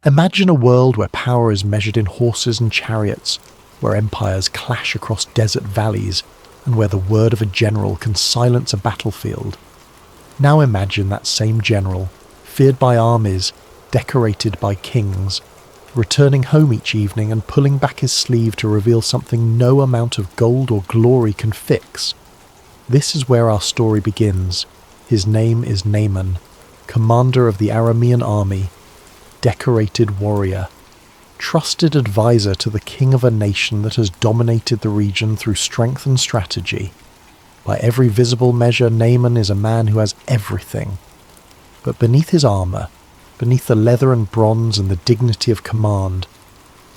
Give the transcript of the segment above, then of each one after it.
Imagine a world where power is measured in horses and chariots, where empires clash across desert valleys, and where the word of a general can silence a battlefield. Now imagine that same general, feared by armies, decorated by kings, returning home each evening and pulling back his sleeve to reveal something no amount of gold or glory can fix. This is where our story begins. His name is Naaman, commander of the Aramean army, decorated warrior, trusted advisor to the king of a nation that has dominated the region through strength and strategy. By every visible measure, Naaman is a man who has everything. But beneath his armour, beneath the leather and bronze and the dignity of command,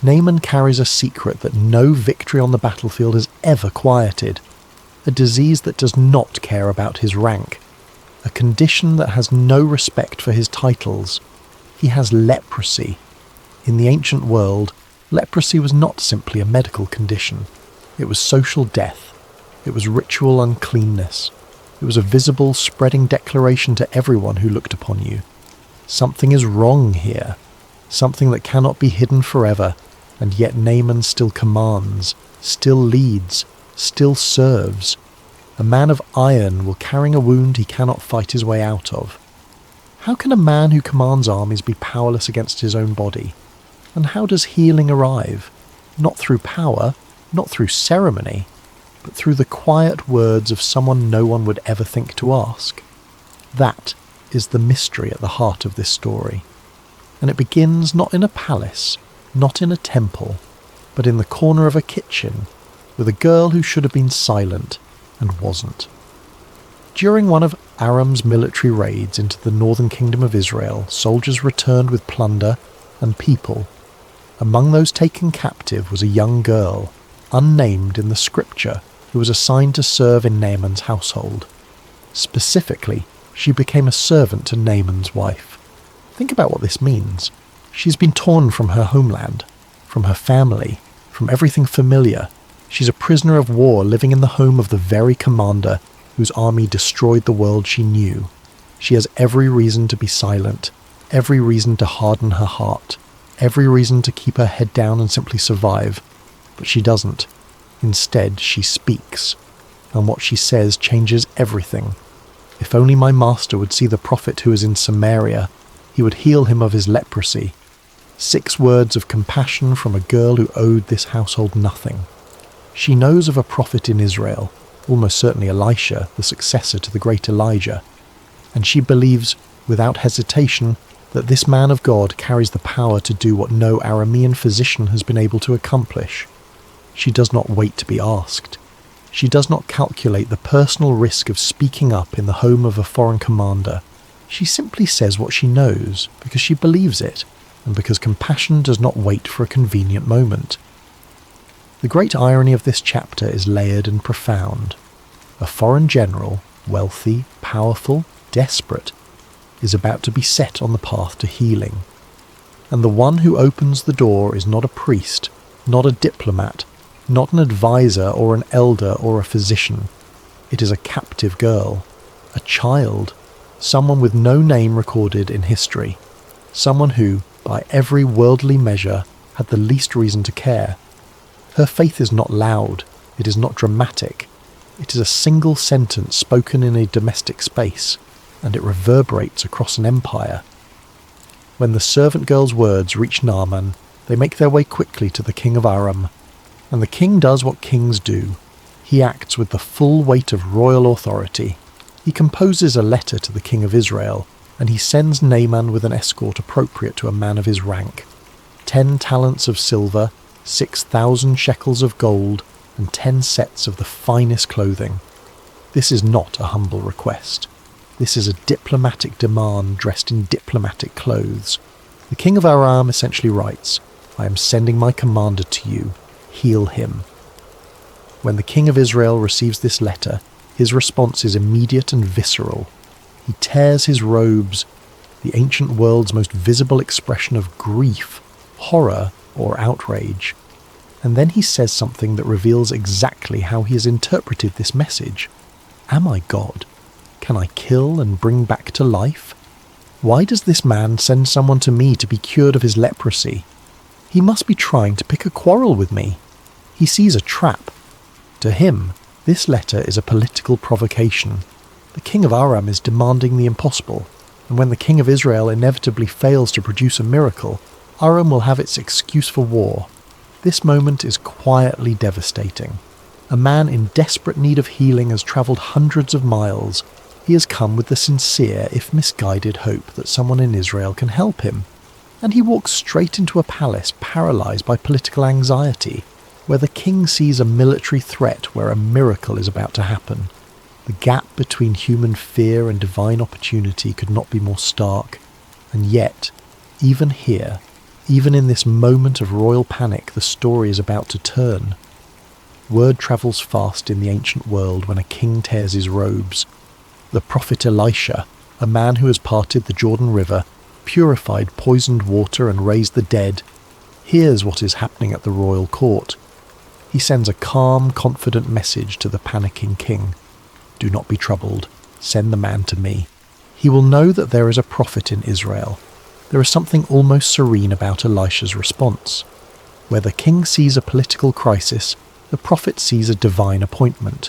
Naaman carries a secret that no victory on the battlefield has ever quieted, a disease that does not care about his rank, a condition that has no respect for his titles. He has leprosy. In the ancient world, leprosy was not simply a medical condition. It was social death. It was ritual uncleanness. It was a visible, spreading declaration to everyone who looked upon you. Something is wrong here. Something that cannot be hidden forever, and yet Naaman still commands, still leads, still serves. A man of iron while carrying a wound he cannot fight his way out of. How can a man who commands armies be powerless against his own body? And how does healing arrive? Not through power, not through ceremony, but through the quiet words of someone no one would ever think to ask. That is the mystery at the heart of this story. And it begins not in a palace, not in a temple, but in the corner of a kitchen, with a girl who should have been silent and wasn't. During one of Aram's military raids into the northern kingdom of Israel, soldiers returned with plunder and people. Among those taken captive was a young girl, unnamed in the scripture, who was assigned to serve in Naaman's household. Specifically, she became a servant to Naaman's wife. Think about what this means. She's been torn from her homeland, from her family, from everything familiar. She's a prisoner of war living in the home of the very commander whose army destroyed the world she knew. She has every reason to be silent, every reason to harden her heart, every reason to keep her head down and simply survive. But she doesn't. Instead, she speaks, and what she says changes everything. If only my master would see the prophet who is in Samaria, he would heal him of his leprosy. 6 words of compassion from a girl who owed this household nothing. She knows of a prophet in Israel, almost certainly Elisha, the successor to the great Elijah, and she believes, without hesitation, that this man of God carries the power to do what no Aramean physician has been able to accomplish. She does not wait to be asked. She does not calculate the personal risk of speaking up in the home of a foreign commander. She simply says what she knows, because she believes it, and because compassion does not wait for a convenient moment. The great irony of this chapter is layered and profound. A foreign general, wealthy, powerful, desperate, is about to be set on the path to healing. And the one who opens the door is not a priest, not a diplomat, not an advisor or an elder or a physician. It is a captive girl, a child, someone with no name recorded in history, someone who, by every worldly measure, had the least reason to care. Her faith is not loud, it is not dramatic, it is a single sentence spoken in a domestic space, and it reverberates across an empire. When the servant girl's words reach Naaman, they make their way quickly to the king of Aram, and the king does what kings do. He acts with the full weight of royal authority. He composes a letter to the king of Israel, and he sends Naaman with an escort appropriate to a man of his rank. 10 talents of silver, 6,000 shekels of gold, and 10 sets of the finest clothing. This is not a humble request. This is a diplomatic demand dressed in diplomatic clothes. The king of Aram essentially writes, "I am sending my commander to you. Heal him." When the king of Israel receives this letter, his response is immediate and visceral. He tears his robes, the ancient world's most visible expression of grief, horror, or outrage. And then he says something that reveals exactly how he has interpreted this message. Am I God? Can I kill and bring back to life? Why does this man send someone to me to be cured of his leprosy? He must be trying to pick a quarrel with me. He sees a trap. To him, this letter is a political provocation. The king of Aram is demanding the impossible, and when the king of Israel inevitably fails to produce a miracle, Aram will have its excuse for war. This moment is quietly devastating. A man in desperate need of healing has travelled hundreds of miles. He has come with the sincere, if misguided, hope that someone in Israel can help him. And he walks straight into a palace paralysed by political anxiety, where the king sees a military threat where a miracle is about to happen. The gap between human fear and divine opportunity could not be more stark. And yet, even here, even in this moment of royal panic, the story is about to turn. Word travels fast in the ancient world when a king tears his robes. The prophet Elisha, a man who has parted the Jordan River, purified poisoned water and raised the dead, hears what is happening at the royal court. He sends a calm, confident message to the panicking king. Do not be troubled. Send the man to me. He will know that there is a prophet in Israel. There is something almost serene about Elisha's response. Where the king sees a political crisis, the prophet sees a divine appointment.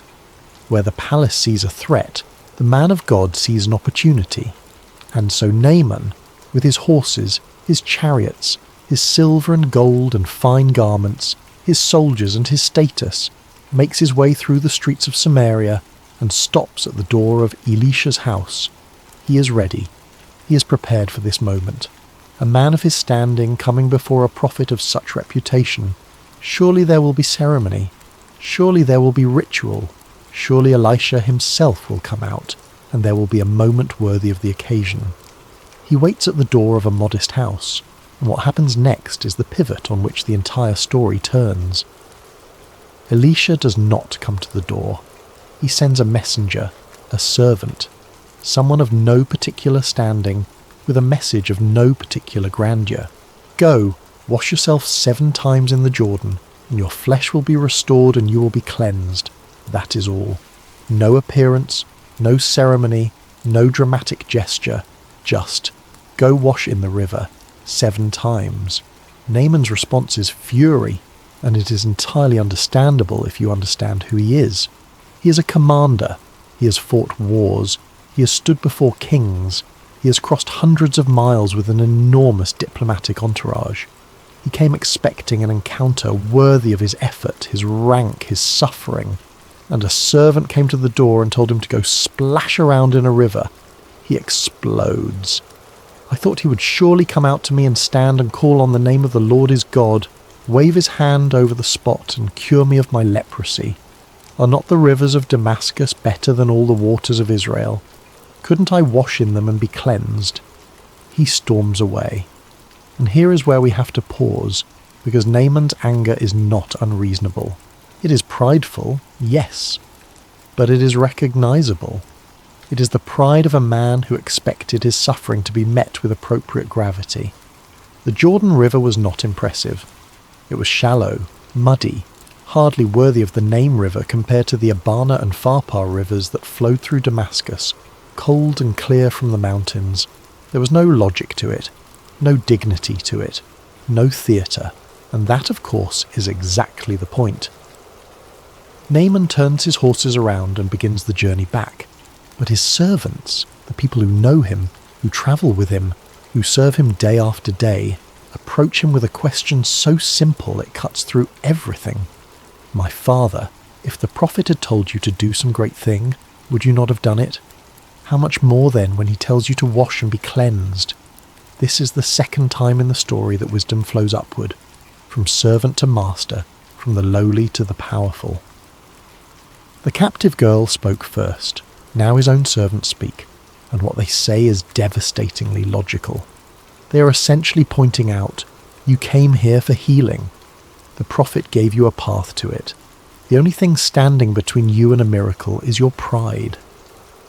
Where the palace sees a threat, the man of God sees an opportunity. And so Naaman, with his horses, his chariots, his silver and gold and fine garments, his soldiers and his status, makes his way through the streets of Samaria and stops at the door of Elisha's house. He is ready. He is prepared for this moment. A man of his standing coming before a prophet of such reputation. Surely there will be ceremony. Surely there will be ritual. Surely Elisha himself will come out, and there will be a moment worthy of the occasion. He waits at the door of a modest house, and what happens next is the pivot on which the entire story turns. Elisha does not come to the door. He sends a messenger, a servant, someone of no particular standing, with a message of no particular grandeur. Go, wash yourself 7 times in the Jordan, and your flesh will be restored and you will be cleansed. That is all. No appearance, no ceremony, no dramatic gesture, just go wash in the river 7 times. Naaman's response is fury, and it is entirely understandable if you understand who he is. He is a commander. He has fought wars. He has stood before kings. He has crossed hundreds of miles with an enormous diplomatic entourage. He came expecting an encounter worthy of his effort, his rank, his suffering. And a servant came to the door and told him to go splash around in a river. He explodes. I thought he would surely come out to me and stand and call on the name of the Lord his God, wave his hand over the spot and cure me of my leprosy. Are not the rivers of Damascus better than all the waters of Israel? Couldn't I wash in them and be cleansed? He storms away. And here is where we have to pause, because Naaman's anger is not unreasonable. It is prideful, yes, but it is recognizable. It is the pride of a man who expected his suffering to be met with appropriate gravity. The Jordan River was not impressive. It was shallow, muddy, hardly worthy of the name river compared to the Abana and Pharpar rivers that flowed through Damascus, cold and clear from the mountains. There was no logic to it, no dignity to it, no theatre, and that, of course, is exactly the point. Naaman turns his horses around and begins the journey back, but his servants, the people who know him, who travel with him, who serve him day after day, approach him with a question so simple it cuts through everything. My father, if the prophet had told you to do some great thing, would you not have done it? How much more then when he tells you to wash and be cleansed? This is the second time in the story that wisdom flows upward, from servant to master, from the lowly to the powerful. The captive girl spoke first. Now his own servants speak, and what they say is devastatingly logical. They are essentially pointing out, you came here for healing. The prophet gave you a path to it. The only thing standing between you and a miracle is your pride.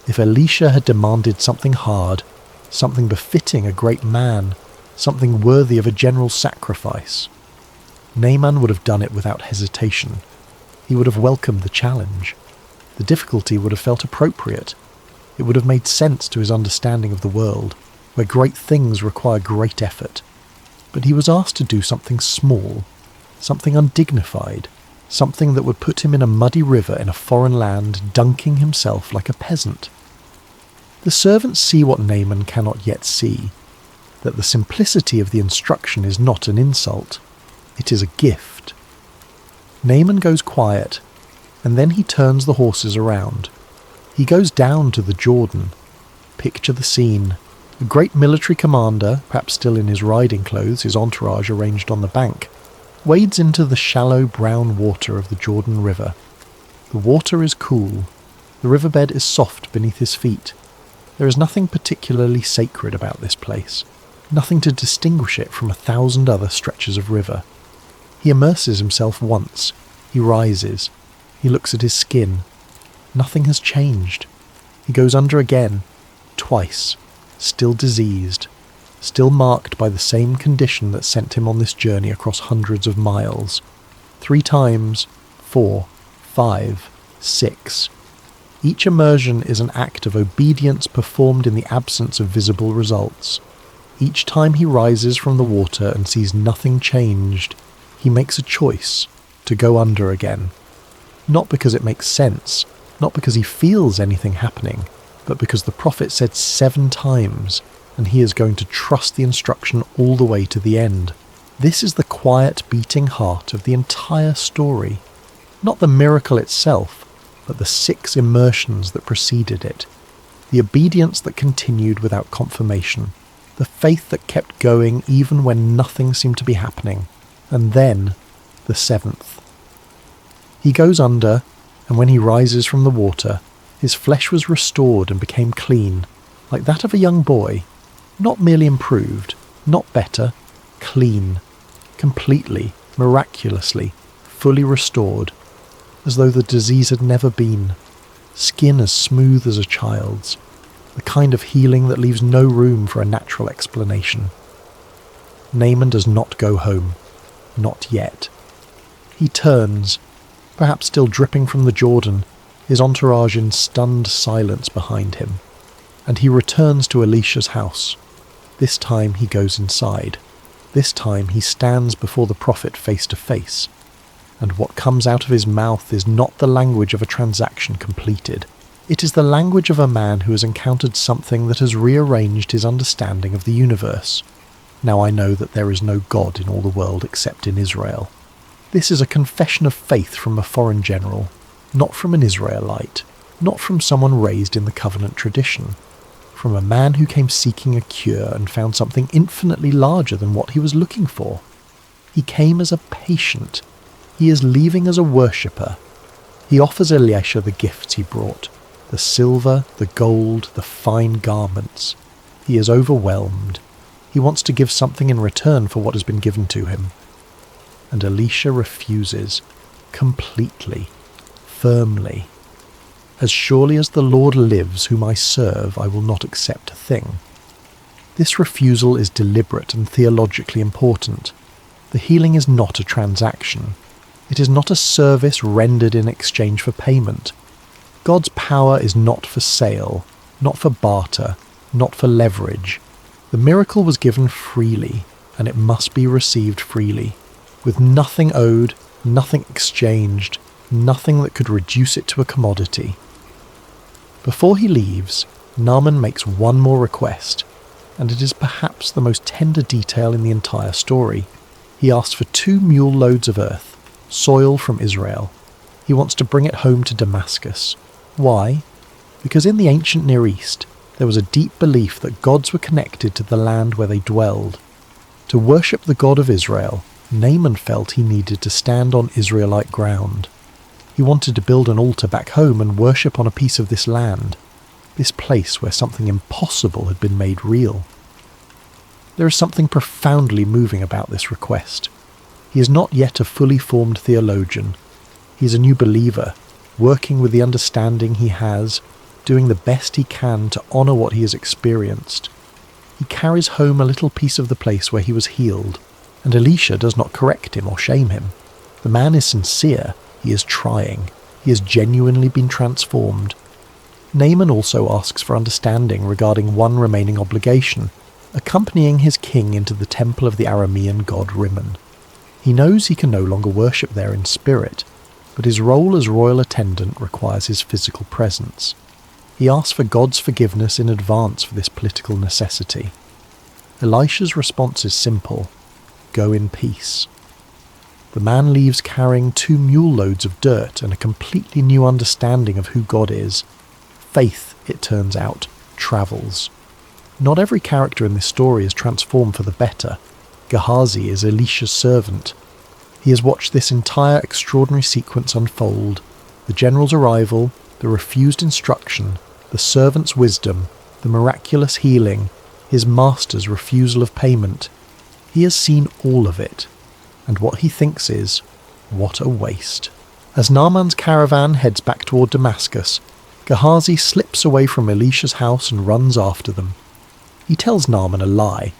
If Elisha had demanded something hard, something befitting a great man, something worthy of a general sacrifice, Naaman would have done it without hesitation. He would have welcomed the challenge. The difficulty would have felt appropriate. It would have made sense to his understanding of the world. where great things require great effort. But he was asked to do something small, something undignified, something that would put him in a muddy river in a foreign land, dunking himself like a peasant. The servants see what Naaman cannot yet see, that the simplicity of the instruction is not an insult, it is a gift. Naaman goes quiet, and then he turns the horses around. He goes down to the Jordan. Picture the scene. A great military commander, perhaps still in his riding clothes, his entourage arranged on the bank, wades into the shallow brown water of the Jordan River. The water is cool. The riverbed is soft beneath his feet. There is nothing particularly sacred about this place, nothing to distinguish it from 1,000 other stretches of river. He immerses himself once. He rises. He looks at his skin. Nothing has changed. He goes under again, twice, still diseased, still marked by the same condition that sent him on this journey across hundreds of miles. 3 times, 4, 5, 6. Each immersion is an act of obedience performed in the absence of visible results. Each time he rises from the water and sees nothing changed, he makes a choice to go under again. Not because it makes sense, not because he feels anything happening, but because the prophet said 7 times, and he is going to trust the instruction all the way to the end. This is the quiet beating heart of the entire story. Not the miracle itself, but the 6 immersions that preceded it. The obedience that continued without confirmation. The faith that kept going even when nothing seemed to be happening. And then, the 7th. He goes under, and when he rises from the water, his flesh was restored and became clean, like that of a young boy. Not merely improved, not better, clean, completely, miraculously, fully restored, as though the disease had never been, skin as smooth as a child's, the kind of healing that leaves no room for a natural explanation. Naaman does not go home, not yet. He turns, perhaps still dripping from the Jordan, his entourage in stunned silence behind him, and he returns to Elisha's house. This time he goes inside. This time he stands before the prophet face to face, and what comes out of his mouth is not the language of a transaction completed. It is the language of a man who has encountered something that has rearranged his understanding of the universe. Now I know that there is no God in all the world except in Israel. This is a confession of faith from a foreign general, not from an Israelite, not from someone raised in the covenant tradition, from a man who came seeking a cure and found something infinitely larger than what he was looking for. He came as a patient. He is leaving as a worshipper. He offers Elisha the gifts he brought, the silver, the gold, the fine garments. He is overwhelmed. He wants to give something in return for what has been given to him. And Elisha refuses, completely, firmly. As surely as the Lord lives whom I serve, I will not accept a thing. This refusal is deliberate and theologically important. The healing is not a transaction. It is not a service rendered in exchange for payment. God's power is not for sale, not for barter, not for leverage. The miracle was given freely, and it must be received freely, with nothing owed, nothing exchanged, nothing that could reduce it to a commodity. Before he leaves, Naaman makes one more request, and it is perhaps the most tender detail in the entire story. He asks for 2 mule loads of earth, soil from Israel. He wants to bring it home to Damascus. Why? Because in the ancient Near East, there was a deep belief that gods were connected to the land where they dwelled. To worship the God of Israel, Naaman felt he needed to stand on Israelite ground. He wanted to build an altar back home and worship on a piece of this land, this place where something impossible had been made real. There is something profoundly moving about this request. He is not yet a fully formed theologian. He is a new believer, working with the understanding he has, doing the best he can to honour what he has experienced. He carries home a little piece of the place where he was healed, and Elisha does not correct him or shame him. The man is sincere, he is trying, he has genuinely been transformed. Naaman also asks for understanding regarding one remaining obligation, accompanying his king into the temple of the Aramean god Rimmon. He knows he can no longer worship there in spirit, but his role as royal attendant requires his physical presence. He asks for God's forgiveness in advance for this political necessity. Elisha's response is simple: go in peace. The man leaves carrying 2 mule loads of dirt and a completely new understanding of who God is. Faith, it turns out, travels. Not every character in this story is transformed for the better. Gehazi is Elisha's servant. He has watched this entire extraordinary sequence unfold: the general's arrival, the refused instruction, the servant's wisdom, the miraculous healing, his master's refusal of payment. He has seen all of it, and what he thinks is, what a waste. As Naaman's caravan heads back toward Damascus, Gehazi slips away from Elisha's house and runs after them. He tells Naaman a lie,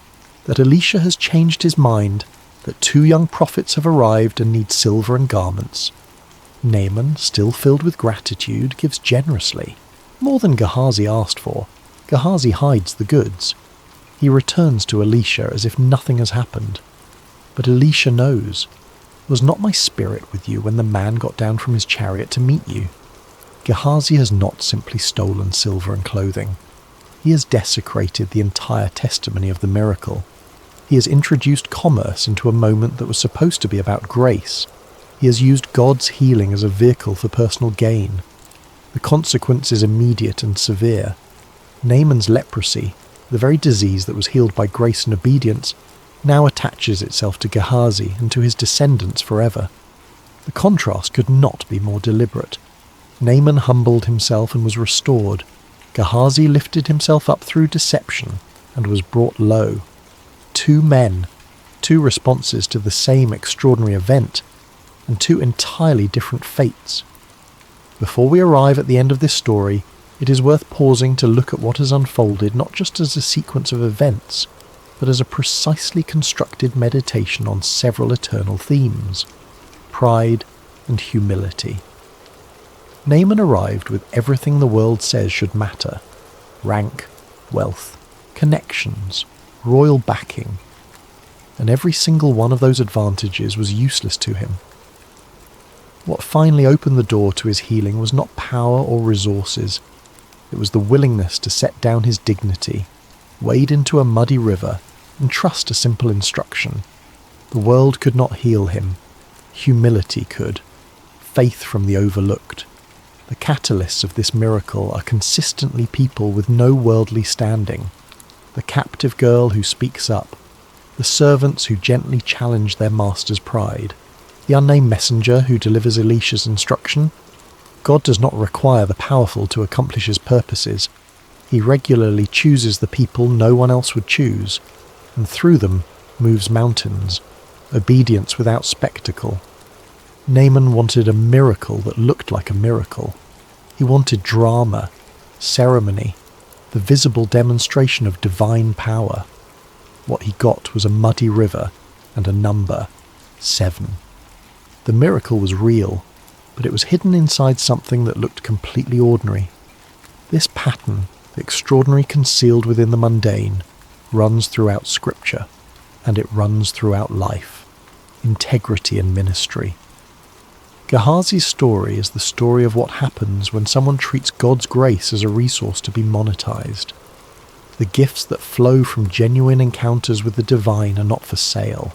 that Elisha has changed his mind, that 2 young prophets have arrived and need silver and garments. Naaman, still filled with gratitude, gives generously. More than Gehazi asked for, Gehazi hides the goods. He returns to Elisha as if nothing has happened. But Elisha knows. Was not my spirit with you when the man got down from his chariot to meet you? Gehazi has not simply stolen silver and clothing. He has desecrated the entire testimony of the miracle. He has introduced commerce into a moment that was supposed to be about grace. He has used God's healing as a vehicle for personal gain. The consequence is immediate and severe. Naaman's leprosy, the very disease that was healed by grace and obedience, now attaches itself to Gehazi and to his descendants forever. The contrast could not be more deliberate. Naaman humbled himself and was restored. Gehazi lifted himself up through deception and was brought low. 2 men, 2 responses to the same extraordinary event, and 2 entirely different fates. Before we arrive at the end of this story, it is worth pausing to look at what has unfolded not just as a sequence of events, but as a precisely constructed meditation on several eternal themes: pride and humility. Naaman arrived with everything the world says should matter: rank, wealth, connections, royal backing, and every single one of those advantages was useless to him. What finally opened the door to his healing was not power or resources. It was the willingness to set down his dignity, wade into a muddy river, and trust a simple instruction. The world could not heal him. Humility could. Faith from the overlooked. The catalysts of this miracle are consistently people with no worldly standing. The captive girl who speaks up. The servants who gently challenge their master's pride. The unnamed messenger who delivers Elisha's instruction. God does not require the powerful to accomplish his purposes. He regularly chooses the people no one else would choose, and through them moves mountains, obedience without spectacle. Naaman wanted a miracle that looked like a miracle. He wanted drama, ceremony, the visible demonstration of divine power. What he got was a muddy river and a number, 7. The miracle was real, but it was hidden inside something that looked completely ordinary. This pattern, the extraordinary concealed within the mundane, runs throughout Scripture, and it runs throughout life, integrity and ministry. Gehazi's story is the story of what happens when someone treats God's grace as a resource to be monetized. The gifts that flow from genuine encounters with the divine are not for sale.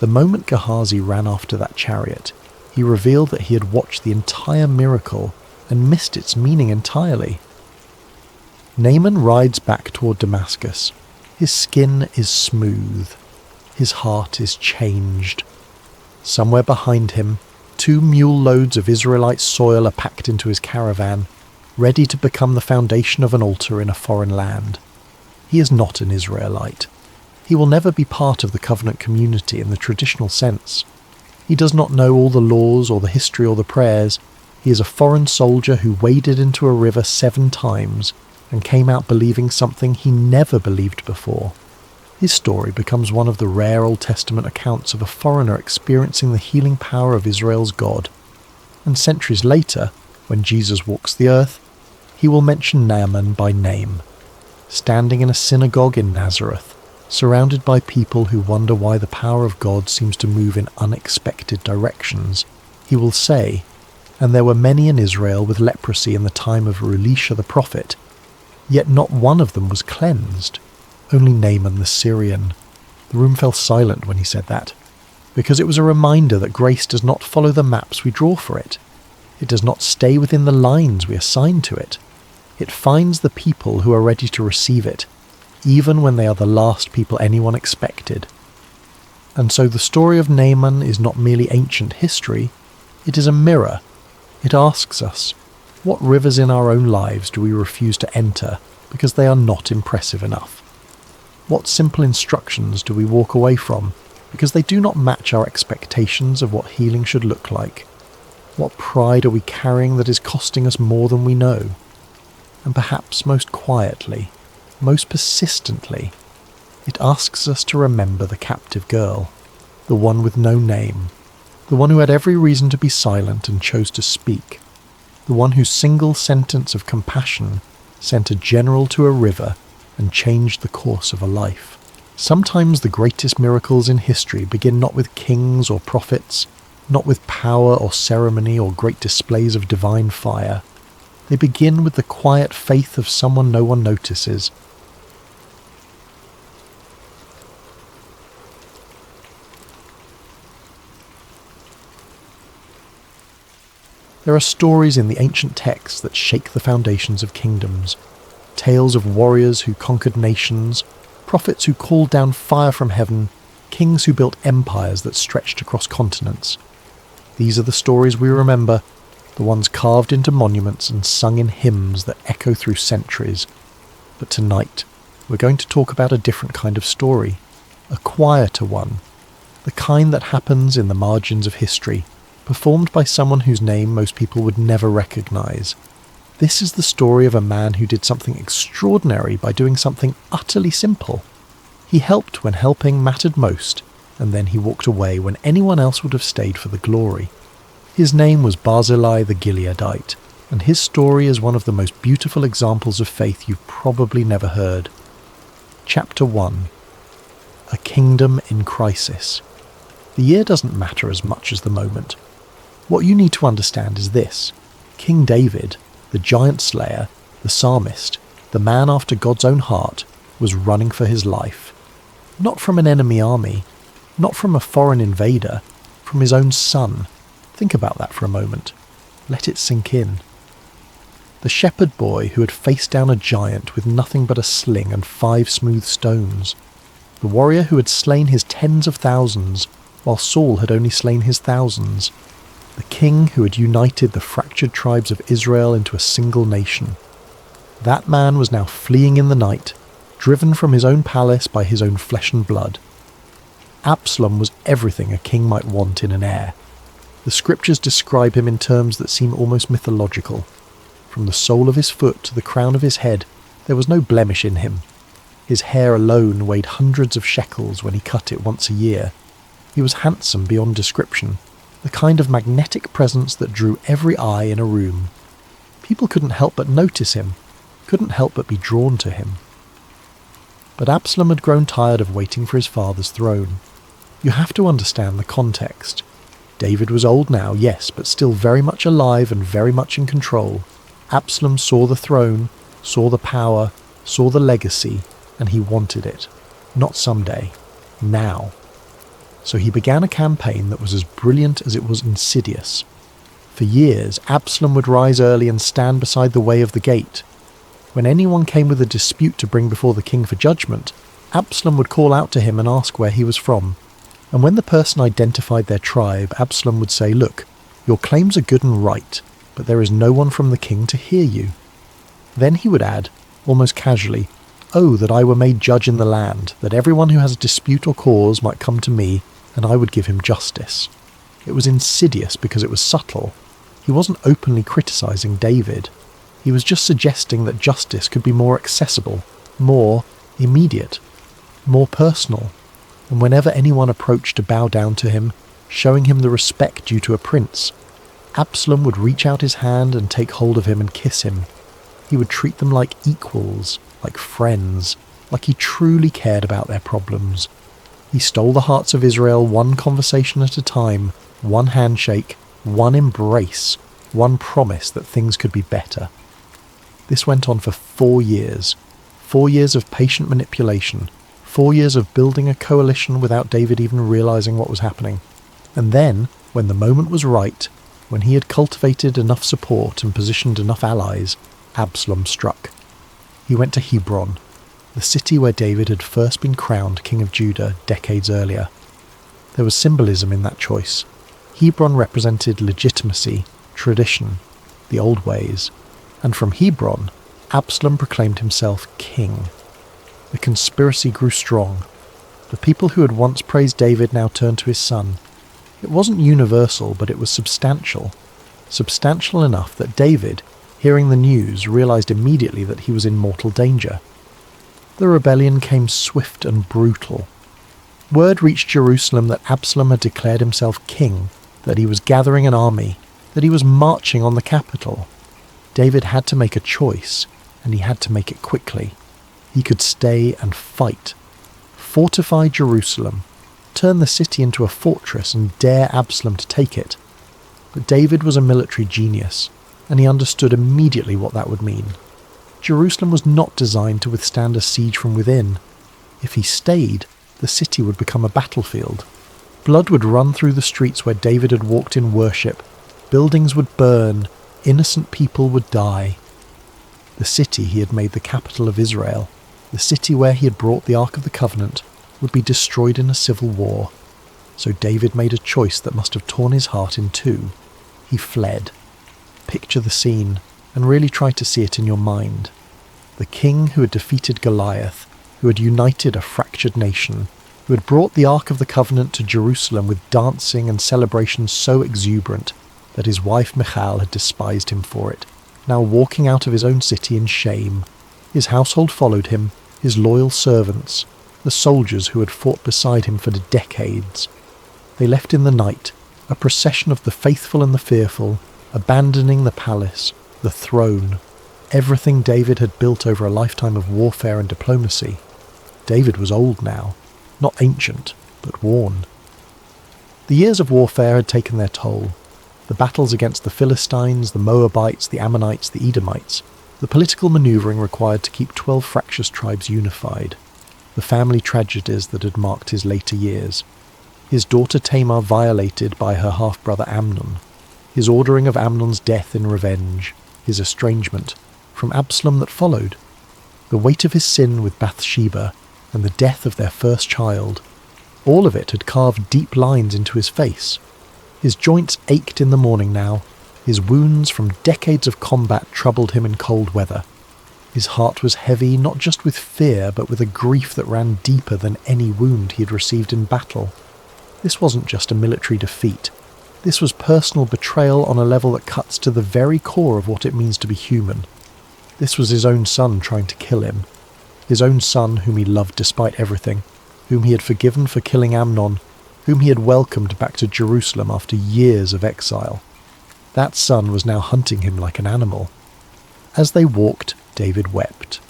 The moment Gehazi ran after that chariot, he revealed that he had watched the entire miracle and missed its meaning entirely. Naaman rides back toward Damascus. His skin is smooth. His heart is changed. Somewhere behind him, 2 mule loads of Israelite soil are packed into his caravan, ready to become the foundation of an altar in a foreign land. He is not an Israelite. He will never be part of the covenant community in the traditional sense. He does not know all the laws or the history or the prayers. He is a foreign soldier who waded into a river 7 times and came out believing something he never believed before. His story becomes one of the rare Old Testament accounts of a foreigner experiencing the healing power of Israel's God. And centuries later, when Jesus walks the earth, he will mention Naaman by name. Standing in a synagogue in Nazareth, surrounded by people who wonder why the power of God seems to move in unexpected directions, he will say, "And there were many in Israel with leprosy in the time of Elisha the prophet, yet not one of them was cleansed, only Naaman the Syrian." The room fell silent when he said that, because it was a reminder that grace does not follow the maps we draw for it. It does not stay within the lines we assign to it. It finds the people who are ready to receive it, even when they are the last people anyone expected. And so the story of Naaman is not merely ancient history, it is a mirror. It asks us, what rivers in our own lives do we refuse to enter because they are not impressive enough? What simple instructions do we walk away from because they do not match our expectations of what healing should look like? What pride are we carrying that is costing us more than we know? And perhaps most quietly, most persistently, it asks us to remember the captive girl, the one with no name, the one who had every reason to be silent and chose to speak, the one whose single sentence of compassion sent a general to a river and changed the course of a life. Sometimes the greatest miracles in history begin not with kings or prophets, not with power or ceremony or great displays of divine fire. They begin with the quiet faith of someone no one notices. There are stories in the ancient texts that shake the foundations of kingdoms. Tales of warriors who conquered nations, prophets who called down fire from heaven, kings who built empires that stretched across continents. These are the stories we remember, the ones carved into monuments and sung in hymns that echo through centuries. But tonight, we're going to talk about a different kind of story, a quieter one, the kind that happens in the margins of history, performed by someone whose name most people would never recognize. This is the story of a man who did something extraordinary by doing something utterly simple. He helped when helping mattered most, and then he walked away when anyone else would have stayed for the glory. His name was Barzillai the Gileadite, and his story is one of the most beautiful examples of faith you've probably never heard. Chapter 1. A Kingdom in Crisis. The year doesn't matter as much as the moment. What you need to understand is this: King David, the giant slayer, the psalmist, the man after God's own heart, was running for his life. Not from an enemy army, not from a foreign invader, from his own son. Think about that for a moment. Let it sink in. The shepherd boy who had faced down a giant with nothing but a sling and 5 smooth stones. The warrior who had slain his tens of thousands, while Saul had only slain his thousands. The king who had united the fractured tribes of Israel into a single nation. That man was now fleeing in the night, driven from his own palace by his own flesh and blood. Absalom was everything a king might want in an heir. The scriptures describe him in terms that seem almost mythological. From the sole of his foot to the crown of his head, there was no blemish in him. His hair alone weighed hundreds of shekels when he cut it once a year. He was handsome beyond description, the kind of magnetic presence that drew every eye in a room. People couldn't help but notice him, couldn't help but be drawn to him. But Absalom had grown tired of waiting for his father's throne. You have to understand the context. David was old now, yes, but still very much alive and very much in control. Absalom saw the throne, saw the power, saw the legacy, and he wanted it. Not someday. Now. So he began a campaign that was as brilliant as it was insidious. For years, Absalom would rise early and stand beside the way of the gate. When anyone came with a dispute to bring before the king for judgment, Absalom would call out to him and ask where he was from. And when the person identified their tribe, Absalom would say, "Look, your claims are good and right, but there is no one from the king to hear you." Then he would add, almost casually, "Oh, that I were made judge in the land, that everyone who has a dispute or cause might come to me, and I would give him justice." It was insidious because it was subtle. He wasn't openly criticizing David. He was just suggesting that justice could be more accessible, more immediate, more personal. And whenever anyone approached to bow down to him, showing him the respect due to a prince, Absalom would reach out his hand and take hold of him and kiss him. He would treat them like equals, like friends, like he truly cared about their problems. He stole the hearts of Israel one conversation at a time, one handshake, one embrace, one promise that things could be better. This went on for 4 years. 4 years of patient manipulation. 4 years of building a coalition without David even realizing what was happening. And then, when the moment was right, when he had cultivated enough support and positioned enough allies, Absalom struck. He went to Hebron, the city where David had first been crowned king of Judah decades earlier. There was symbolism in that choice. Hebron represented legitimacy, tradition, the old ways, and from Hebron, Absalom proclaimed himself king. The conspiracy grew strong. The people who had once praised David now turned to his son. It wasn't universal, but it was substantial. Substantial enough that David, hearing the news, realized immediately that he was in mortal danger. The rebellion came swift and brutal. Word reached Jerusalem that Absalom had declared himself king, that he was gathering an army, that he was marching on the capital. David had to make a choice, and he had to make it quickly. He could stay and fight, fortify Jerusalem, turn the city into a fortress and dare Absalom to take it. But David was a military genius, and he understood immediately what that would mean. Jerusalem was not designed to withstand a siege from within. If he stayed, the city would become a battlefield. Blood would run through the streets where David had walked in worship. Buildings would burn. Innocent people would die. The city he had made the capital of Israel, the city where he had brought the Ark of the Covenant, would be destroyed in a civil war. So David made a choice that must have torn his heart in two. He fled. Picture the scene, and really try to see it in your mind. The king who had defeated Goliath, who had united a fractured nation, who had brought the Ark of the Covenant to Jerusalem with dancing and celebration so exuberant that his wife Michal had despised him for it, now walking out of his own city in shame. His household followed him, his loyal servants, the soldiers who had fought beside him for decades. They left in the night, a procession of the faithful and the fearful, abandoning the palace, the throne, everything David had built over a lifetime of warfare and diplomacy. David was old now, not ancient, but worn. The years of warfare had taken their toll. The battles against the Philistines, the Moabites, the Ammonites, the Edomites, the political manoeuvring required to keep 12 fractious tribes unified, the family tragedies that had marked his later years, his daughter Tamar violated by her half-brother Amnon, his ordering of Amnon's death in revenge, his estrangement from Absalom that followed, the weight of his sin with Bathsheba, and the death of their first child. All of it had carved deep lines into his face. His joints ached in the morning now. His wounds from decades of combat troubled him in cold weather. His heart was heavy not just with fear, but with a grief that ran deeper than any wound he had received in battle. This wasn't just a military defeat. This was personal betrayal on a level that cuts to the very core of what it means to be human. This was his own son trying to kill him. His own son whom he loved despite everything, whom he had forgiven for killing Amnon, whom he had welcomed back to Jerusalem after years of exile. That son was now hunting him like an animal. As they walked, David wept.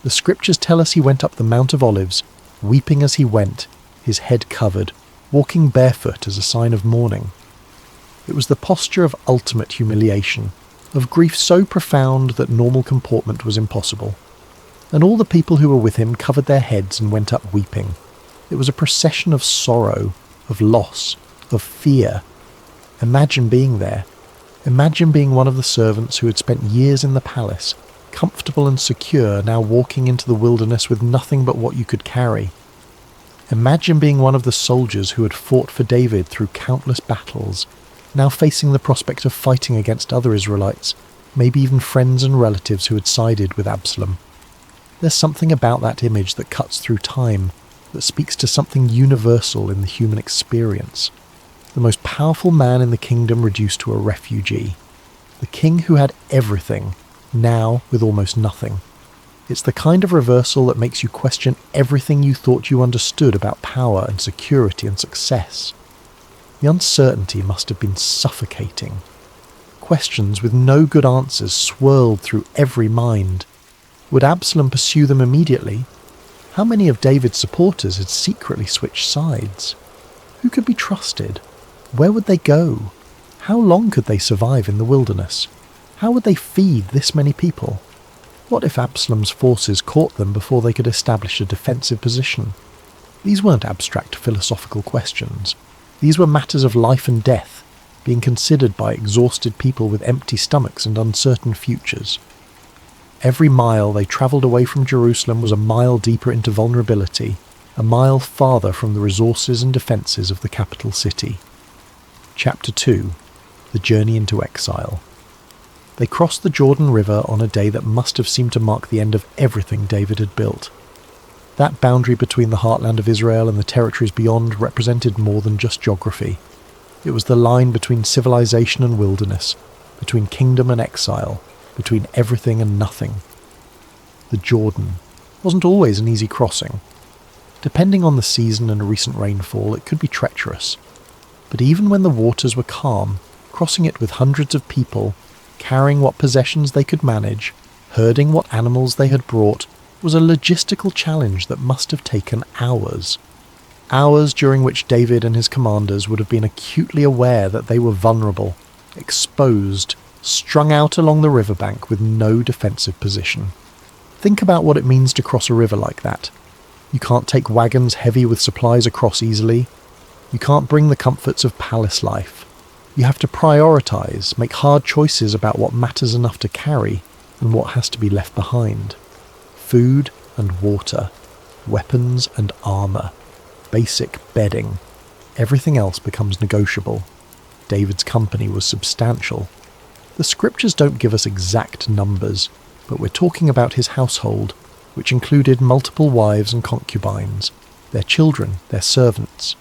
The scriptures tell us he went up the Mount of Olives, weeping as he went, his head covered, walking barefoot as a sign of mourning. It was the posture of ultimate humiliation, of grief so profound that normal comportment was impossible. And all the people who were with him covered their heads and went up weeping. It was a procession of sorrow, of loss, of fear. Imagine being there. Imagine being one of the servants who had spent years in the palace, comfortable and secure, now walking into the wilderness with nothing but what you could carry. Imagine being one of the soldiers who had fought for David through countless battles, now facing the prospect of fighting against other Israelites, maybe even friends and relatives who had sided with Absalom. There's something about that image that cuts through time, that speaks to something universal in the human experience. The most powerful man in the kingdom reduced to a refugee. The king who had everything, now with almost nothing. It's the kind of reversal that makes you question everything you thought you understood about power and security and success. The uncertainty must have been suffocating. Questions with no good answers swirled through every mind. Would Absalom pursue them immediately? How many of David's supporters had secretly switched sides? Who could be trusted? Where would they go? How long could they survive in the wilderness? How would they feed this many people? What if Absalom's forces caught them before they could establish a defensive position? These weren't abstract philosophical questions. These were matters of life and death, being considered by exhausted people with empty stomachs and uncertain futures. Every mile they travelled away from Jerusalem was a mile deeper into vulnerability, a mile farther from the resources and defences of the capital city. Chapter 2. The Journey into Exile. They crossed the Jordan River on a day that must have seemed to mark the end of everything David had built. That boundary between the heartland of Israel and the territories beyond represented more than just geography. It was the line between civilization and wilderness, between kingdom and exile, between everything and nothing. The Jordan wasn't always an easy crossing. Depending on the season and recent rainfall, it could be treacherous. But even when the waters were calm, crossing it with hundreds of people, carrying what possessions they could manage, herding what animals they had brought, was a logistical challenge that must have taken hours. Hours during which David and his commanders would have been acutely aware that they were vulnerable, exposed, strung out along the riverbank with no defensive position. Think about what it means to cross a river like that. You can't take wagons heavy with supplies across easily. You can't bring the comforts of palace life. You have to prioritise, make hard choices about what matters enough to carry and what has to be left behind. Food and water, weapons and armour, basic bedding. Everything else becomes negotiable. David's company was substantial. The scriptures don't give us exact numbers, but we're talking about his household, which included multiple wives and concubines, their children, their servants,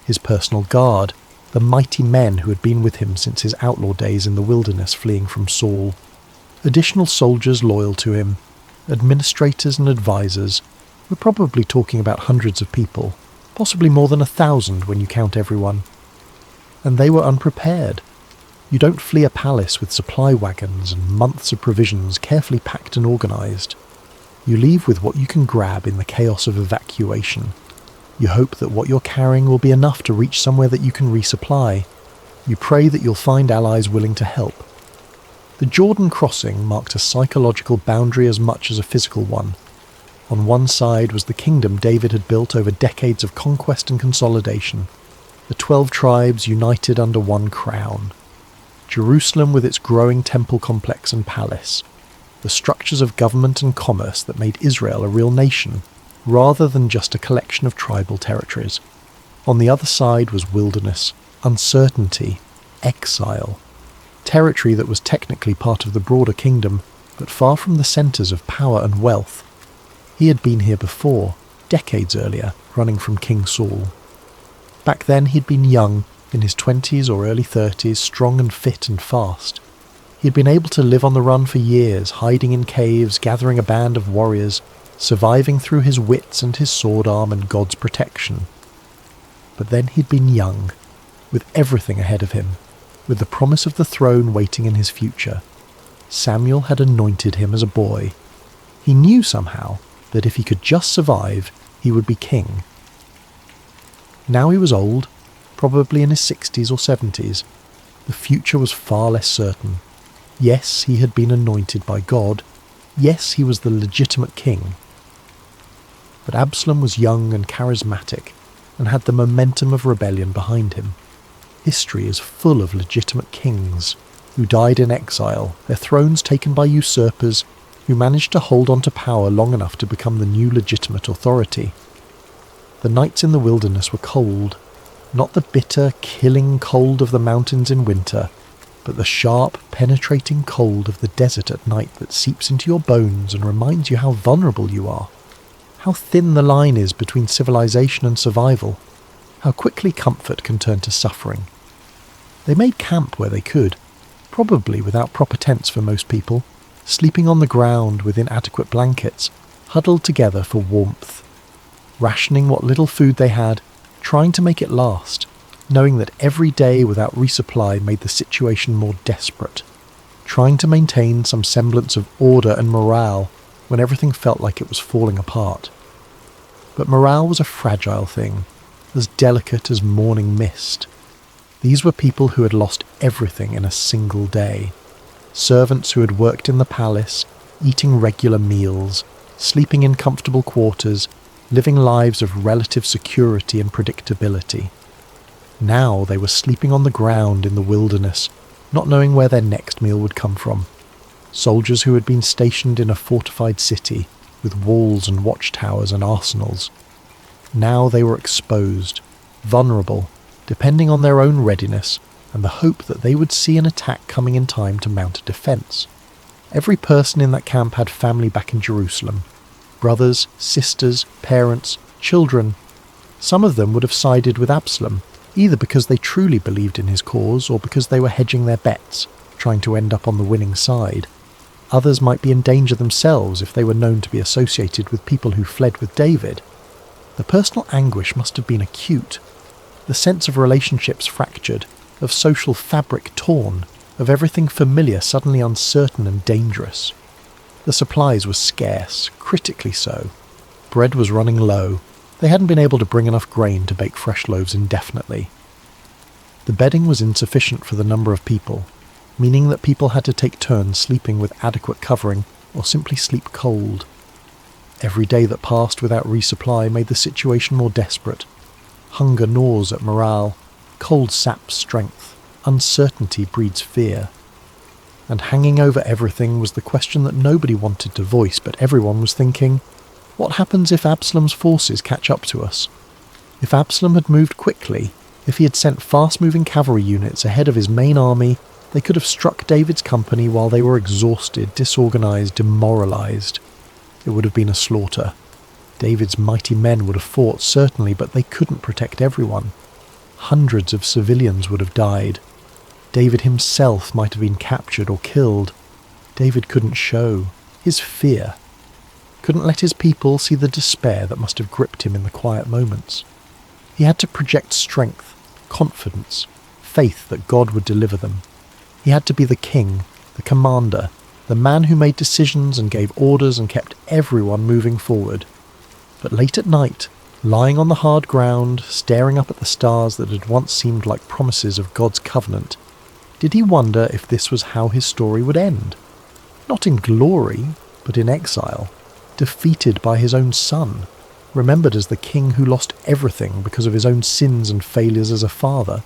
his personal guard, the mighty men who had been with him since his outlaw days in the wilderness fleeing from Saul, additional soldiers loyal to him, administrators and advisors. We're probably talking about hundreds of people, possibly more than 1,000 when you count everyone. And they were unprepared. You don't flee a palace with supply wagons and months of provisions carefully packed and organised. You leave with what you can grab in the chaos of evacuation. You hope that what you're carrying will be enough to reach somewhere that you can resupply. You pray that you'll find allies willing to help. The Jordan crossing marked a psychological boundary as much as a physical one. On one side was the kingdom David had built over decades of conquest and consolidation, the 12 tribes united under one crown. Jerusalem with its growing temple complex and palace, the structures of government and commerce that made Israel a real nation, rather than just a collection of tribal territories. On the other side was wilderness, uncertainty, exile, territory that was technically part of the broader kingdom, but far from the centres of power and wealth. He had been here before, decades earlier, running from King Saul. Back then he'd been young, in his 20s or early 30s, strong and fit and fast. He had been able to live on the run for years, hiding in caves, gathering a band of warriors, surviving through his wits and his sword arm and God's protection. But then he'd been young, with everything ahead of him, with the promise of the throne waiting in his future. Samuel had anointed him as a boy. He knew somehow that if he could just survive, he would be king. Now he was old, probably in his 60s or 70s. The future was far less certain. Yes, he had been anointed by God. Yes, he was the legitimate king. But Absalom was young and charismatic, and had the momentum of rebellion behind him. History is full of legitimate kings who died in exile, their thrones taken by usurpers who managed to hold on to power long enough to become the new legitimate authority. The nights in the wilderness were cold, not the bitter, killing cold of the mountains in winter, but the sharp, penetrating cold of the desert at night that seeps into your bones and reminds you how vulnerable you are, how thin the line is between civilization and survival, how quickly comfort can turn to suffering. They made camp where they could, probably without proper tents for most people, sleeping on the ground with inadequate blankets, huddled together for warmth, rationing what little food they had, trying to make it last, knowing that every day without resupply made the situation more desperate, trying to maintain some semblance of order and morale when everything felt like it was falling apart. But morale was a fragile thing, as delicate as morning mist. These were people who had lost everything in a single day. Servants who had worked in the palace, eating regular meals, sleeping in comfortable quarters, living lives of relative security and predictability. Now they were sleeping on the ground in the wilderness, not knowing where their next meal would come from. Soldiers who had been stationed in a fortified city, with walls and watchtowers and arsenals. Now they were exposed, vulnerable, depending on their own readiness and the hope that they would see an attack coming in time to mount a defence. Every person in that camp had family back in Jerusalem. Brothers, sisters, parents, children. Some of them would have sided with Absalom, either because they truly believed in his cause or because they were hedging their bets, trying to end up on the winning side. Others might be in danger themselves if they were known to be associated with people who fled with David. The personal anguish must have been acute. The sense of relationships fractured, of social fabric torn, of everything familiar suddenly uncertain and dangerous. The supplies were scarce, critically so. Bread was running low. They hadn't been able to bring enough grain to bake fresh loaves indefinitely. The bedding was insufficient for the number of people, meaning that people had to take turns sleeping with adequate covering or simply sleep cold. Every day that passed without resupply made the situation more desperate. Hunger gnaws at morale, cold saps strength, uncertainty breeds fear. And hanging over everything was the question that nobody wanted to voice, but everyone was thinking, what happens if Absalom's forces catch up to us? If Absalom had moved quickly, if he had sent fast-moving cavalry units ahead of his main army, they could have struck David's company while they were exhausted, disorganized, demoralized. It would have been a slaughter. David's mighty men would have fought, certainly, but they couldn't protect everyone. Hundreds of civilians would have died. David himself might have been captured or killed. David couldn't show his fear. Couldn't let his people see the despair that must have gripped him in the quiet moments. He had to project strength, confidence, faith that God would deliver them. He had to be the king, the commander, the man who made decisions and gave orders and kept everyone moving forward. But late at night, lying on the hard ground, staring up at the stars that had once seemed like promises of God's covenant, did he wonder if this was how his story would end? Not in glory, but in exile, defeated by his own son, remembered as the king who lost everything because of his own sins and failures as a father.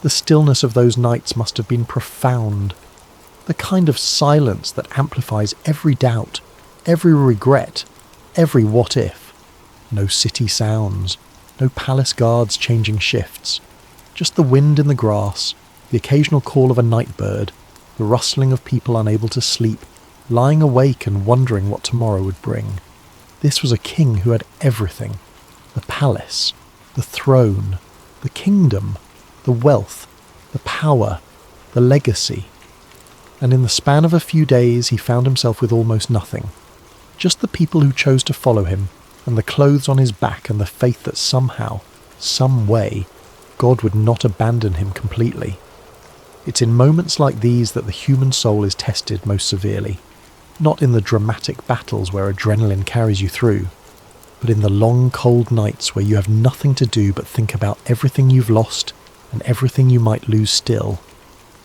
The stillness of those nights must have been profound. The kind of silence that amplifies every doubt, every regret, every what if. No city sounds, no palace guards changing shifts. Just the wind in the grass, the occasional call of a night bird, the rustling of people unable to sleep, lying awake and wondering what tomorrow would bring. This was a king who had everything. The palace, the throne, the kingdom, the wealth, the power, the legacy. And in the span of a few days he found himself with almost nothing. Just the people who chose to follow him, and the clothes on his back, and the faith that somehow, some way, God would not abandon him completely. It's in moments like these that the human soul is tested most severely. Not in the dramatic battles where adrenaline carries you through, but in the long cold nights where you have nothing to do but think about everything you've lost and everything you might lose still,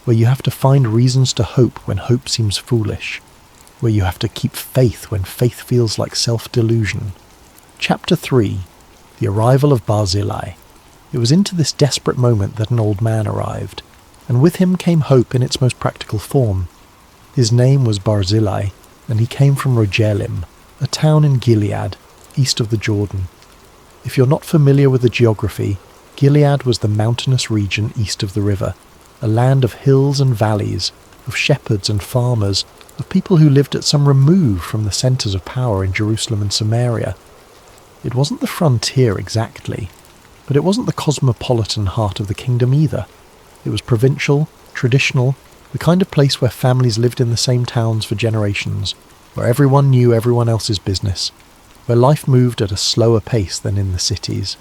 where you have to find reasons to hope when hope seems foolish, where you have to keep faith when faith feels like self-delusion. Chapter 3. The Arrival of Barzillai. It was into this desperate moment that an old man arrived, and with him came hope in its most practical form. His name was Barzillai, and he came from Rogelim, a town in Gilead, east of the Jordan. If you're not familiar with the geography, Gilead was the mountainous region east of the river, a land of hills and valleys, of shepherds and farmers, of people who lived at some remove from the centres of power in Jerusalem and Samaria. It wasn't the frontier exactly, but it wasn't the cosmopolitan heart of the kingdom either. It was provincial, traditional, the kind of place where families lived in the same towns for generations, where everyone knew everyone else's business, where life moved at a slower pace than in the cities.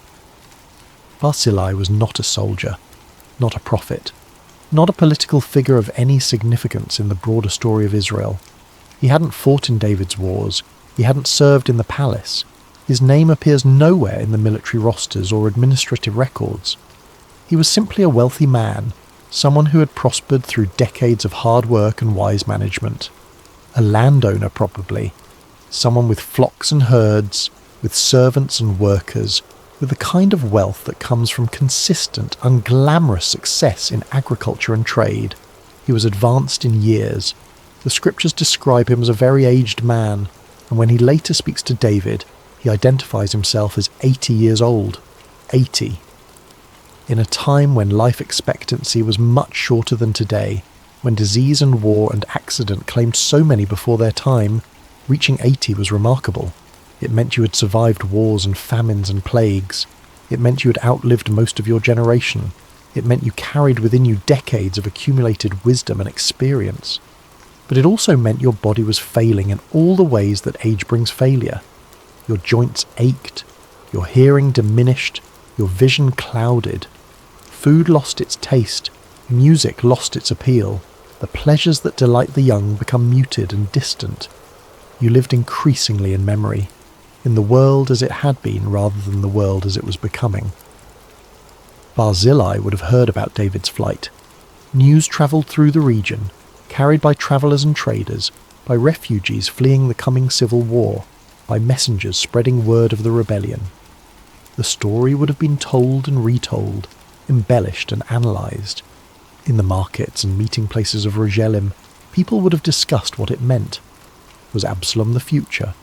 Barzillai was not a soldier, not a prophet, not a political figure of any significance in the broader story of Israel. He hadn't fought in David's wars, he hadn't served in the palace. His name appears nowhere in the military rosters or administrative records. He was simply a wealthy man, someone who had prospered through decades of hard work and wise management. A landowner, probably. Someone with flocks and herds, with servants and workers, with the kind of wealth that comes from consistent, unglamorous success in agriculture and trade. He was advanced in years. The scriptures describe him as a very aged man, and when he later speaks to David, he identifies himself as 80 years old. 80. In a time when life expectancy was much shorter than today, when disease and war and accident claimed so many before their time, reaching 80 was remarkable. It meant you had survived wars and famines and plagues. It meant you had outlived most of your generation. It meant you carried within you decades of accumulated wisdom and experience. But it also meant your body was failing in all the ways that age brings failure. Your joints ached, your hearing diminished, your vision clouded. Food lost its taste, music lost its appeal. The pleasures that delight the young become muted and distant. You lived increasingly in memory, in the world as it had been rather than the world as it was becoming. Barzillai would have heard about David's flight. News travelled through the region, carried by travellers and traders, by refugees fleeing the coming civil war, by messengers spreading word of the rebellion. The story would have been told and retold, embellished and analysed. In the markets and meeting places of Rogelim, people would have discussed what it meant. Was Absalom the future?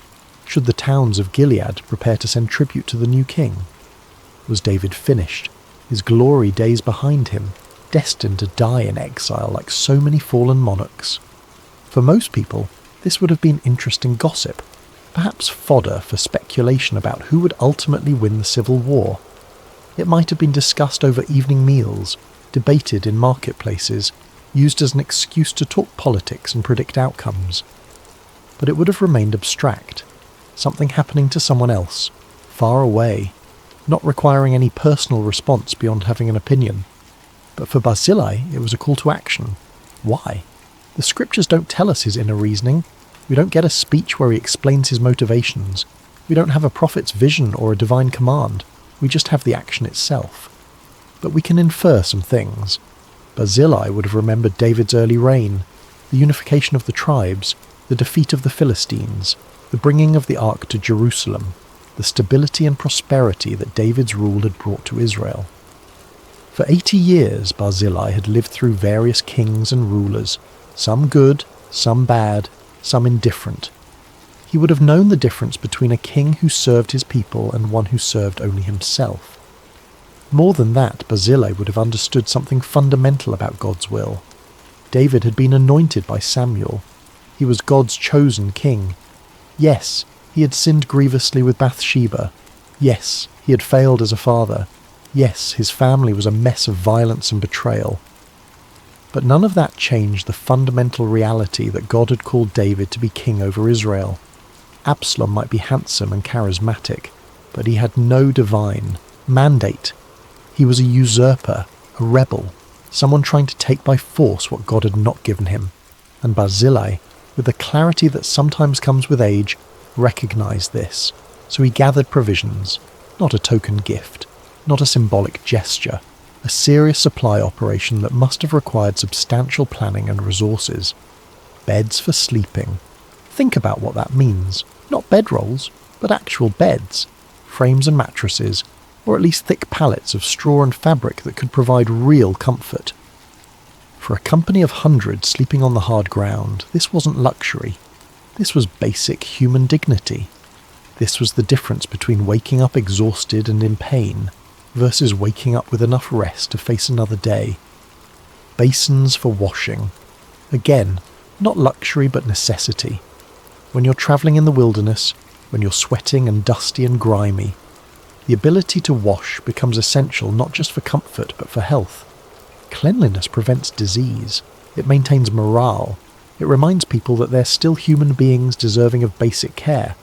Should the towns of Gilead prepare to send tribute to the new king? Was David finished, his glory days behind him, destined to die in exile like so many fallen monarchs? For most people, this would have been interesting gossip, perhaps fodder for speculation about who would ultimately win the civil war. It might have been discussed over evening meals, debated in marketplaces, used as an excuse to talk politics and predict outcomes. But it would have remained abstract, something happening to someone else, far away, not requiring any personal response beyond having an opinion. But for Barzillai, it was a call to action. Why? The scriptures don't tell us his inner reasoning. We don't get a speech where he explains his motivations. We don't have a prophet's vision or a divine command. We just have the action itself. But we can infer some things. Barzillai would have remembered David's early reign, the unification of the tribes, the defeat of the Philistines, the bringing of the ark to Jerusalem, the stability and prosperity that David's rule had brought to Israel. For 80 years Barzillai had lived through various kings and rulers, some good, some bad, some indifferent. He would have known the difference between a king who served his people and one who served only himself. More than that, Barzillai would have understood something fundamental about God's will. David had been anointed by Samuel. He was God's chosen king. Yes, he had sinned grievously with Bathsheba. Yes, he had failed as a father. Yes, his family was a mess of violence and betrayal. But none of that changed the fundamental reality that God had called David to be king over Israel. Absalom might be handsome and charismatic, but he had no divine mandate. He was a usurper, a rebel, someone trying to take by force what God had not given him. And Barzillai, with the clarity that sometimes comes with age, recognized this. So he gathered provisions, not a token gift, not a symbolic gesture, a serious supply operation that must have required substantial planning and resources. Beds for sleeping. Think about what that means. Not bedrolls, but actual beds, frames and mattresses, or at least thick pallets of straw and fabric that could provide real comfort. For a company of hundreds sleeping on the hard ground, this wasn't luxury. This was basic human dignity. This was the difference between waking up exhausted and in pain versus waking up with enough rest to face another day. Basins for washing. Again, not luxury but necessity. When you're travelling in the wilderness, when you're sweating and dusty and grimy, the ability to wash becomes essential not just for comfort but for health. Cleanliness prevents disease. It maintains morale. It reminds people that they're still human beings deserving of basic care.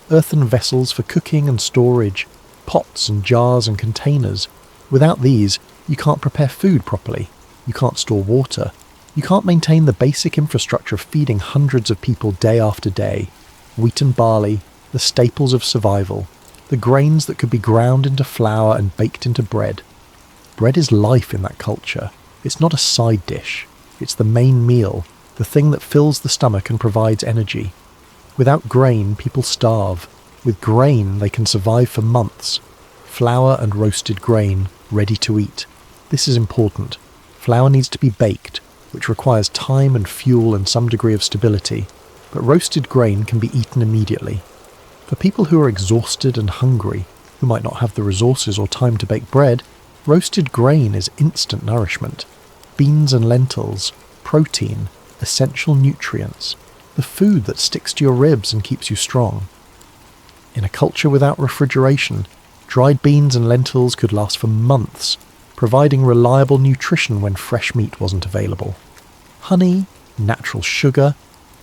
Earthen vessels for cooking and storage, pots and jars and containers. Without these, you can't prepare food properly. You can't store water. You can't maintain the basic infrastructure of feeding hundreds of people day after day. Wheat and barley, the staples of survival. the grains that could be ground into flour and baked into bread. Bread is life in that culture. It's not a side dish. It's the main meal, the thing that fills the stomach and provides energy. Without grain, people starve. With grain, they can survive for months. Flour and roasted grain, ready to eat. This is important. Flour needs to be baked, which requires time and fuel and some degree of stability, but roasted grain can be eaten immediately. For people who are exhausted and hungry, who might not have the resources or time to bake bread, roasted grain is instant nourishment. Beans and lentils, protein, essential nutrients, the food that sticks to your ribs and keeps you strong. In a culture without refrigeration, dried beans and lentils could last for months, providing reliable nutrition when fresh meat wasn't available. Honey, natural sugar,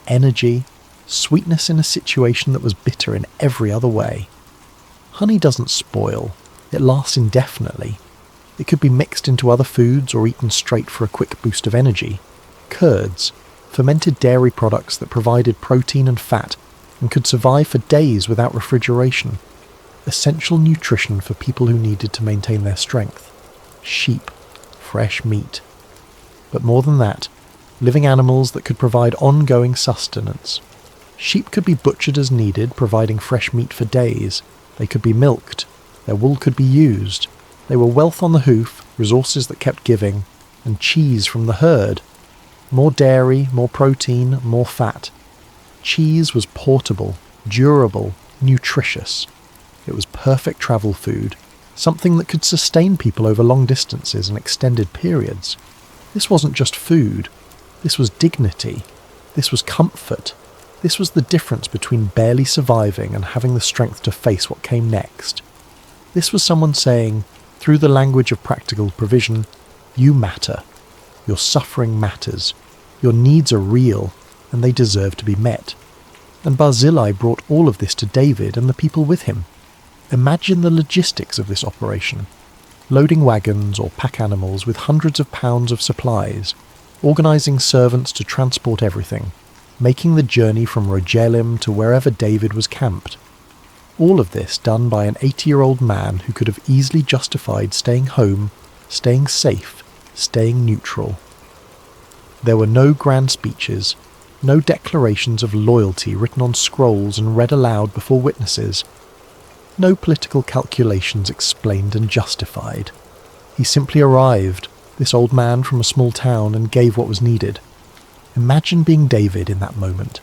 energy, sweetness in a situation that was bitter in every other way. Honey doesn't spoil, it lasts indefinitely. It could be mixed into other foods or eaten straight for a quick boost of energy. Curds, fermented dairy products that provided protein and fat and could survive for days without refrigeration. Essential nutrition for people who needed to maintain their strength. Sheep, fresh meat. But more than that, living animals that could provide ongoing sustenance. Sheep could be butchered as needed, providing fresh meat for days. They could be milked. Their wool could be used. They were wealth on the hoof, resources that kept giving, and cheese from the herd. More dairy, more protein, more fat. Cheese was portable, durable, nutritious. It was perfect travel food, something that could sustain people over long distances and extended periods. This wasn't just food. This was dignity. This was comfort. This was the difference between barely surviving and having the strength to face what came next. This was someone saying, through the language of practical provision, you matter. Your suffering matters. Your needs are real, and they deserve to be met. And Barzillai brought all of this to David and the people with him. Imagine the logistics of this operation. Loading wagons or pack animals with hundreds of pounds of supplies, organising servants to transport everything, making the journey from Rogelim to wherever David was camped. All of this done by an 80-year-old man who could have easily justified staying home, staying safe, staying neutral. There were no grand speeches, no declarations of loyalty written on scrolls and read aloud before witnesses. No political calculations explained and justified. He simply arrived, this old man from a small town, and gave what was needed. Imagine being David in that moment,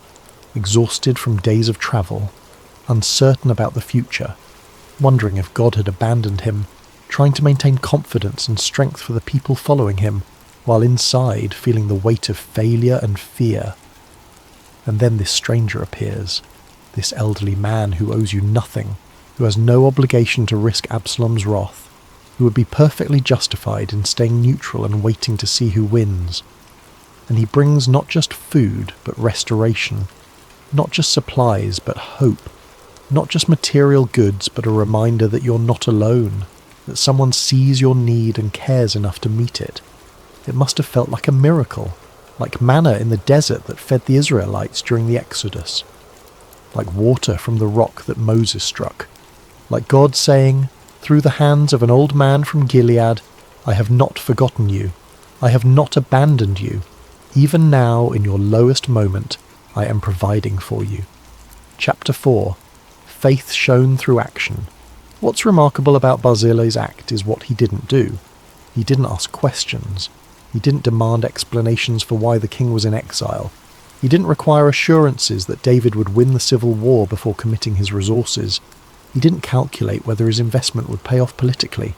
exhausted from days of travel, uncertain about the future, wondering if God had abandoned him, trying to maintain confidence and strength for the people following him, while inside feeling the weight of failure and fear. And then this stranger appears, this elderly man who owes you nothing, who has no obligation to risk Absalom's wrath, who would be perfectly justified in staying neutral and waiting to see who wins. And he brings not just food, but restoration, not just supplies, but hope, not just material goods, but a reminder that you're not alone, that someone sees your need and cares enough to meet it. It must have felt like a miracle, like manna in the desert that fed the Israelites during the Exodus, like water from the rock that Moses struck, like God saying, through the hands of an old man from Gilead, I have not forgotten you, I have not abandoned you, even now in your lowest moment, I am providing for you. Chapter 4. Faith shown through action. What's remarkable about Barzillai's act is what he didn't do. He didn't ask questions. He didn't demand explanations for why the king was in exile. He didn't require assurances that David would win the civil war before committing his resources. He didn't calculate whether his investment would pay off politically.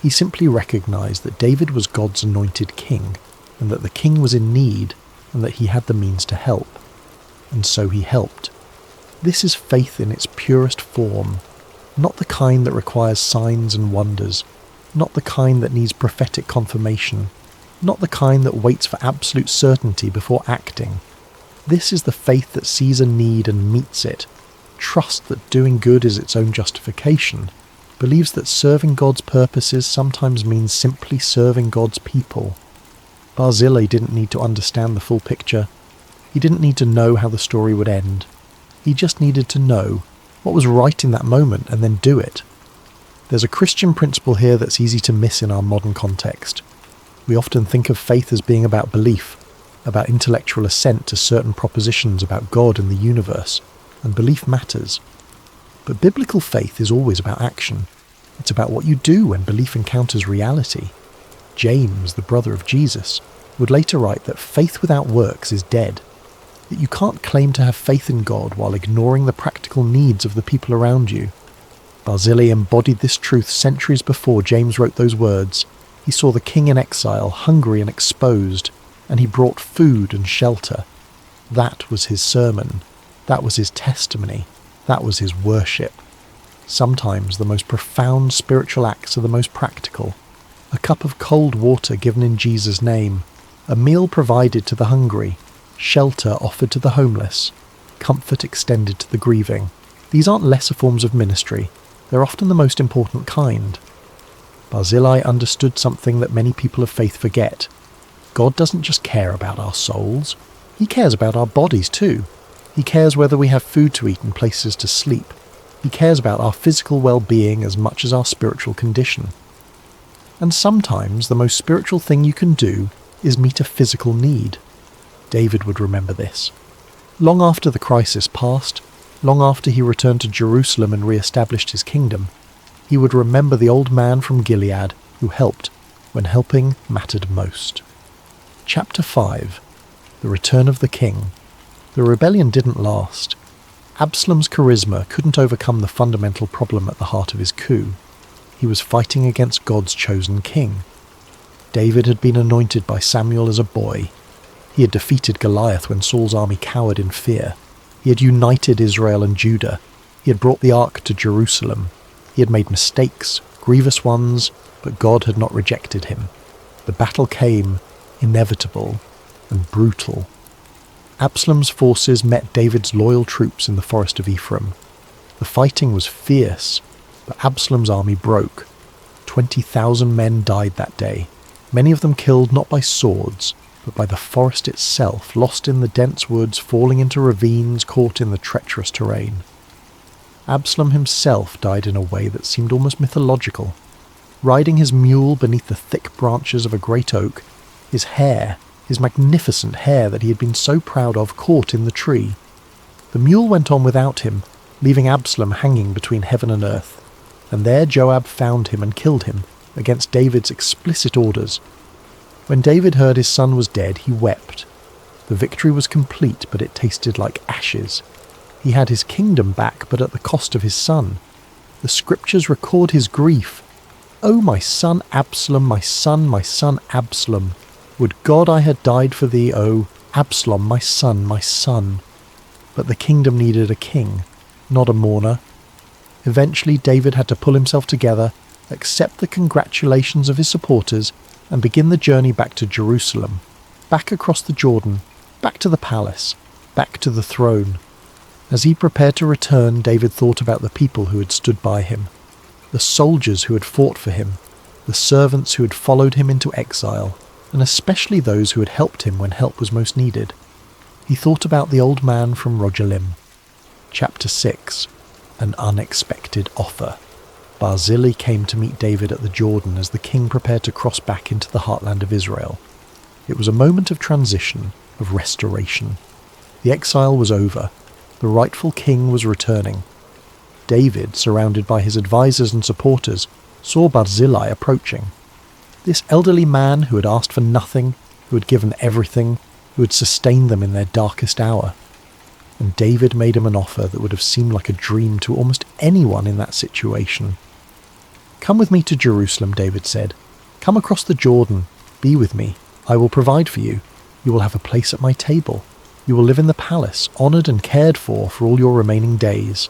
He simply recognized that David was God's anointed king, and that the king was in need, and that he had the means to help. And so he helped. This is faith in its purest form, not the kind that requires signs and wonders, not the kind that needs prophetic confirmation, not the kind that waits for absolute certainty before acting. This is the faith that sees a need and meets it, trusts that doing good is its own justification, believes that serving God's purposes sometimes means simply serving God's people. Barzillai didn't need to understand the full picture. He didn't need to know how the story would end. He just needed to know what was right in that moment, and then do it. There's a Christian principle here that's easy to miss in our modern context. We often think of faith as being about belief, about intellectual assent to certain propositions about God and the universe, and belief matters. But biblical faith is always about action. It's about what you do when belief encounters reality. James, the brother of Jesus, would later write that faith without works is dead, that you can't claim to have faith in God while ignoring the practical needs of the people around you. Barzillai embodied this truth centuries before James wrote those words. He saw the king in exile, hungry and exposed, and he brought food and shelter. That was his sermon. That was his testimony. That was his worship. Sometimes the most profound spiritual acts are the most practical. A cup of cold water given in Jesus' name, a meal provided to the hungry, shelter offered to the homeless, comfort extended to the grieving. These aren't lesser forms of ministry. They're often the most important kind. Barzillai understood something that many people of faith forget. God doesn't just care about our souls. He cares about our bodies too. He cares whether we have food to eat and places to sleep. He cares about our physical well-being as much as our spiritual condition. And sometimes the most spiritual thing you can do is meet a physical need. David would remember this. Long after the crisis passed, long after he returned to Jerusalem and re-established his kingdom, he would remember the old man from Gilead who helped when helping mattered most. Chapter 5. The Return of the King. The rebellion didn't last. Absalom's charisma couldn't overcome the fundamental problem at the heart of his coup. He was fighting against God's chosen king. David had been anointed by Samuel as a boy. He had defeated Goliath when Saul's army cowered in fear. He had united Israel and Judah. He had brought the ark to Jerusalem. He had made mistakes, grievous ones, but God had not rejected him. The battle came, inevitable and brutal. Absalom's forces met David's loyal troops in the forest of Ephraim. The fighting was fierce, but Absalom's army broke. 20,000 men died that day, many of them killed not by swords, but by the forest itself, lost in the dense woods, falling into ravines, caught in the treacherous terrain. Absalom himself died in a way that seemed almost mythological. Riding his mule beneath the thick branches of a great oak, his hair, his magnificent hair that he had been so proud of, caught in the tree. The mule went on without him, leaving Absalom hanging between heaven and earth, and there Joab found him and killed him, against David's explicit orders. When David heard his son was dead, he wept. The victory was complete, but it tasted like ashes. He had his kingdom back, but at the cost of his son. The scriptures record his grief. "Oh, my son Absalom, my son Absalom! Would God I had died for thee, oh, Absalom, my son, my son!" But the kingdom needed a king, not a mourner. Eventually David had to pull himself together, accept the congratulations of his supporters, and begin the journey back to Jerusalem, back across the Jordan, back to the palace, back to the throne. As he prepared to return, David thought about the people who had stood by him, the soldiers who had fought for him, the servants who had followed him into exile, and especially those who had helped him when help was most needed. He thought about the old man from Rogelim. Chapter 6. An Unexpected Offer. Barzillai came to meet David at the Jordan as the king prepared to cross back into the heartland of Israel. It was a moment of transition, of restoration. The exile was over. The rightful king was returning. David, surrounded by his advisors and supporters, saw Barzillai approaching. This elderly man who had asked for nothing, who had given everything, who had sustained them in their darkest hour. And David made him an offer that would have seemed like a dream to almost anyone in that situation. "Come with me to Jerusalem," David said. "Come across the Jordan. Be with me. I will provide for you. You will have a place at my table. You will live in the palace, honoured and cared for all your remaining days."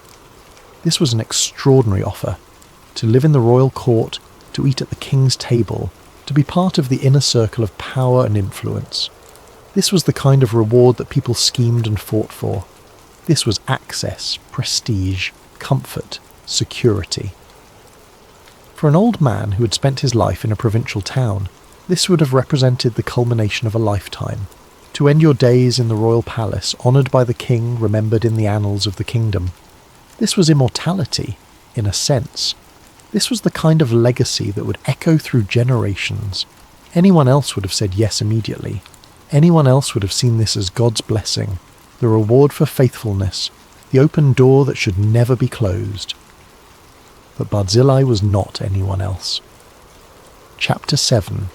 This was an extraordinary offer. To live in the royal court, to eat at the king's table, to be part of the inner circle of power and influence. This was the kind of reward that people schemed and fought for. This was access, prestige, comfort, security. For an old man who had spent his life in a provincial town, this would have represented the culmination of a lifetime. To end your days in the royal palace, honoured by the king, remembered in the annals of the kingdom. This was immortality, in a sense. This was the kind of legacy that would echo through generations. Anyone else would have said yes immediately. Anyone else would have seen this as God's blessing, the reward for faithfulness, the open door that should never be closed. But Barzillai was not anyone else. Chapter 7.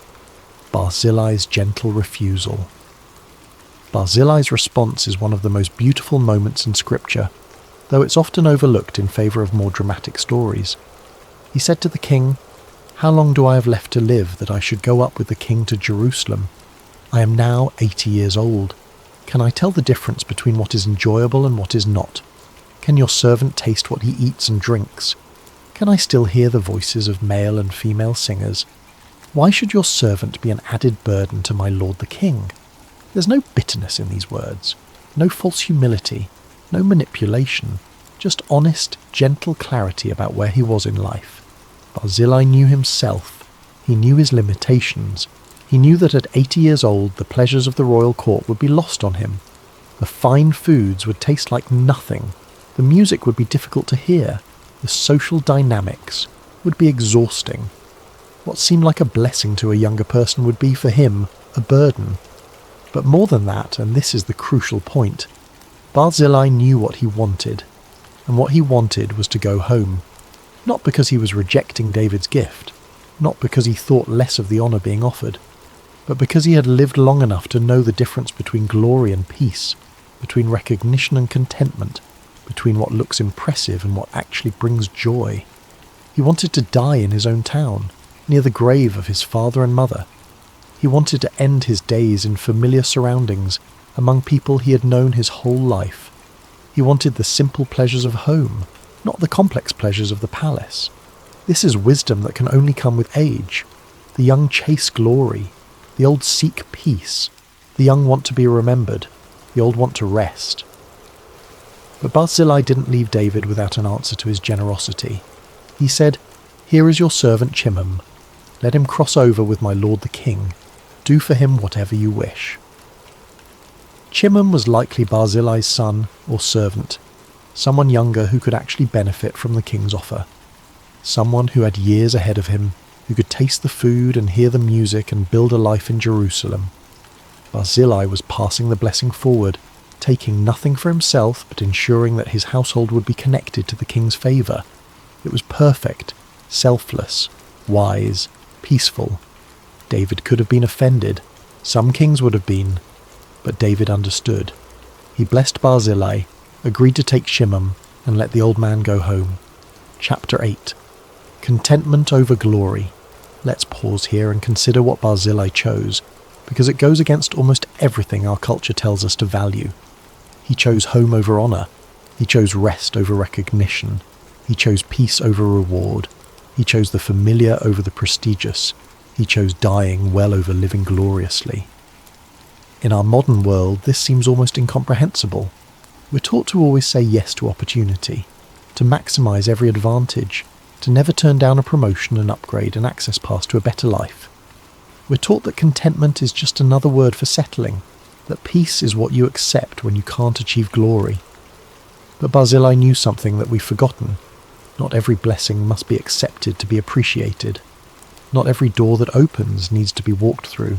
Barzillai's gentle refusal. Barzillai's response is one of the most beautiful moments in Scripture, though it's often overlooked in favour of more dramatic stories. He said to the king, "How long do I have left to live that I should go up with the king to Jerusalem? I am now 80 years old. Can I tell the difference between what is enjoyable and what is not? Can your servant taste what he eats and drinks? Can I still hear the voices of male and female singers? Why should your servant be an added burden to my lord the king?" There's no bitterness in these words, no false humility, no manipulation, just honest, gentle clarity about where he was in life. Barzillai knew himself. He knew his limitations. He knew that at 80 years old the pleasures of the royal court would be lost on him. The fine foods would taste like nothing. The music would be difficult to hear. The social dynamics would be exhausting. What seemed like a blessing to a younger person would be for him a burden. But more than that, and this is the crucial point, Barzillai knew what he wanted. And what he wanted was to go home. Not because he was rejecting David's gift, not because he thought less of the honour being offered, but because he had lived long enough to know the difference between glory and peace, between recognition and contentment, between what looks impressive and what actually brings joy. He wanted to die in his own town, near the grave of his father and mother. He wanted to end his days in familiar surroundings, among people he had known his whole life. He wanted the simple pleasures of home, not the complex pleasures of the palace. This is wisdom that can only come with age. The young chase glory. The old seek peace. The young want to be remembered. The old want to rest. But Barzillai didn't leave David without an answer to his generosity. He said, "Here is your servant Chimham. Let him cross over with my lord the king. Do for him whatever you wish." Chimham was likely Barzillai's son or servant, someone younger who could actually benefit from the king's offer. Someone who had years ahead of him, who could taste the food and hear the music and build a life in Jerusalem. Barzillai was passing the blessing forward, taking nothing for himself but ensuring that his household would be connected to the king's favour. It was perfect, selfless, wise, peaceful. David could have been offended. Some kings would have been. But David understood. He blessed Barzillai, agreed to take Chimham, and let the old man go home. Chapter 8. Contentment over glory. Let's pause here and consider what Barzillai chose, because it goes against almost everything our culture tells us to value. He chose home over honour. He chose rest over recognition. He chose peace over reward. He chose the familiar over the prestigious. He chose dying well over living gloriously. In our modern world, this seems almost incomprehensible. We're taught to always say yes to opportunity, to maximise every advantage, to never turn down a promotion, an upgrade, an access pass to a better life. We're taught that contentment is just another word for settling, that peace is what you accept when you can't achieve glory. But Barzillai knew something that we've forgotten. Not every blessing must be accepted to be appreciated. Not every door that opens needs to be walked through.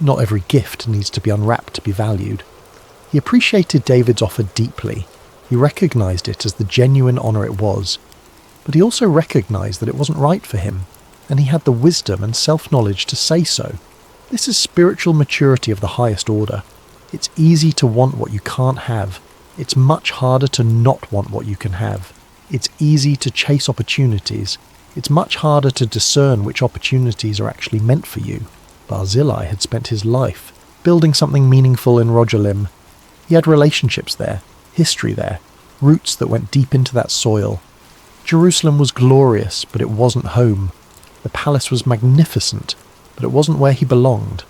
Not every gift needs to be unwrapped to be valued. He appreciated David's offer deeply. He recognised it as the genuine honour it was. But he also recognised that it wasn't right for him, and he had the wisdom and self-knowledge to say so. This is spiritual maturity of the highest order. It's easy to want what you can't have. It's much harder to not want what you can have. It's easy to chase opportunities. It's much harder to discern which opportunities are actually meant for you. Barzillai had spent his life building something meaningful in Rogelim. He had relationships there, history there, roots that went deep into that soil. Jerusalem was glorious, but it wasn't home. The palace was magnificent, but it wasn't where he belonged.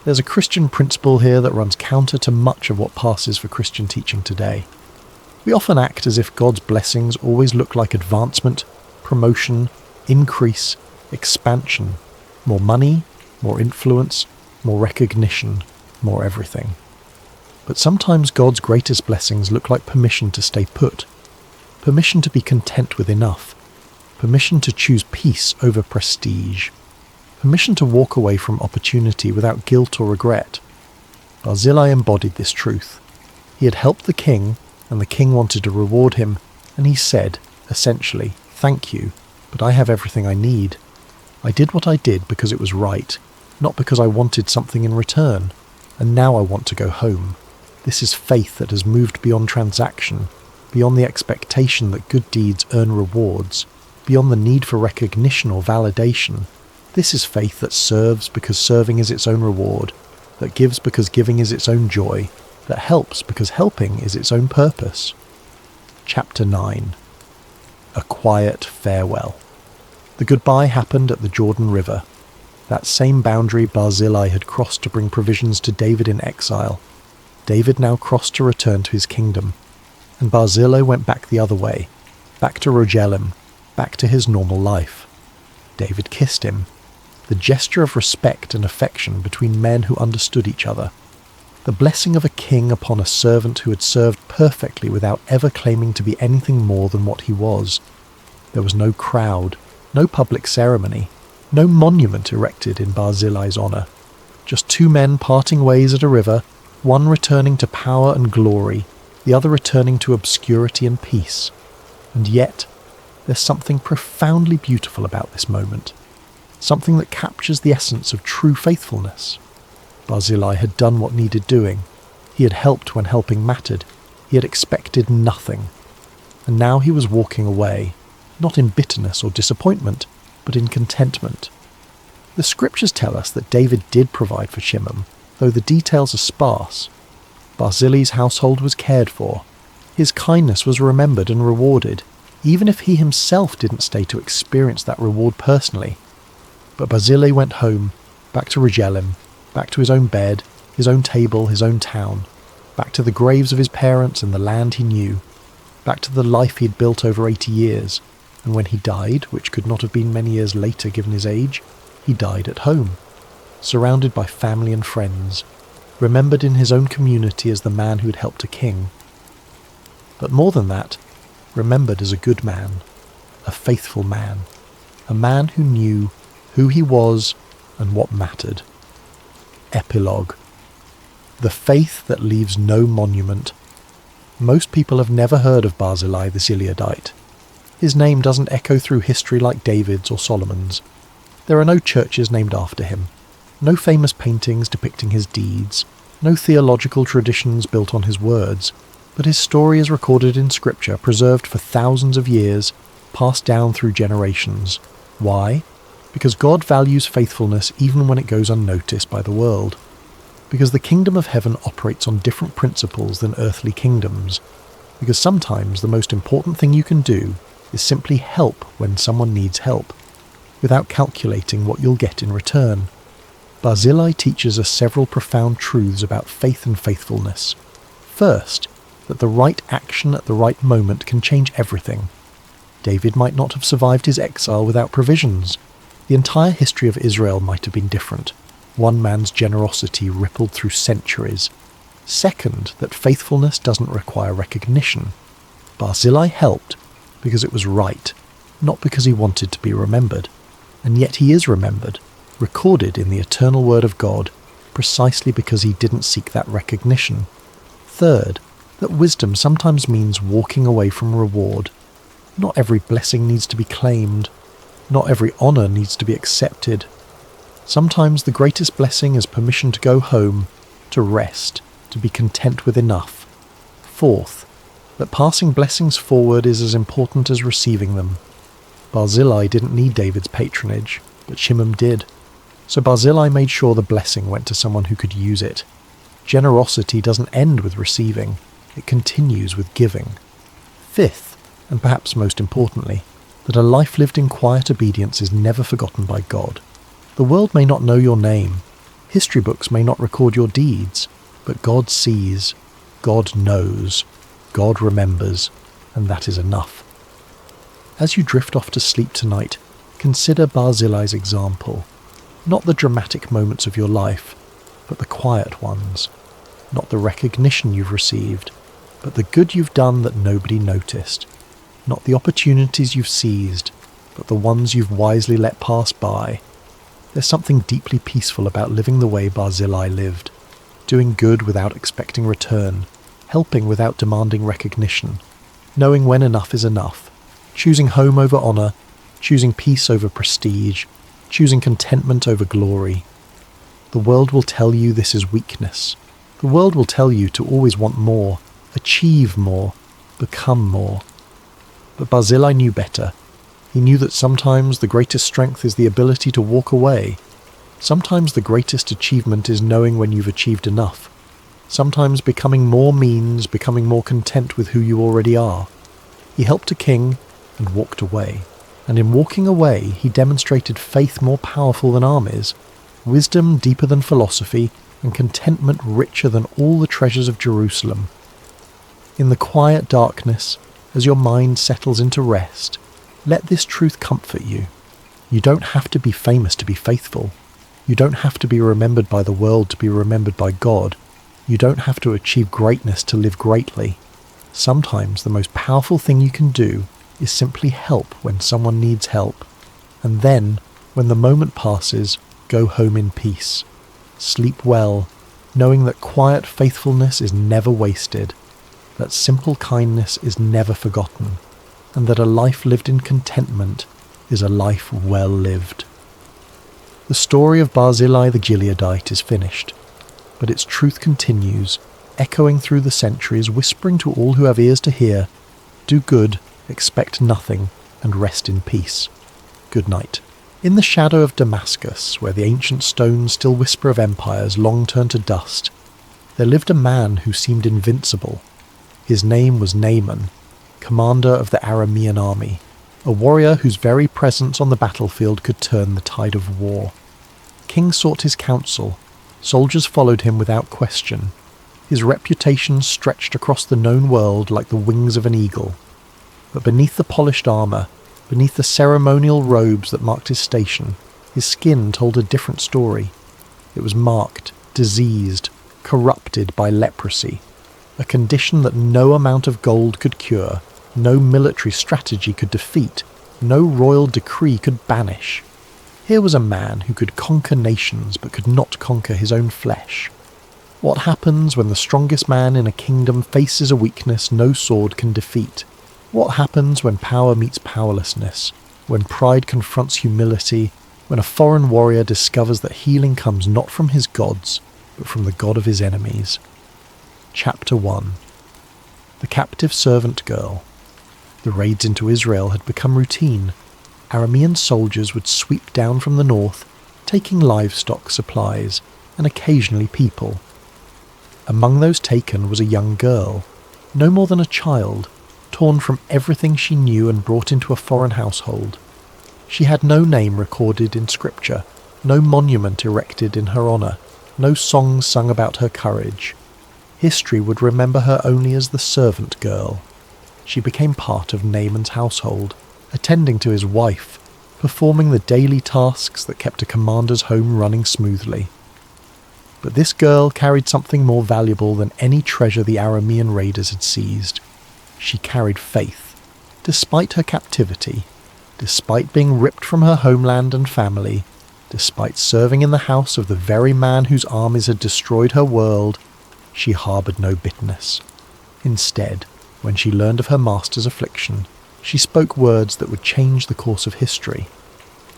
There's a Christian principle here that runs counter to much of what passes for Christian teaching today. We often act as if God's blessings always look like advancement, promotion, increase, expansion, more money, more influence, more recognition, more everything. But sometimes God's greatest blessings look like permission to stay put, permission to be content with enough, permission to choose peace over prestige, permission to walk away from opportunity without guilt or regret. Barzillai embodied this truth. He had helped the king, and the king wanted to reward him, and he said, essentially, "Thank you, but I have everything I need. I did what I did because it was right, not because I wanted something in return, and now I want to go home." This is faith that has moved beyond transaction, beyond the expectation that good deeds earn rewards, beyond the need for recognition or validation. This is faith that serves because serving is its own reward, that gives because giving is its own joy, that helps because helping is its own purpose. Chapter 9. A quiet farewell. The goodbye happened at the Jordan River, that same boundary Barzillai had crossed to bring provisions to David in exile. David now crossed to return to his kingdom, and Barzillai went back the other way, back to Rogelim, back to his normal life. David kissed him, the gesture of respect and affection between men who understood each other, the blessing of a king upon a servant who had served perfectly without ever claiming to be anything more than what he was. There was no crowd, no public ceremony, no monument erected in Barzillai's honour, just two men parting ways at a river, one returning to power and glory, the other returning to obscurity and peace. And yet, there's something profoundly beautiful about this moment, something that captures the essence of true faithfulness. Barzillai had done what needed doing. He had helped when helping mattered. He had expected nothing. And now he was walking away, not in bitterness or disappointment, but in contentment. The scriptures tell us that David did provide for Shimon, though the details are sparse. Barzillai's household was cared for. His kindness was remembered and rewarded, even if he himself didn't stay to experience that reward personally. But Barzillai went home, back to Rogelim, back to his own bed, his own table, his own town, back to the graves of his parents and the land he knew, back to the life he'd built over 80 years, and when he died, which could not have been many years later given his age, he died at home, surrounded by family and friends, remembered in his own community as the man who had helped a king. But more than that, remembered as a good man, a faithful man, a man who knew who he was and what mattered. Epilogue. The faith that leaves no monument. Most people have never heard of Barzillai the Gileadite. His name doesn't echo through history like David's or Solomon's. There are no churches named after him, no famous paintings depicting his deeds, no theological traditions built on his words, but his story is recorded in Scripture, preserved for thousands of years, passed down through generations. Why? Because God values faithfulness even when it goes unnoticed by the world. Because the kingdom of heaven operates on different principles than earthly kingdoms. Because sometimes the most important thing you can do is simply help when someone needs help, without calculating what you'll get in return. Barzillai teaches us several profound truths about faith and faithfulness. First, that the right action at the right moment can change everything. David might not have survived his exile without provisions. The entire history of Israel might have been different. One man's generosity rippled through centuries. Second, that faithfulness doesn't require recognition. Barzillai helped because it was right, not because he wanted to be remembered. And yet he is remembered, recorded in the eternal word of God, precisely because he didn't seek that recognition. Third, that wisdom sometimes means walking away from reward. Not every blessing needs to be claimed. Not every honour needs to be accepted. Sometimes the greatest blessing is permission to go home, to rest, to be content with enough. Fourth, that passing blessings forward is as important as receiving them. Barzillai didn't need David's patronage, but Shimon did. So Barzillai made sure the blessing went to someone who could use it. Generosity doesn't end with receiving, it continues with giving. Fifth, and perhaps most importantly, that a life lived in quiet obedience is never forgotten by God. The world may not know your name, history books may not record your deeds, but God sees, God knows, God remembers, and that is enough. As you drift off to sleep tonight, consider Barzillai's example. Not the dramatic moments of your life, but the quiet ones. Not the recognition you've received, but the good you've done that nobody noticed. not the opportunities you've seized, but the ones you've wisely let pass by. There's something deeply peaceful about living the way Barzillai lived, doing good without expecting return, helping without demanding recognition, knowing when enough is enough, choosing home over honour, choosing peace over prestige, choosing contentment over glory. The world will tell you this is weakness. The world will tell you to always want more, achieve more, become more. But Barzillai knew better. He knew that sometimes the greatest strength is the ability to walk away. Sometimes the greatest achievement is knowing when you've achieved enough. Sometimes becoming more means becoming more content with who you already are. He helped a king and walked away. And in walking away, he demonstrated faith more powerful than armies, wisdom deeper than philosophy, and contentment richer than all the treasures of Jerusalem. In the quiet darkness, as your mind settles into rest, let this truth comfort you. You don't have to be famous to be faithful. You don't have to be remembered by the world to be remembered by God. You don't have to achieve greatness to live greatly. Sometimes the most powerful thing you can do is simply help when someone needs help. And then, when the moment passes, go home in peace. Sleep well, knowing that quiet faithfulness is never wasted, that simple kindness is never forgotten, and that a life lived in contentment is a life well lived. The story of Barzillai the Gileadite is finished, but its truth continues, echoing through the centuries, whispering to all who have ears to hear, do good, expect nothing, and rest in peace. Good night. In the shadow of Damascus, where the ancient stones still whisper of empires long turned to dust, there lived a man who seemed invincible. His name was Naaman, commander of the Aramean army, a warrior whose very presence on the battlefield could turn the tide of war. King sought his counsel. Soldiers followed him without question. His reputation stretched across the known world like the wings of an eagle. But beneath the polished armour, beneath the ceremonial robes that marked his station, his skin told a different story. It was marked, diseased, corrupted by leprosy, a condition that no amount of gold could cure, no military strategy could defeat, no royal decree could banish. Here was a man who could conquer nations but could not conquer his own flesh. What happens when the strongest man in a kingdom faces a weakness no sword can defeat? What happens when power meets powerlessness, when pride confronts humility, when a foreign warrior discovers that healing comes not from his gods, but from the god of his enemies? Chapter 1. The captive servant girl. The raids into Israel had become routine. Aramean soldiers would sweep down from the north, taking livestock, supplies, and occasionally people. Among those taken was a young girl, no more than a child, torn from everything she knew and brought into a foreign household. She had no name recorded in scripture, no monument erected in her honour, no songs sung about her courage. History would remember her only as the servant girl. She became part of Naaman's household, attending to his wife, performing the daily tasks that kept a commander's home running smoothly. But this girl carried something more valuable than any treasure the Aramean raiders had seized. She carried faith. Despite her captivity, despite being ripped from her homeland and family, despite serving in the house of the very man whose armies had destroyed her world, she harboured no bitterness. Instead, when she learned of her master's affliction, she spoke words that would change the course of history.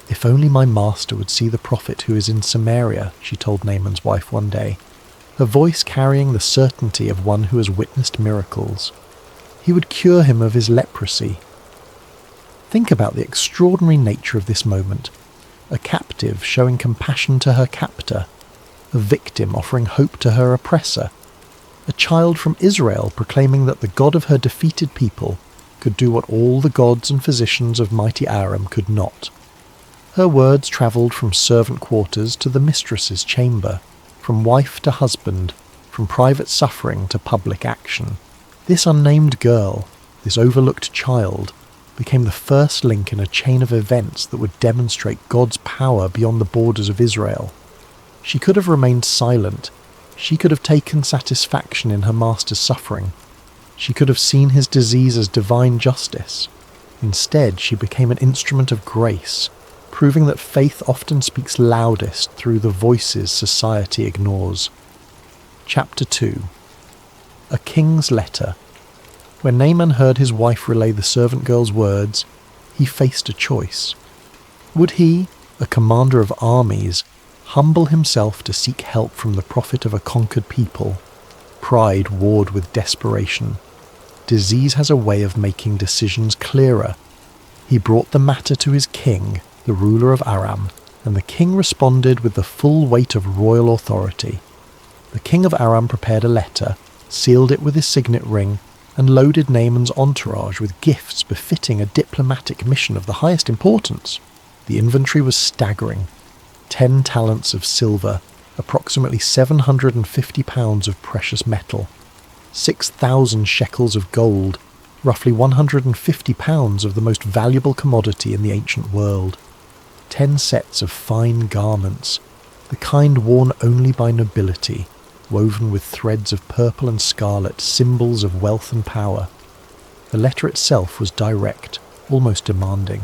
If only my master would see the prophet who is in Samaria, she told Naaman's wife one day, her voice carrying the certainty of one who has witnessed miracles. He would cure him of his leprosy. Think about the extraordinary nature of this moment. A captive showing compassion to her captor, a victim offering hope to her oppressor, a child from Israel proclaiming that the God of her defeated people could do what all the gods and physicians of mighty Aram could not. Her words travelled from servant quarters to the mistress's chamber, from wife to husband, from private suffering to public action. This unnamed girl, this overlooked child, became the first link in a chain of events that would demonstrate God's power beyond the borders of Israel. She could have remained silent. She could have taken satisfaction in her master's suffering. She could have seen his disease as divine justice. Instead, she became an instrument of grace, proving that faith often speaks loudest through the voices society ignores. Chapter 2. A King's Letter. When Naaman heard his wife relay the servant girl's words, he faced a choice. Would he, a commander of armies, humble himself to seek help from the prophet of a conquered people? Pride warred with desperation. Disease has a way of making decisions clearer. He brought the matter to his king, the ruler of Aram, and the king responded with the full weight of royal authority. The king of Aram prepared a letter, sealed it with his signet ring, and loaded Naaman's entourage with gifts befitting a diplomatic mission of the highest importance. The inventory was staggering. 10 talents of silver, approximately 750 pounds of precious metal, 6,000 shekels of gold, roughly 150 pounds of the most valuable commodity in the ancient world, 10 sets of fine garments, the kind worn only by nobility, woven with threads of purple and scarlet, symbols of wealth and power. The letter itself was direct, almost demanding.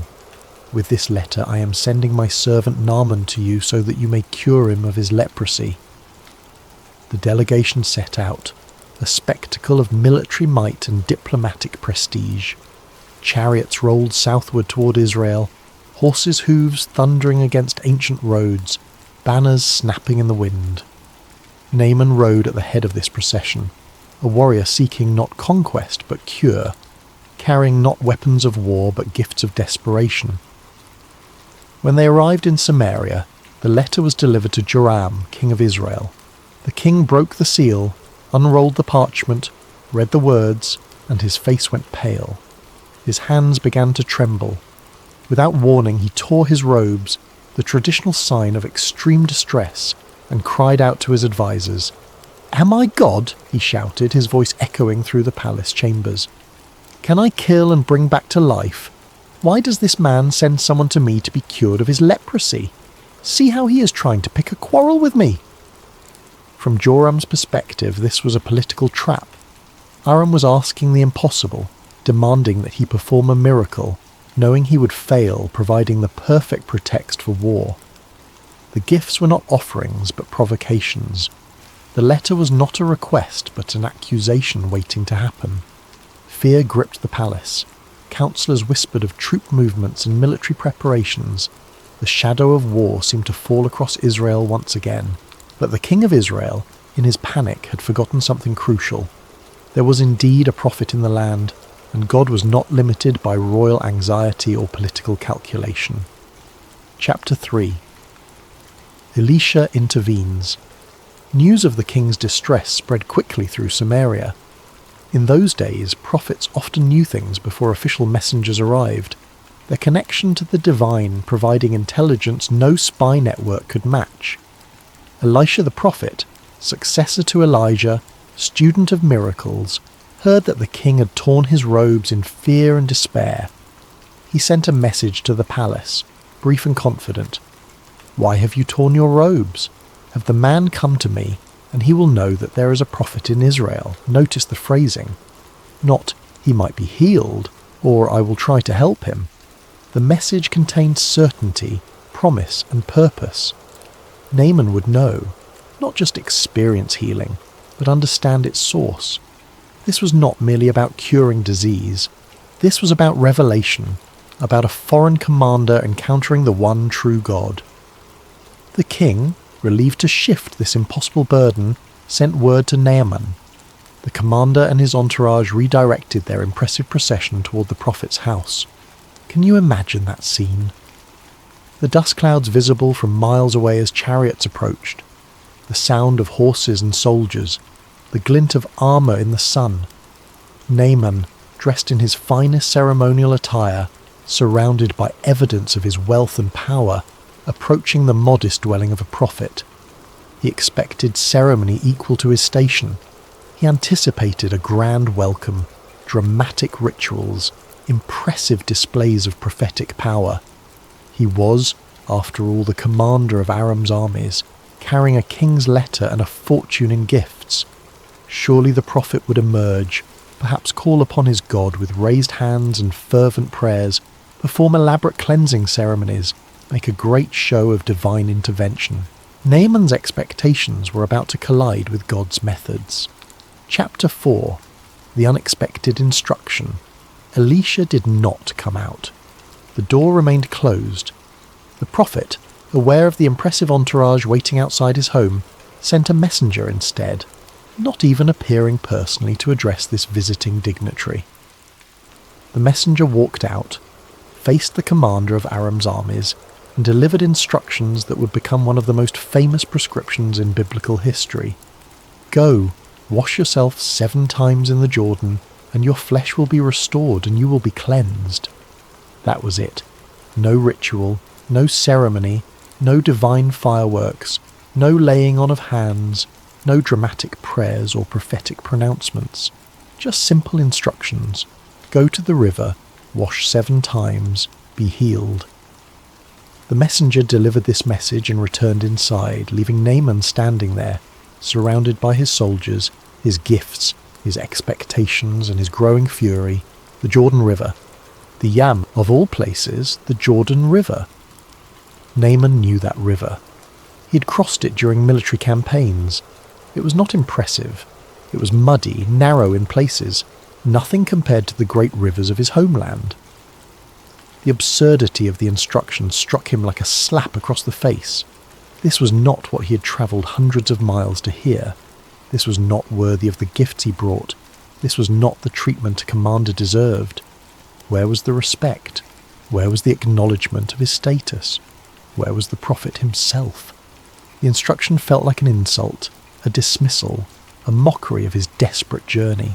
With this letter I am sending my servant Naaman to you so that you may cure him of his leprosy. The delegation set out, a spectacle of military might and diplomatic prestige. Chariots rolled southward toward Israel, horses' hooves thundering against ancient roads, banners snapping in the wind. Naaman rode at the head of this procession, a warrior seeking not conquest but cure, carrying not weapons of war but gifts of desperation. When they arrived in Samaria, the letter was delivered to Joram, king of Israel. The king broke the seal, unrolled the parchment, read the words, and his face went pale. His hands began to tremble. Without warning, he tore his robes, the traditional sign of extreme distress, and cried out to his advisers. "Am I God?" he shouted, his voice echoing through the palace chambers. "Can I kill and bring back to life? Why does this man send someone to me to be cured of his leprosy? See how he is trying to pick a quarrel with me." From Joram's perspective, this was a political trap. Aram was asking the impossible, demanding that he perform a miracle, knowing he would fail, providing the perfect pretext for war. The gifts were not offerings, but provocations. The letter was not a request, but an accusation waiting to happen. Fear gripped the palace. Councillors whispered of troop movements and military preparations. The shadow of war seemed to fall across Israel once again. But the king of Israel, in his panic, had forgotten something crucial. There was indeed a prophet in the land, and God was not limited by royal anxiety or political calculation. Chapter 3. Elisha intervenes. News of the king's distress spread quickly through Samaria. In those days, prophets often knew things before official messengers arrived, their connection to the divine providing intelligence no spy network could match. Elisha the prophet, successor to Elijah, student of miracles, heard that the king had torn his robes in fear and despair. He sent a message to the palace, brief and confident. "Why have you torn your robes? Have the man come to me, and he will know that there is a prophet in Israel." Notice the phrasing. Not, "he might be healed," or "I will try to help him." The message contained certainty, promise, and purpose. Naaman would know, not just experience healing, but understand its source. This was not merely about curing disease. This was about revelation, about a foreign commander encountering the one true God. The king, relieved to shift this impossible burden, sent word to Naaman. The commander and his entourage redirected their impressive procession toward the prophet's house. Can you imagine that scene? The dust clouds visible from miles away as chariots approached, the sound of horses and soldiers, the glint of armour in the sun. Naaman, dressed in his finest ceremonial attire, surrounded by evidence of his wealth and power, approaching the modest dwelling of a prophet. He expected ceremony equal to his station. He anticipated a grand welcome, dramatic rituals, impressive displays of prophetic power. He was, after all, the commander of Aram's armies, carrying a king's letter and a fortune in gifts. Surely the prophet would emerge, perhaps call upon his God with raised hands and fervent prayers, perform elaborate cleansing ceremonies, make a great show of divine intervention. Naaman's expectations were about to collide with God's methods. Chapter 4. The Unexpected Instruction. Elisha did not come out. The door remained closed. The prophet, aware of the impressive entourage waiting outside his home, sent a messenger instead, not even appearing personally to address this visiting dignitary. The messenger walked out, faced the commander of Aram's armies, and delivered instructions that would become one of the most famous prescriptions in biblical history. Go, wash yourself 7 times in the Jordan, and your flesh will be restored and you will be cleansed. That was it. No ritual, no ceremony, no divine fireworks, no laying on of hands, no dramatic prayers or prophetic pronouncements. Just simple instructions. Go to the river, wash 7 times, be healed. The messenger delivered this message and returned inside, leaving Naaman standing there, surrounded by his soldiers, his gifts, his expectations and his growing fury, the Jordan River. The Yam, of all places, the Jordan River. Naaman knew that river. He had crossed it during military campaigns. It was not impressive. It was muddy, narrow in places, nothing compared to the great rivers of his homeland. The absurdity of the instruction struck him like a slap across the face. This was not what he had travelled hundreds of miles to hear. This was not worthy of the gifts he brought. This was not the treatment a commander deserved. Where was the respect? Where was the acknowledgement of his status? Where was the prophet himself? The instruction felt like an insult, a dismissal, a mockery of his desperate journey.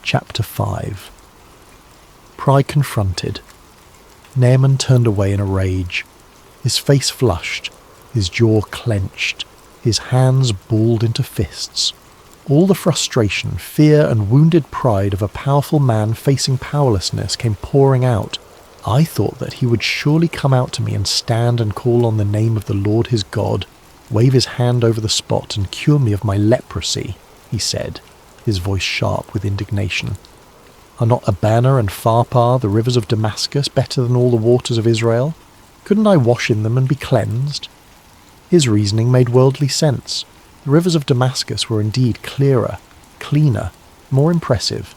Chapter 5. Pride confronted. Naaman turned away in a rage. His face flushed, his jaw clenched, his hands balled into fists. All the frustration, fear and wounded pride of a powerful man facing powerlessness came pouring out. I thought that he would surely come out to me and stand and call on the name of the Lord his God, wave his hand over the spot and cure me of my leprosy, he said, his voice sharp with indignation. Are not Abana and Pharpar, the rivers of Damascus, better than all the waters of Israel? Couldn't I wash in them and be cleansed? His reasoning made worldly sense. The rivers of Damascus were indeed clearer, cleaner, more impressive.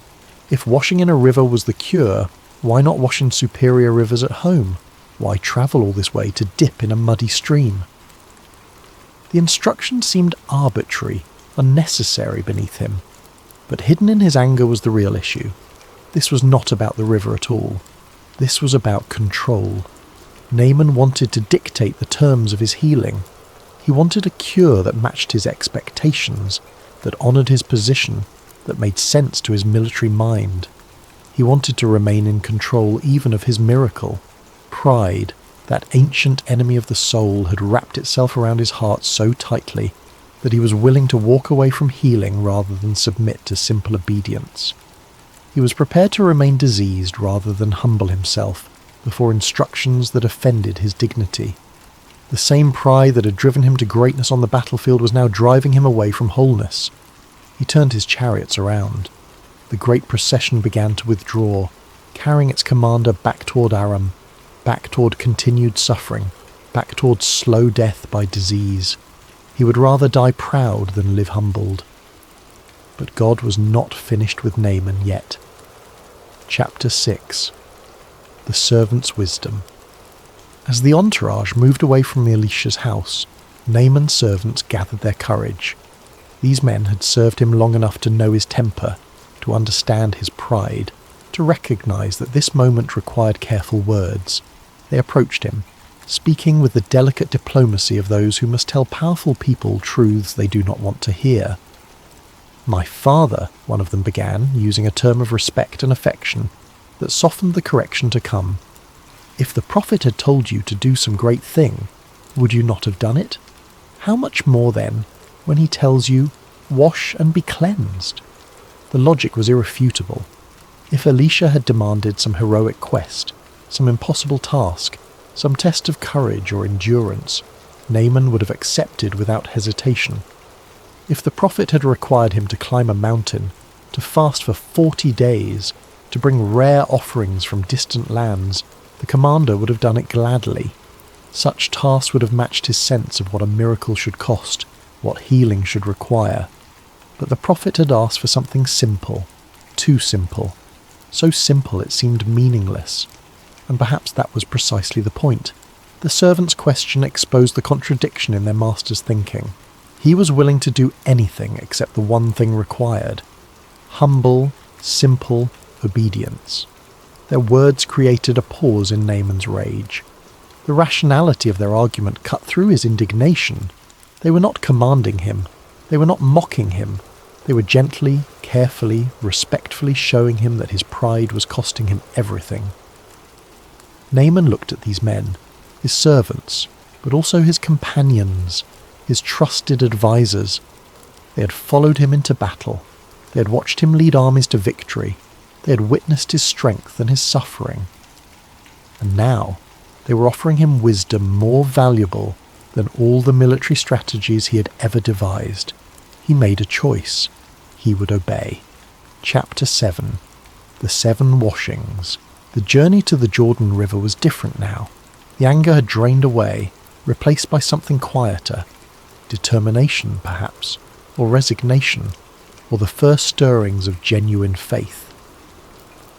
If washing in a river was the cure, why not wash in superior rivers at home? Why travel all this way to dip in a muddy stream? The instruction seemed arbitrary, unnecessary beneath him. But hidden in his anger was the real issue. This was not about the river at all. This was about control. Naaman wanted to dictate the terms of his healing. He wanted a cure that matched his expectations, that honoured his position, that made sense to his military mind. He wanted to remain in control even of his miracle. Pride, that ancient enemy of the soul, had wrapped itself around his heart so tightly that he was willing to walk away from healing rather than submit to simple obedience. He was prepared to remain diseased rather than humble himself before instructions that offended his dignity. The same pride that had driven him to greatness on the battlefield was now driving him away from wholeness. He turned his chariots around. The great procession began to withdraw, carrying its commander back toward Aram, back toward continued suffering, back toward slow death by disease. He would rather die proud than live humbled. But God was not finished with Naaman yet. Chapter 6. The Servant's Wisdom. As the entourage moved away from Elisha's house, Naaman's servants gathered their courage. These men had served him long enough to know his temper, to understand his pride, to recognize that this moment required careful words. They approached him, speaking with the delicate diplomacy of those who must tell powerful people truths they do not want to hear. "My father," one of them began, using a term of respect and affection that softened the correction to come. "If the prophet had told you to do some great thing, would you not have done it? How much more then, when he tells you, 'Wash and be cleansed'?" The logic was irrefutable. If Elisha had demanded some heroic quest, some impossible task, some test of courage or endurance, Naaman would have accepted without hesitation. If the prophet had required him to climb a mountain, to fast for 40 days, to bring rare offerings from distant lands, the commander would have done it gladly. Such tasks would have matched his sense of what a miracle should cost, what healing should require. But the prophet had asked for something simple, too simple, so simple it seemed meaningless. And perhaps that was precisely the point. The servant's question exposed the contradiction in their master's thinking. He was willing to do anything except the one thing required. Humble, simple obedience. Their words created a pause in Naaman's rage. The rationality of their argument cut through his indignation. They were not commanding him. They were not mocking him. They were gently, carefully, respectfully showing him that his pride was costing him everything. Naaman looked at these men, his servants, but also his companions, his trusted advisors. They had followed him into battle. They had watched him lead armies to victory. They had witnessed his strength and his suffering. And now they were offering him wisdom more valuable than all the military strategies he had ever devised. He made a choice. He would obey. Chapter 7. The 7 Washings. The journey to the Jordan River was different now. The anger had drained away, replaced by something quieter. Determination, perhaps, or resignation, or the first stirrings of genuine faith.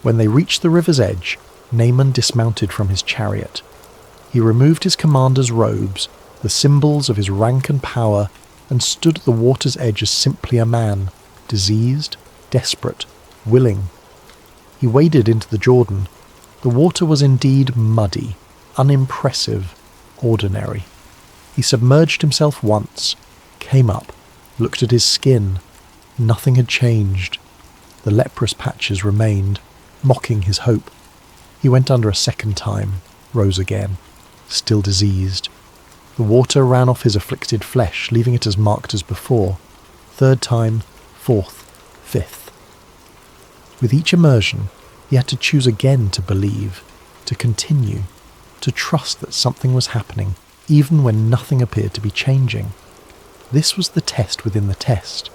When they reached the river's edge, Naaman dismounted from his chariot. He removed his commander's robes, the symbols of his rank and power, and stood at the water's edge as simply a man, diseased, desperate, willing. He waded into the Jordan. The water was indeed muddy, unimpressive, ordinary. He submerged himself once, came up, looked at his skin. Nothing had changed. The leprous patches remained, mocking his hope. He went under a second time, rose again, still diseased. The water ran off his afflicted flesh, leaving it as marked as before. Third time, fourth, fifth. With each immersion, he had to choose again to believe, to continue, to trust that something was happening, even when nothing appeared to be changing. This was the test within the test,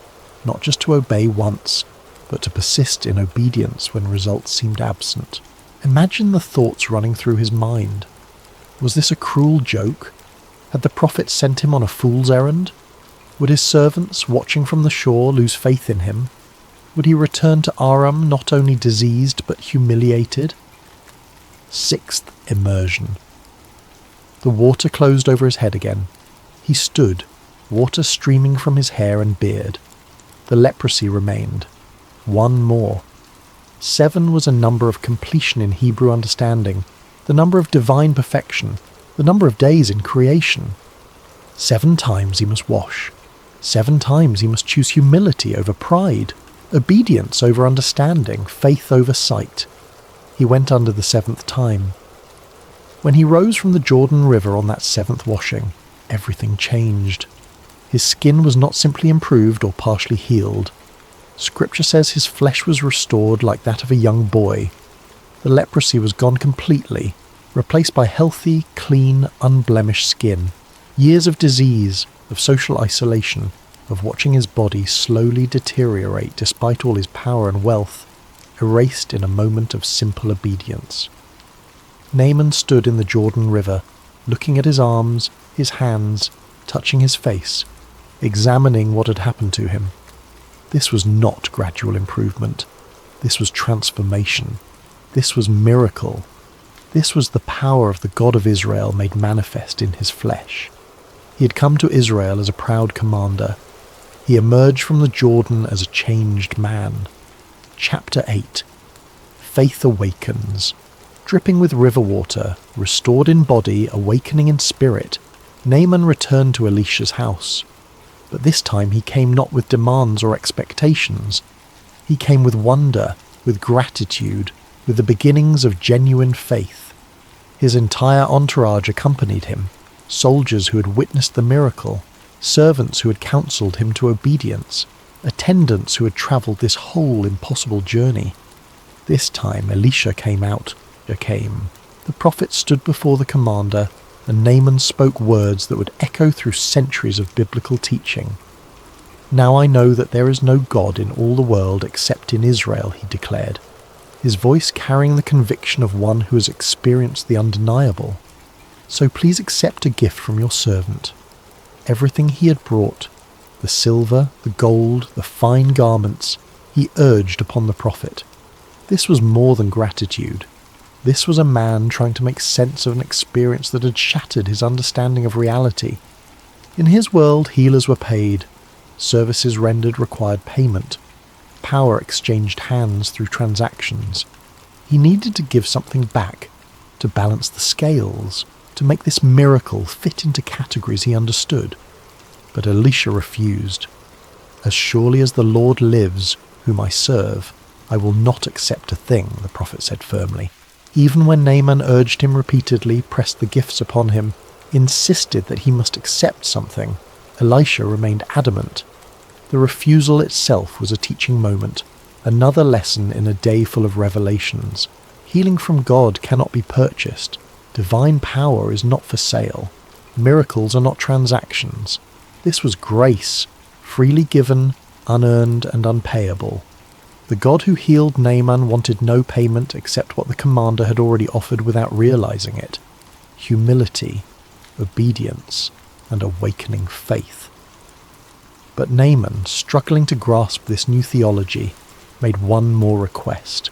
not just to obey once, but to persist in obedience when results seemed absent. Imagine the thoughts running through his mind. Was this a cruel joke? Had the prophet sent him on a fool's errand? Would his servants, watching from the shore, lose faith in him? Would he return to Aram not only diseased but humiliated? 6th immersion. The water closed over his head again. He stood, water streaming from his hair and beard. The leprosy remained. One more. 7 was a number of completion in Hebrew understanding, the number of divine perfection, the number of days in creation. 7 times he must wash. 7 times he must choose humility over pride, obedience over understanding, faith over sight. He went under the 7th time. When he rose from the Jordan River on that 7th washing, everything changed. His skin was not simply improved or partially healed. Scripture says his flesh was restored like that of a young boy. The leprosy was gone completely, replaced by healthy, clean, unblemished skin. Years of disease, of social isolation, of watching his body slowly deteriorate despite all his power and wealth, erased in a moment of simple obedience. Naaman stood in the Jordan River, looking at his arms, his hands, touching his face, examining what had happened to him. This was not gradual improvement. This was transformation. This was miracle. This was the power of the God of Israel made manifest in his flesh. He had come to Israel as a proud commander. He emerged from the Jordan as a changed man. Chapter 8. Faith awakens. Dripping with river water, restored in body, awakening in spirit, Naaman returned to Elisha's house. But this time he came not with demands or expectations. He came with wonder, with gratitude, with the beginnings of genuine faith. His entire entourage accompanied him, soldiers who had witnessed the miracle, servants who had counselled him to obedience, attendants who had travelled this whole impossible journey. This time Elisha came. The prophet stood before the commander, and Naaman spoke words that would echo through centuries of biblical teaching. "Now I know that there is no God in all the world except in Israel," he declared, his voice carrying the conviction of one who has experienced the undeniable. "So please accept a gift from your servant." Everything he had brought, the silver, the gold, the fine garments, he urged upon the prophet. This was more than gratitude. This was a man trying to make sense of an experience that had shattered his understanding of reality. In his world, healers were paid, services rendered required payment, power exchanged hands through transactions. He needed to give something back, to balance the scales, to make this miracle fit into categories he understood. But Elisha refused. "As surely as the Lord lives, whom I serve, I will not accept a thing," the prophet said firmly. Even when Naaman urged him repeatedly, pressed the gifts upon him, insisted that he must accept something, Elisha remained adamant. The refusal itself was a teaching moment, another lesson in a day full of revelations. Healing from God cannot be purchased. Divine power is not for sale. Miracles are not transactions. This was grace, freely given, unearned and unpayable. The God who healed Naaman wanted no payment except what the commander had already offered without realizing it: humility, obedience, and awakening faith. But Naaman, struggling to grasp this new theology, made one more request.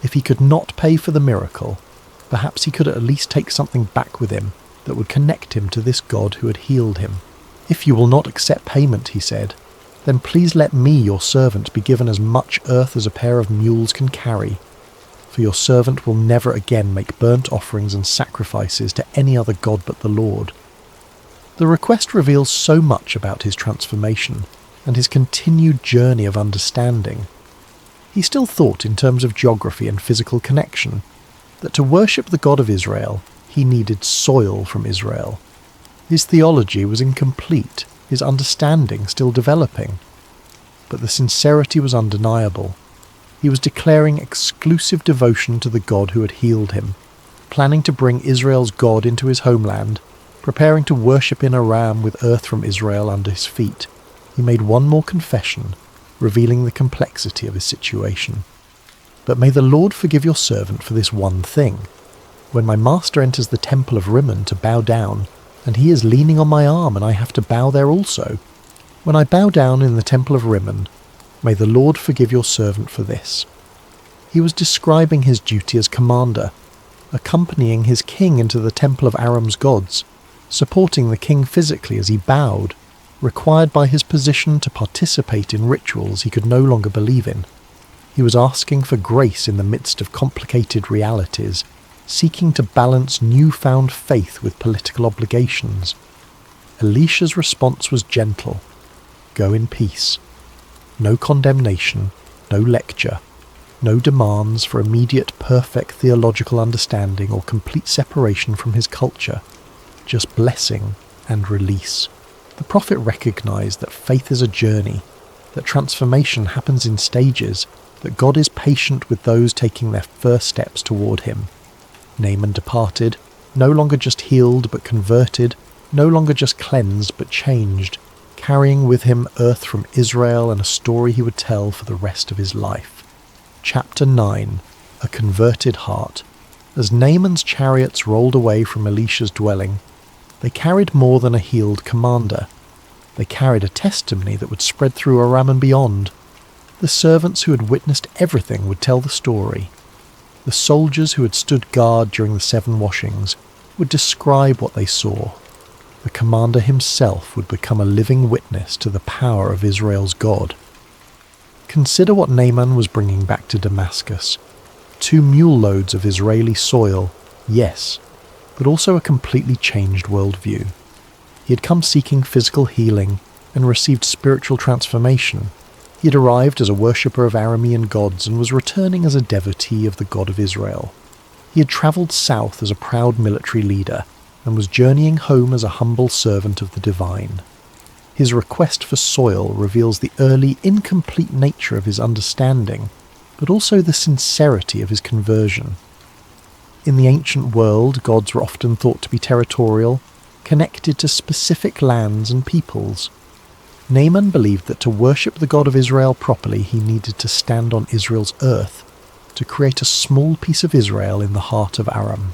If he could not pay for the miracle, perhaps he could at least take something back with him that would connect him to this God who had healed him. "If you will not accept payment," he said, "then please let me, your servant, be given as much earth as a pair of mules can carry, for your servant will never again make burnt offerings and sacrifices to any other god but the Lord." The request reveals so much about his transformation and his continued journey of understanding. He still thought in terms of geography and physical connection, that to worship the God of Israel, he needed soil from Israel. His theology was incomplete, his understanding still developing. But the sincerity was undeniable. He was declaring exclusive devotion to the God who had healed him, planning to bring Israel's God into his homeland, preparing to worship in Aram with earth from Israel under his feet. He made one more confession, revealing the complexity of his situation. "But may the Lord forgive your servant for this one thing. When my master enters the temple of Rimmon to bow down, and he is leaning on my arm and I have to bow there also. When I bow down in the temple of Rimmon, may the Lord forgive your servant for this." He was describing his duty as commander, accompanying his king into the temple of Aram's gods, supporting the king physically as he bowed, required by his position to participate in rituals he could no longer believe in. He was asking for grace in the midst of complicated realities, seeking to balance newfound faith with political obligations. Elisha's response was gentle. "Go in peace." No condemnation, no lecture, no demands for immediate perfect theological understanding or complete separation from his culture, just blessing and release. The prophet recognized that faith is a journey, that transformation happens in stages, that God is patient with those taking their first steps toward him. Naaman departed, no longer just healed but converted, no longer just cleansed but changed, carrying with him earth from Israel and a story he would tell for the rest of his life. Chapter 9. A Converted Heart. As Naaman's chariots rolled away from Elisha's dwelling, they carried more than a healed commander. They carried a testimony that would spread through Aram and beyond. The servants who had witnessed everything would tell the story. The soldiers who had stood guard during the 7 washings would describe what they saw. The commander himself would become a living witness to the power of Israel's God. Consider what Naaman was bringing back to Damascus. 2 mule loads of Israeli soil, yes, but also a completely changed worldview. He had come seeking physical healing and received spiritual transformation. He had arrived as a worshipper of Aramean gods and was returning as a devotee of the God of Israel. He had travelled south as a proud military leader and was journeying home as a humble servant of the divine. His request for soil reveals the early, incomplete nature of his understanding, but also the sincerity of his conversion. In the ancient world, gods were often thought to be territorial, connected to specific lands and peoples. Naaman believed that to worship the God of Israel properly, he needed to stand on Israel's earth, to create a small piece of Israel in the heart of Aram.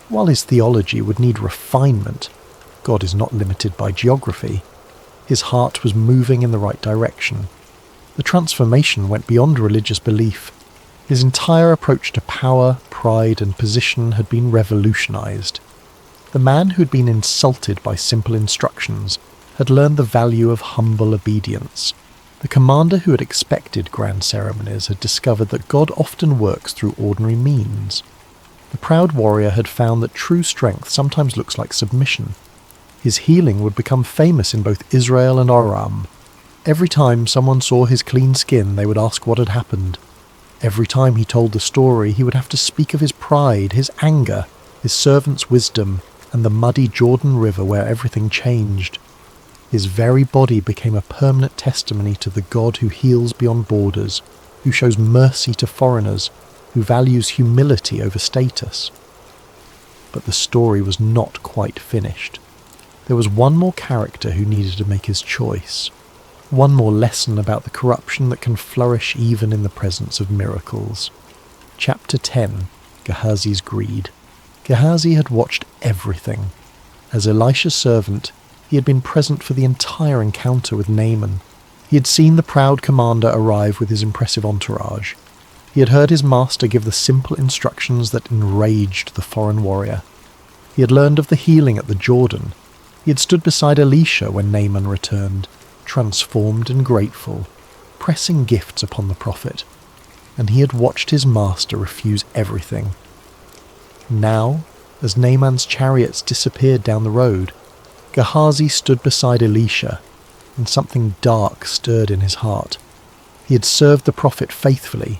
While his theology would need refinement, God is not limited by geography. His heart was moving in the right direction. The transformation went beyond religious belief. His entire approach to power, pride, and position had been revolutionized. The man who had been insulted by simple instructions had learned the value of humble obedience. The commander who had expected grand ceremonies had discovered that God often works through ordinary means. The proud warrior had found that true strength sometimes looks like submission. His healing would become famous in both Israel and Aram. Every time someone saw his clean skin, they would ask what had happened. Every time he told the story, he would have to speak of his pride, his anger, his servant's wisdom, and the muddy Jordan River where everything changed. His very body became a permanent testimony to the God who heals beyond borders, who shows mercy to foreigners, who values humility over status. But the story was not quite finished. There was one more character who needed to make his choice. One more lesson about the corruption that can flourish even in the presence of miracles. Chapter 10. Gehazi's Greed. Gehazi had watched everything. As Elisha's servant, he had been present for the entire encounter with Naaman. He had seen the proud commander arrive with his impressive entourage. He had heard his master give the simple instructions that enraged the foreign warrior. He had learned of the healing at the Jordan. He had stood beside Elisha when Naaman returned, transformed and grateful, pressing gifts upon the prophet. And he had watched his master refuse everything. Now, as Naaman's chariots disappeared down the road, Gehazi stood beside Elisha, and something dark stirred in his heart. He had served the prophet faithfully.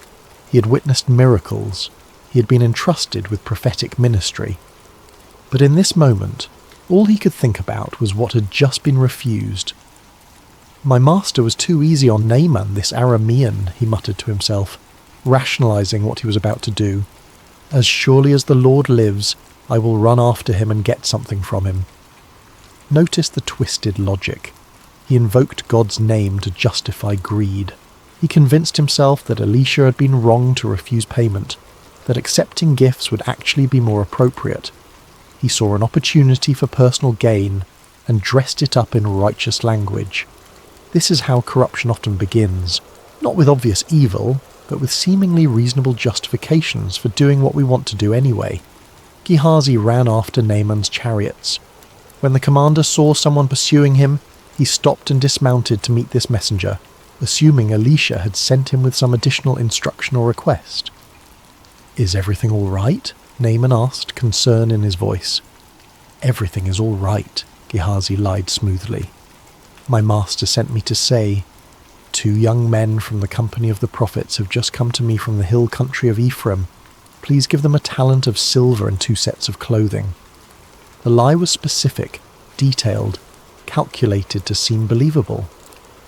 He had witnessed miracles. He had been entrusted with prophetic ministry. But in this moment, all he could think about was what had just been refused. My master was too easy on Naaman, this Aramean, he muttered to himself, rationalizing what he was about to do. As surely as the Lord lives, I will run after him and get something from him. Notice the twisted logic. He invoked God's name to justify greed. He convinced himself that Elisha had been wrong to refuse payment, that accepting gifts would actually be more appropriate. He saw an opportunity for personal gain and dressed it up in righteous language. This is how corruption often begins, not with obvious evil, but with seemingly reasonable justifications for doing what we want to do anyway. Gehazi ran after Naaman's chariots. When the commander saw someone pursuing him, he stopped and dismounted to meet this messenger, assuming Elisha had sent him with some additional instruction or request. "Is everything all right?" Naaman asked, concern in his voice. "Everything is all right," Gehazi lied smoothly. "My master sent me to say, 2 young men from the company of the prophets have just come to me from the hill country of Ephraim. Please give them a talent of silver and 2 sets of clothing." The lie was specific, detailed, calculated to seem believable.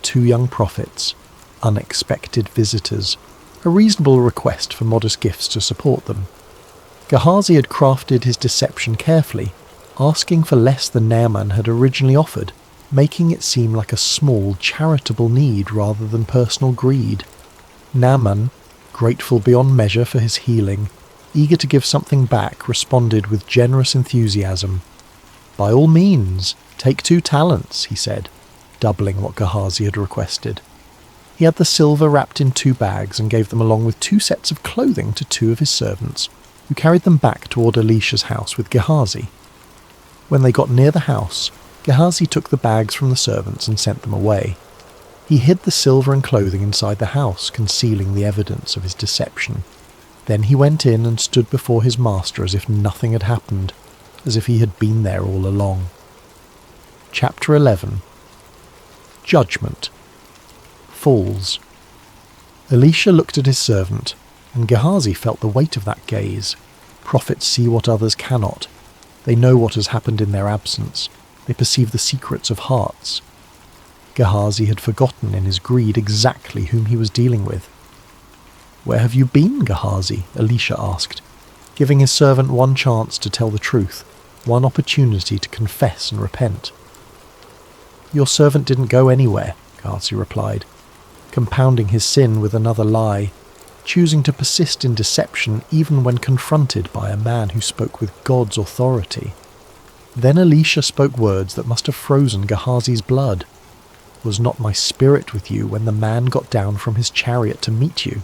2 young prophets, unexpected visitors, a reasonable request for modest gifts to support them. Gehazi had crafted his deception carefully, asking for less than Naaman had originally offered, making it seem like a small, charitable need rather than personal greed. Naaman, grateful beyond measure for his healing, eager to give something back, responded with generous enthusiasm. "By all means, take 2 talents, he said, doubling what Gehazi had requested. He had the silver wrapped in 2 bags and gave them along with 2 sets of clothing to 2 of his servants, who carried them back toward Elisha's house with Gehazi. When they got near the house, Gehazi took the bags from the servants and sent them away. He hid the silver and clothing inside the house, concealing the evidence of his deception. Then he went in and stood before his master as if nothing had happened, as if he had been there all along. Chapter 11. Judgment. Falls. Elisha looked at his servant, and Gehazi felt the weight of that gaze. Prophets see what others cannot. They know what has happened in their absence. They perceive the secrets of hearts. Gehazi had forgotten in his greed exactly whom he was dealing with. "Where have you been, Gehazi?" Elisha asked, giving his servant one chance to tell the truth, one opportunity to confess and repent. "Your servant didn't go anywhere," Gehazi replied, compounding his sin with another lie, choosing to persist in deception even when confronted by a man who spoke with God's authority. Then Elisha spoke words that must have frozen Gehazi's blood. "Was not my spirit with you when the man got down from his chariot to meet you?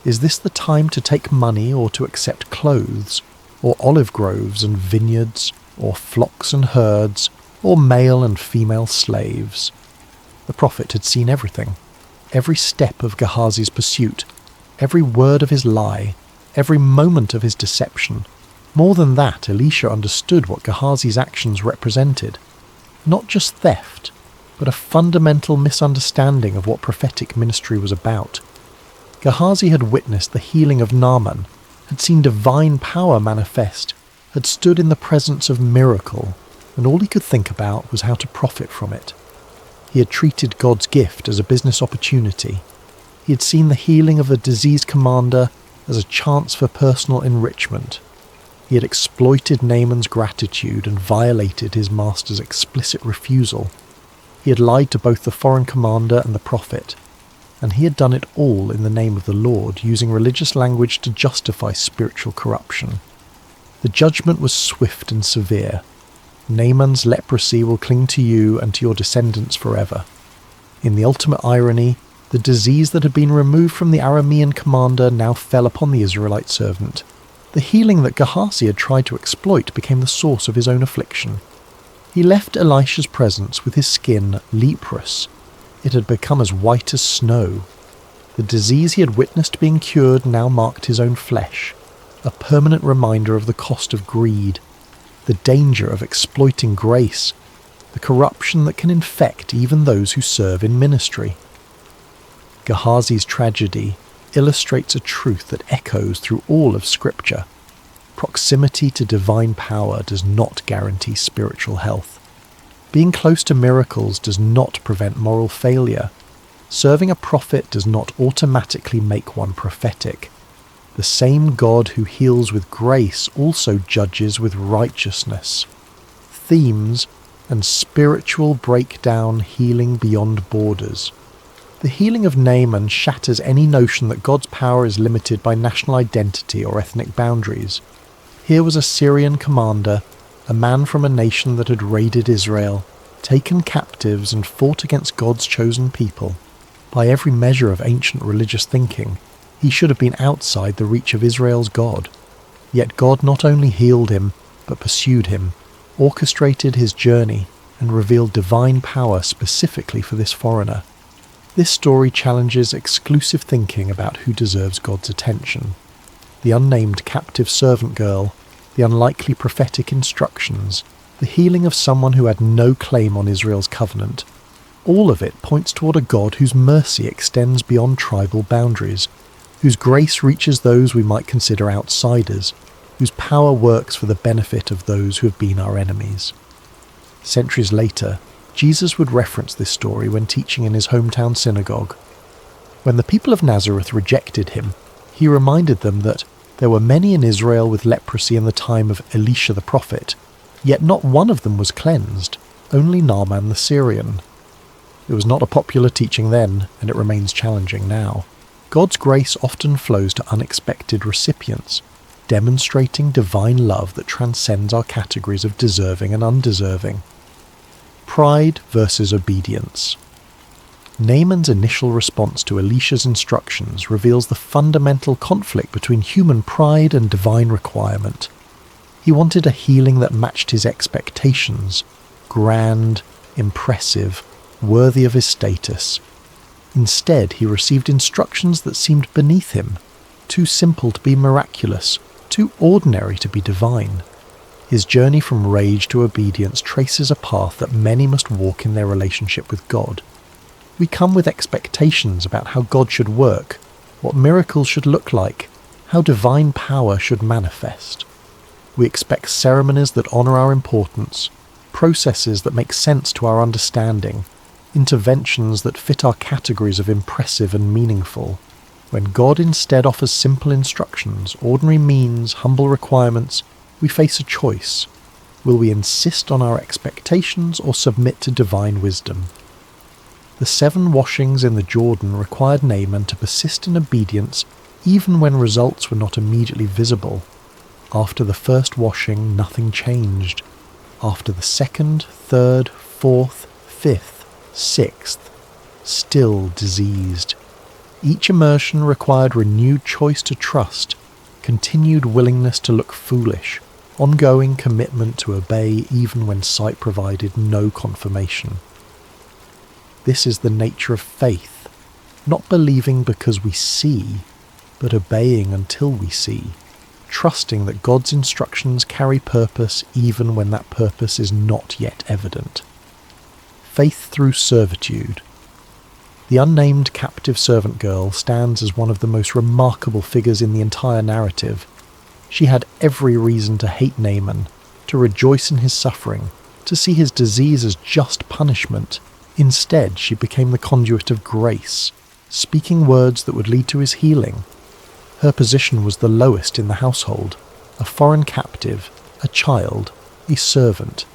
Is this the time to take money or to accept clothes, or olive groves and vineyards, or flocks and herds, or male and female slaves?" The prophet had seen everything, every step of Gehazi's pursuit, every word of his lie, every moment of his deception. More than that, Elisha understood what Gehazi's actions represented. Not just theft, but a fundamental misunderstanding of what prophetic ministry was about. Gehazi had witnessed the healing of Naaman, had seen divine power manifest, had stood in the presence of miracle, and all he could think about was how to profit from it. He had treated God's gift as a business opportunity. He had seen the healing of a diseased commander as a chance for personal enrichment. He had exploited Naaman's gratitude and violated his master's explicit refusal. He had lied to both the foreign commander and the prophet, and he had done it all in the name of the Lord, using religious language to justify spiritual corruption. The judgment was swift and severe. Naaman's leprosy will cling to you and to your descendants forever. In the ultimate irony, the disease that had been removed from the Aramean commander now fell upon the Israelite servant. The healing that Gehazi had tried to exploit became the source of his own affliction. He left Elisha's presence with his skin leprous. It had become as white as snow. The disease he had witnessed being cured now marked his own flesh, a permanent reminder of the cost of greed, the danger of exploiting grace, the corruption that can infect even those who serve in ministry. Gehazi's tragedy illustrates a truth that echoes through all of Scripture. Proximity to divine power does not guarantee spiritual health. Being close to miracles does not prevent moral failure. Serving a prophet does not automatically make one prophetic. The same God who heals with grace also judges with righteousness. Themes and spiritual breakdown, healing beyond borders. The healing of Naaman shatters any notion that God's power is limited by national identity or ethnic boundaries. Here was a Syrian commander, a man from a nation that had raided Israel, taken captives and fought against God's chosen people. By every measure of ancient religious thinking, he should have been outside the reach of Israel's God. Yet God not only healed him, but pursued him, orchestrated his journey, and revealed divine power specifically for this foreigner. This story challenges exclusive thinking about who deserves God's attention. The unnamed captive servant girl, the unlikely prophetic instructions, the healing of someone who had no claim on Israel's covenant, all of it points toward a God whose mercy extends beyond tribal boundaries, whose grace reaches those we might consider outsiders, whose power works for the benefit of those who have been our enemies. Centuries later, Jesus would reference this story when teaching in his hometown synagogue. When the people of Nazareth rejected him, he reminded them that there were many in Israel with leprosy in the time of Elisha the prophet, yet not one of them was cleansed, only Naaman the Syrian. It was not a popular teaching then, and it remains challenging now. God's grace often flows to unexpected recipients, demonstrating divine love that transcends our categories of deserving and undeserving. Pride versus obedience. Naaman's initial response to Elisha's instructions reveals the fundamental conflict between human pride and divine requirement. He wanted a healing that matched his expectations, grand, impressive, worthy of his status. Instead, he received instructions that seemed beneath him, too simple to be miraculous, too ordinary to be divine. His journey from rage to obedience traces a path that many must walk in their relationship with God. We come with expectations about how God should work, what miracles should look like, how divine power should manifest. We expect ceremonies that honour our importance, processes that make sense to our understanding, interventions that fit our categories of impressive and meaningful, when God instead offers simple instructions, ordinary means, humble requirements. We face a choice. Will we insist on our expectations or submit to divine wisdom? The 7 washings in the Jordan required Naaman to persist in obedience even when results were not immediately visible. After the first washing, nothing changed. After the 2nd, 3rd, 4th, 5th, 6th, still diseased. Each immersion required renewed choice to trust, continued willingness to look foolish, ongoing commitment to obey even when sight provided no confirmation. This is the nature of faith, not believing because we see, but obeying until we see, trusting that God's instructions carry purpose even when that purpose is not yet evident. Faith through servitude. The unnamed captive servant girl stands as one of the most remarkable figures in the entire narrative. She had every reason to hate Naaman, to rejoice in his suffering, to see his disease as just punishment. Instead, she became the conduit of grace, speaking words that would lead to his healing. Her position was the lowest in the household, a foreign captive, a child, a servant.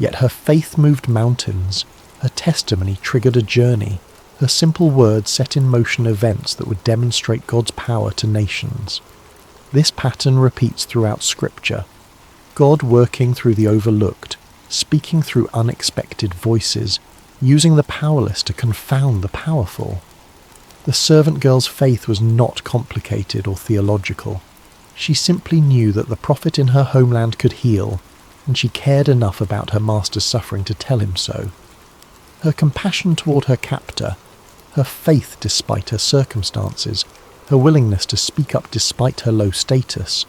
Yet her faith moved mountains, her testimony triggered a journey, her simple words set in motion events that would demonstrate God's power to nations. This pattern repeats throughout Scripture, God working through the overlooked, speaking through unexpected voices, using the powerless to confound the powerful. The servant girl's faith was not complicated or theological. She simply knew that the prophet in her homeland could heal, and she cared enough about her master's suffering to tell him so. Her compassion toward her captor, her faith despite her circumstances, her willingness to speak up despite her low status,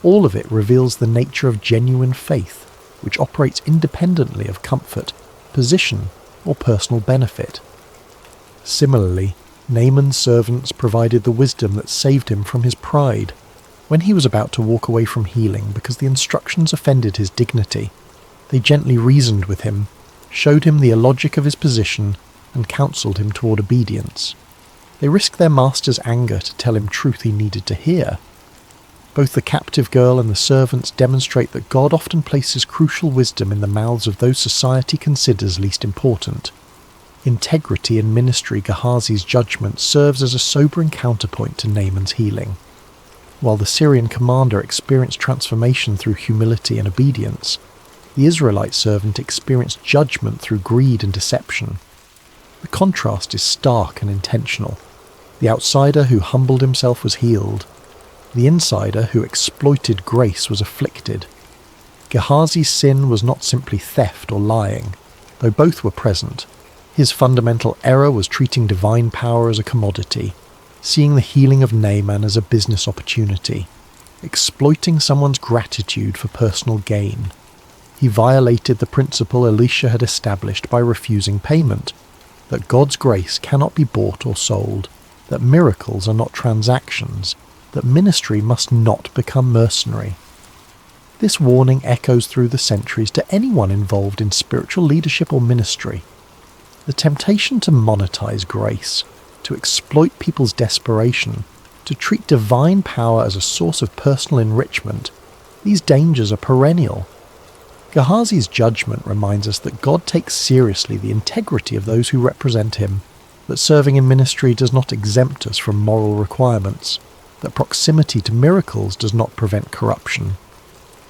all of it reveals the nature of genuine faith, which operates independently of comfort, position, or personal benefit. Similarly, Naaman's servants provided the wisdom that saved him from his pride. When he was about to walk away from healing because the instructions offended his dignity, they gently reasoned with him, showed him the illogic of his position, and counselled him toward obedience. They risked their master's anger to tell him truth he needed to hear. Both the captive girl and the servants demonstrate that God often places crucial wisdom in the mouths of those society considers least important. Integrity in ministry, Gehazi's judgment serves as a sobering counterpoint to Naaman's healing. While the Syrian commander experienced transformation through humility and obedience, the Israelite servant experienced judgment through greed and deception. The contrast is stark and intentional. The outsider who humbled himself was healed. The insider who exploited grace was afflicted. Gehazi's sin was not simply theft or lying, though both were present. His fundamental error was treating divine power as a commodity, seeing the healing of Naaman as a business opportunity, exploiting someone's gratitude for personal gain. He violated the principle Elisha had established by refusing payment, that God's grace cannot be bought or sold, that miracles are not transactions, that ministry must not become mercenary. This warning echoes through the centuries to anyone involved in spiritual leadership or ministry. The temptation to monetize grace, to exploit people's desperation, to treat divine power as a source of personal enrichment, these dangers are perennial. Gehazi's judgment reminds us that God takes seriously the integrity of those who represent him, that serving in ministry does not exempt us from moral requirements, that proximity to miracles does not prevent corruption.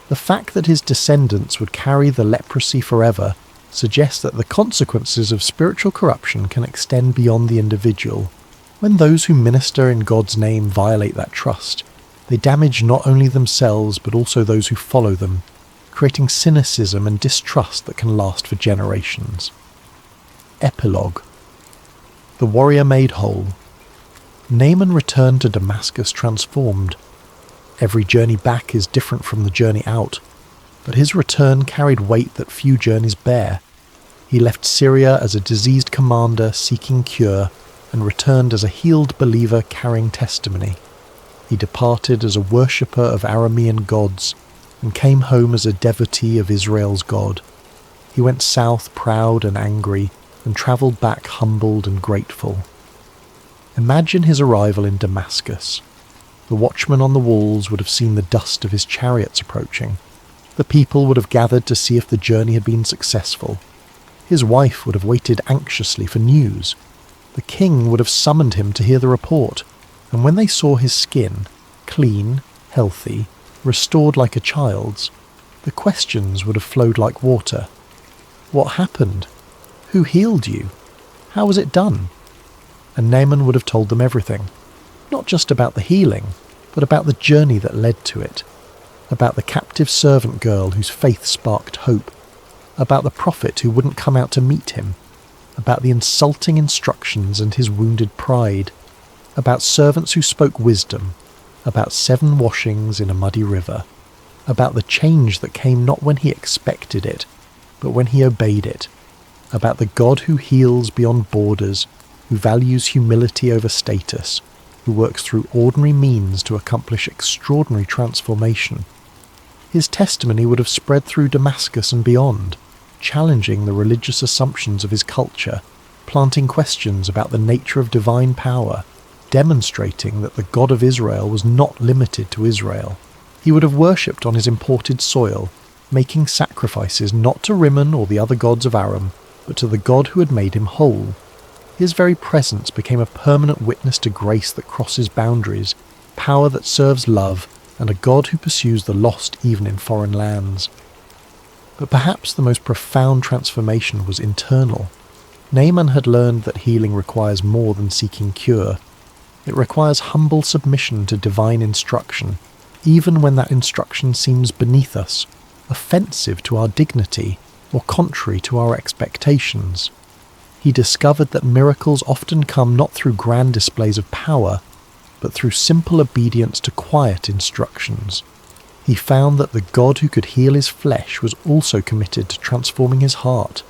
The fact that his descendants would carry the leprosy forever suggests that the consequences of spiritual corruption can extend beyond the individual. When those who minister in God's name violate that trust, they damage not only themselves but also those who follow them, creating cynicism and distrust that can last for generations. Epilogue. The warrior made whole. Naaman returned to Damascus transformed. Every journey back is different from the journey out, but his return carried weight that few journeys bear. He left Syria as a diseased commander seeking cure, and returned as a healed believer carrying testimony. He departed as a worshipper of Aramean gods, and came home as a devotee of Israel's God. He went south proud and angry, and travelled back humbled and grateful. Imagine his arrival in Damascus. The watchmen on the walls would have seen the dust of his chariots approaching. The people would have gathered to see if the journey had been successful. His wife would have waited anxiously for news. The king would have summoned him to hear the report, and when they saw his skin, clean, healthy, restored like a child's, the questions would have flowed like water. What happened? Who healed you? How was it done? And Naaman would have told them everything, not just about the healing, but about the journey that led to it, about the captive servant girl whose faith sparked hope, about the prophet who wouldn't come out to meet him, about the insulting instructions and his wounded pride, about servants who spoke wisdom, about 7 washings in a muddy river, about the change that came not when he expected it, but when he obeyed it, about the God who heals beyond borders, who values humility over status, who works through ordinary means to accomplish extraordinary transformation. His testimony would have spread through Damascus and beyond, challenging the religious assumptions of his culture, planting questions about the nature of divine power, demonstrating that the God of Israel was not limited to Israel. He would have worshipped on his imported soil, making sacrifices not to Rimmon or the other gods of Aram, but to the God who had made him whole. His very presence became a permanent witness to grace that crosses boundaries, power that serves love, and a God who pursues the lost even in foreign lands. But perhaps the most profound transformation was internal. Naaman had learned that healing requires more than seeking cure. It requires humble submission to divine instruction, even when that instruction seems beneath us, offensive to our dignity, or contrary to our expectations. He discovered that miracles often come not through grand displays of power, but through simple obedience to quiet instructions. He found that the God who could heal his flesh was also committed to transforming his heart,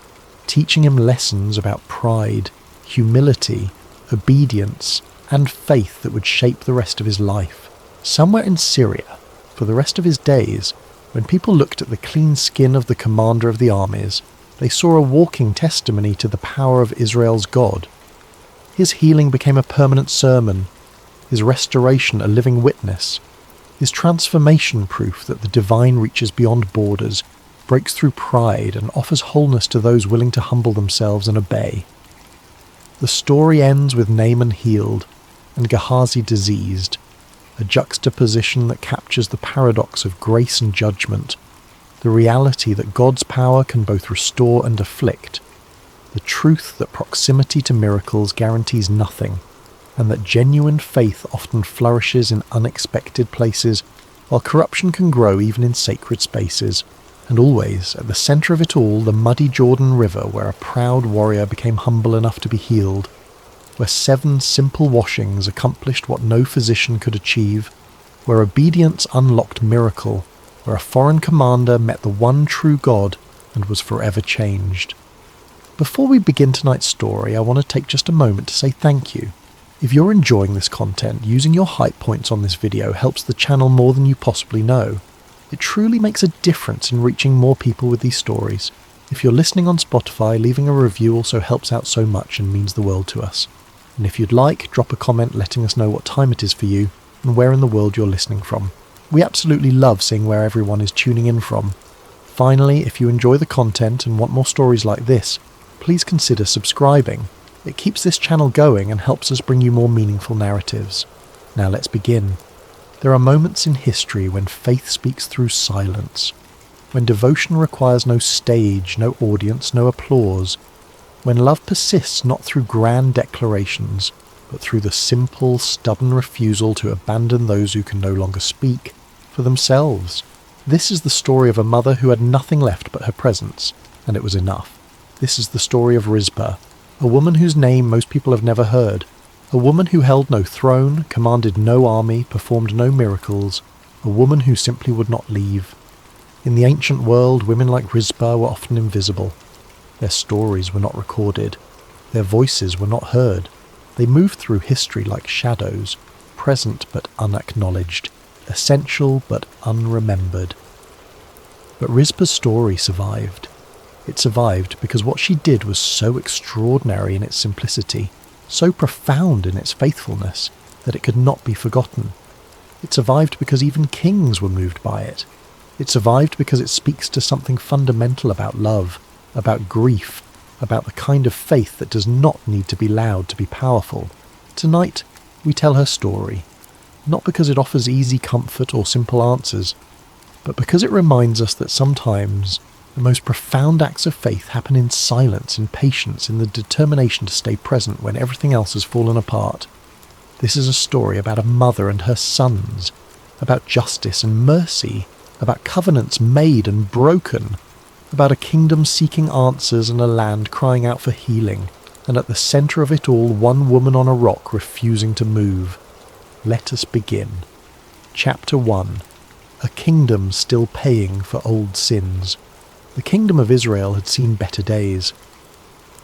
teaching him lessons about pride, humility, obedience, and faith that would shape the rest of his life. Somewhere in Syria, for the rest of his days, when people looked at the clean skin of the commander of the armies, they saw a walking testimony to the power of Israel's God. His healing became a permanent sermon, his restoration a living witness, his transformation proof that the divine reaches beyond borders, breaks through pride, and offers wholeness to those willing to humble themselves and obey. The story ends with Naaman healed and Gehazi diseased, a juxtaposition that captures the paradox of grace and judgment, the reality that God's power can both restore and afflict, the truth that proximity to miracles guarantees nothing, and that genuine faith often flourishes in unexpected places, while corruption can grow even in sacred spaces, and always, at the centre of it all, the muddy Jordan River where a proud warrior became humble enough to be healed, where 7 simple washings accomplished what no physician could achieve, where obedience unlocked miracle, where a foreign commander met the one true God and was forever changed. Before we begin tonight's story, I want to take just a moment to say thank you. If you're enjoying this content, using your hype points on this video helps the channel more than you possibly know. It truly makes a difference in reaching more people with these stories. If you're listening on Spotify, leaving a review also helps out so much and means the world to us. And if you'd like, drop a comment letting us know what time it is for you and where in the world you're listening from. We absolutely love seeing where everyone is tuning in from. Finally, if you enjoy the content and want more stories like this, please consider subscribing. It keeps this channel going and helps us bring you more meaningful narratives. Now let's begin. There are moments in history when faith speaks through silence, when devotion requires no stage, no audience, no applause, when love persists not through grand declarations, but through the simple, stubborn refusal to abandon those who can no longer speak for themselves. This is the story of a mother who had nothing left but her presence, and it was enough. This is the story of Rizpah, a woman whose name most people have never heard, a woman who held no throne, commanded no army, performed no miracles, a woman who simply would not leave. In the ancient world, women like Rizpah were often invisible. Their stories were not recorded. Their voices were not heard. They moved through history like shadows, present but unacknowledged, essential but unremembered. But Rizpah's story survived. It survived because what she did was so extraordinary in its simplicity, so profound in its faithfulness, that it could not be forgotten. It survived because even kings were moved by it. It survived because it speaks to something fundamental about love, about grief, about the kind of faith that does not need to be loud to be powerful. Tonight, we tell her story, not because it offers easy comfort or simple answers, but because it reminds us that sometimes the most profound acts of faith happen in silence, in patience, in the determination to stay present when everything else has fallen apart. This is a story about a mother and her sons, about justice and mercy, about covenants made and broken, about a kingdom seeking answers and a land crying out for healing, and at the centre of it all, one woman on a rock refusing to move. Let us begin. Chapter 1. A kingdom still paying for old sins. The kingdom of Israel had seen better days.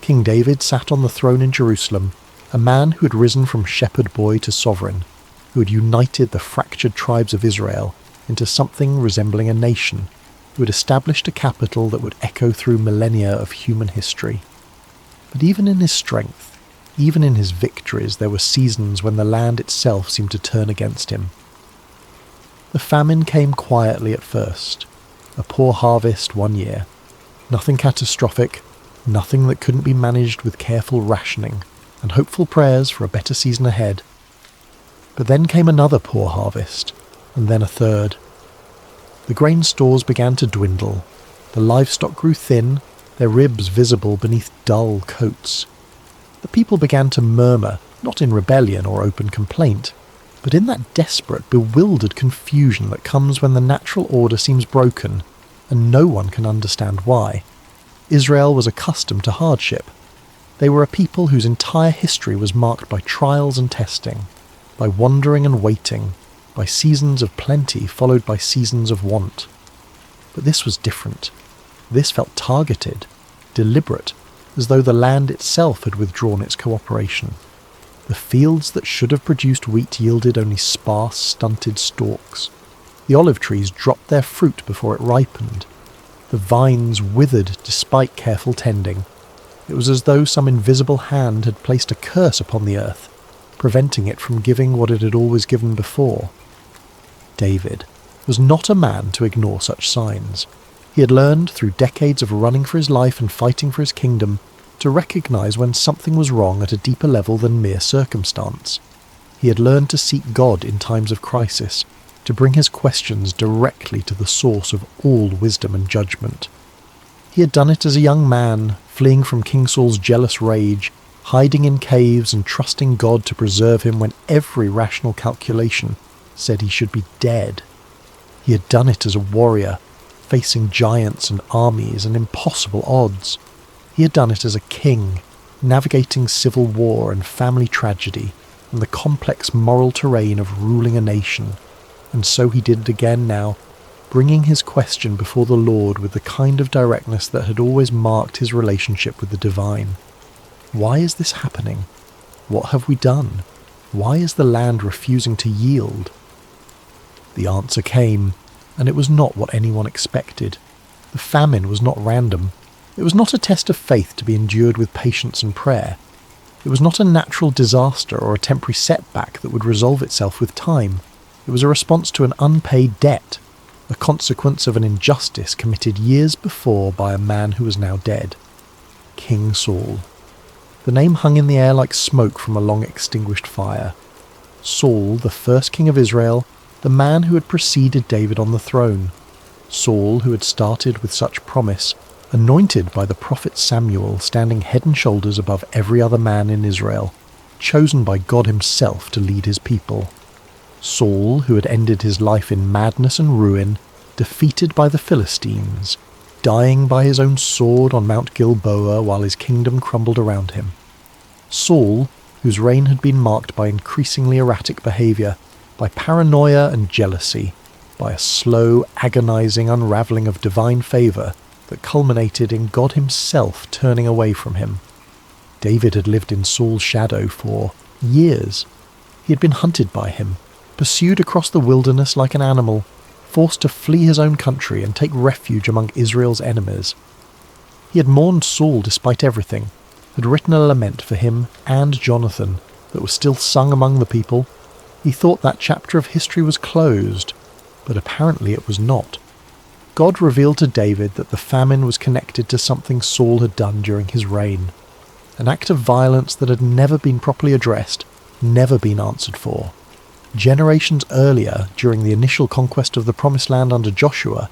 King David sat on the throne in Jerusalem, a man who had risen from shepherd boy to sovereign, who had united the fractured tribes of Israel into something resembling a nation, who had established a capital that would echo through millennia of human history. But even in his strength, even in his victories, there were seasons when the land itself seemed to turn against him. The famine came quietly at first, a poor harvest one year, nothing catastrophic, nothing that couldn't be managed with careful rationing and hopeful prayers for a better season ahead. But then came another poor harvest, and then a third. The grain stores began to dwindle, the livestock grew thin, their ribs visible beneath dull coats. The people began to murmur, not in rebellion or open complaint, but in that desperate, bewildered confusion that comes when the natural order seems broken, and no one can understand why. Israel was accustomed to hardship. They were a people whose entire history was marked by trials and testing, by wandering and waiting, by seasons of plenty followed by seasons of want. But this was different. This felt targeted, deliberate, as though the land itself had withdrawn its cooperation. The fields that should have produced wheat yielded only sparse, stunted stalks. The olive trees dropped their fruit before it ripened. The vines withered despite careful tending. It was as though some invisible hand had placed a curse upon the earth, preventing it from giving what it had always given before. David was not a man to ignore such signs. He had learned, through decades of running for his life and fighting for his kingdom, to recognize when something was wrong at a deeper level than mere circumstance. He had learned to seek God in times of crisis, to bring his questions directly to the source of all wisdom and judgment. He had done it as a young man, fleeing from King Saul's jealous rage, hiding in caves and trusting God to preserve him when every rational calculation said he should be dead. He had done it as a warrior, facing giants and armies and impossible odds. He had done it as a king, navigating civil war and family tragedy and the complex moral terrain of ruling a nation. And so he did it again now, bringing his question before the Lord with the kind of directness that had always marked his relationship with the divine. Why is this happening? What have we done? Why is the land refusing to yield? The answer came, and it was not what anyone expected. The famine was not random. It was not a test of faith to be endured with patience and prayer. It was not a natural disaster or a temporary setback that would resolve itself with time. It was a response to an unpaid debt, a consequence of an injustice committed years before by a man who was now dead. King Saul. The name hung in the air like smoke from a long-extinguished fire. Saul, the first king of Israel, the man who had preceded David on the throne. Saul, who had started with such promise, anointed by the prophet Samuel, standing head and shoulders above every other man in Israel, chosen by God himself to lead his people. Saul, who had ended his life in madness and ruin, defeated by the Philistines, dying by his own sword on Mount Gilboa while his kingdom crumbled around him. Saul, whose reign had been marked by increasingly erratic behaviour, by paranoia and jealousy, by a slow, agonizing unravelling of divine favour that culminated in God himself turning away from him. David had lived in Saul's shadow for years. He had been hunted by him, pursued across the wilderness like an animal, forced to flee his own country and take refuge among Israel's enemies. He had mourned Saul despite everything, had written a lament for him and Jonathan that was still sung among the people. He thought that chapter of history was closed, but apparently it was not. God revealed to David that the famine was connected to something Saul had done during his reign, an act of violence that had never been properly addressed, never been answered for. Generations earlier, during the initial conquest of the Promised Land under Joshua,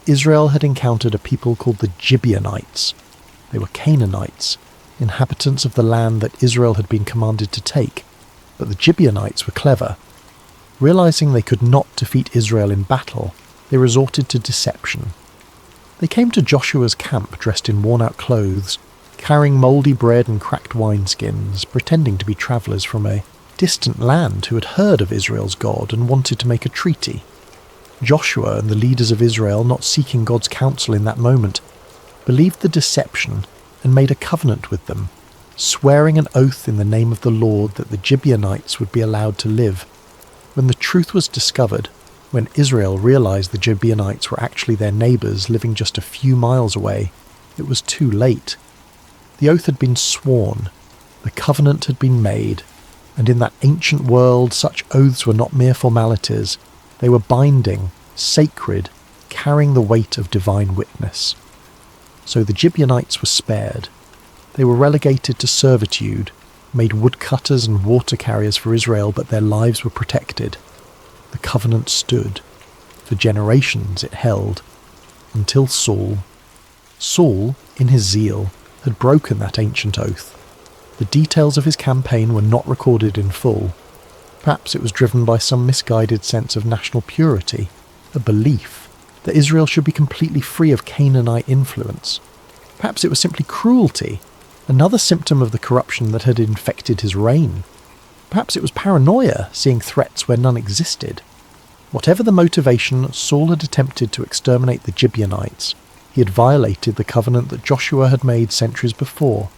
Israel had encountered a people called the Gibeonites. They were Canaanites, inhabitants of the land that Israel had been commanded to take, but the Gibeonites were clever. Realizing they could not defeat Israel in battle, they resorted to deception. They came to Joshua's camp dressed in worn-out clothes, carrying mouldy bread and cracked wineskins, pretending to be travellers from a distant land who had heard of Israel's God and wanted to make a treaty. Joshua and the leaders of Israel, not seeking God's counsel in that moment, believed the deception and made a covenant with them, swearing an oath in the name of the Lord that the Gibeonites would be allowed to live. When the truth was discovered, when Israel realized the Gibeonites were actually their neighbors living just a few miles away, it was too late. The oath had been sworn, the covenant had been made, and in that ancient world such oaths were not mere formalities. They were binding, sacred, carrying the weight of divine witness. So the Gibeonites were spared. They were relegated to servitude, made woodcutters and water carriers for Israel, but their lives were protected. The covenant stood. For generations it held. Until Saul. Saul, in his zeal, had broken that ancient oath. The details of his campaign were not recorded in full. Perhaps it was driven by some misguided sense of national purity, a belief that Israel should be completely free of Canaanite influence. Perhaps it was simply cruelty, another symptom of the corruption that had infected his reign. Perhaps it was paranoia, seeing threats where none existed. Whatever the motivation, Saul had attempted to exterminate the Gibeonites. He had violated the covenant that Joshua had made centuries before.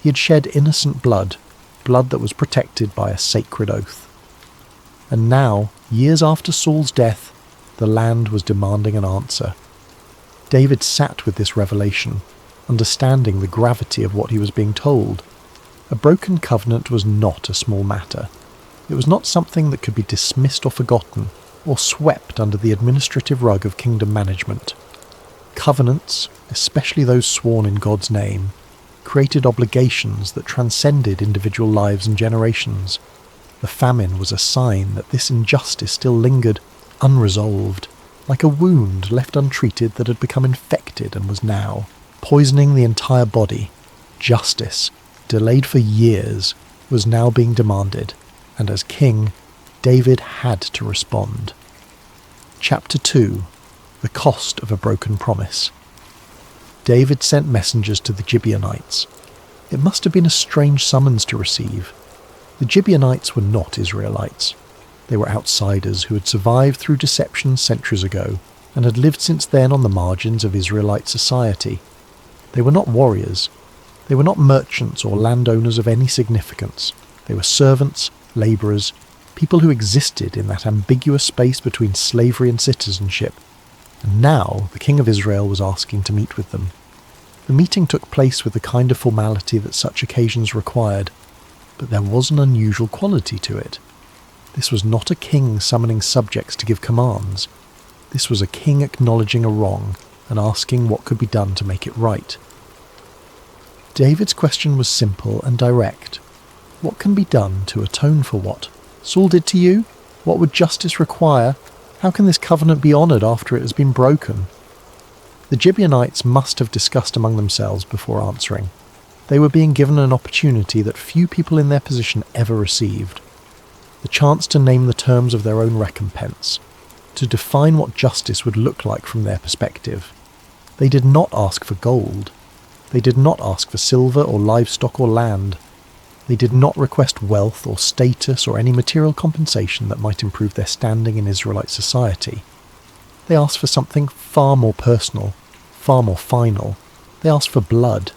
He had shed innocent blood, blood that was protected by a sacred oath. And now, years after Saul's death, the land was demanding an answer. David sat with this revelation, understanding the gravity of what he was being told. A broken covenant was not a small matter. It was not something that could be dismissed or forgotten, or swept under the administrative rug of kingdom management. Covenants, especially those sworn in God's name, created obligations that transcended individual lives and generations. The famine was a sign that this injustice still lingered, unresolved, like a wound left untreated that had become infected and was now poisoning the entire body. Justice, delayed for years, was now being demanded, and as king, David had to respond. Chapter 2. The Cost of a Broken Promise. David sent messengers to the Gibeonites. It must have been a strange summons to receive. The Gibeonites were not Israelites. They were outsiders who had survived through deception centuries ago and had lived since then on the margins of Israelite society. They were not warriors. They were not merchants or landowners of any significance. They were servants, labourers, people who existed in that ambiguous space between slavery and citizenship. And now the king of Israel was asking to meet with them. The meeting took place with the kind of formality that such occasions required, but there was an unusual quality to it. This was not a king summoning subjects to give commands. This was a king acknowledging a wrong and asking what could be done to make it right. David's question was simple and direct. What can be done to atone for what Saul did to you? What would justice require? How can this covenant be honoured after it has been broken? The Gibeonites must have discussed among themselves before answering. They were being given an opportunity that few people in their position ever received. The chance to name the terms of their own recompense, to define what justice would look like from their perspective. They did not ask for gold. They did not ask for silver or livestock or land. They did not request wealth or status or any material compensation that might improve their standing in Israelite society. They asked for something far more personal, far more final. They asked for blood.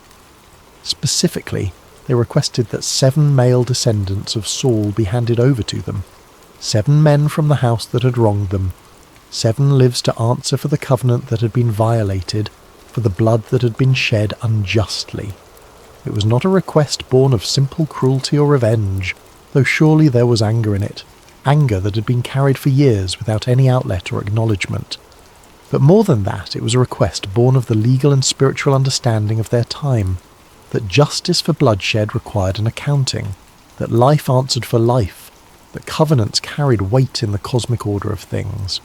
Specifically, they requested that 7 male descendants of Saul be handed over to them, 7 men from the house that had wronged them, 7 lives to answer for the covenant that had been violated, for the blood that had been shed unjustly. It was not a request born of simple cruelty or revenge, though surely there was anger in it, anger that had been carried for years without any outlet or acknowledgement. But more than that, it was a request born of the legal and spiritual understanding of their time, that justice for bloodshed required an accounting, that life answered for life, that covenants carried weight in the cosmic order of things.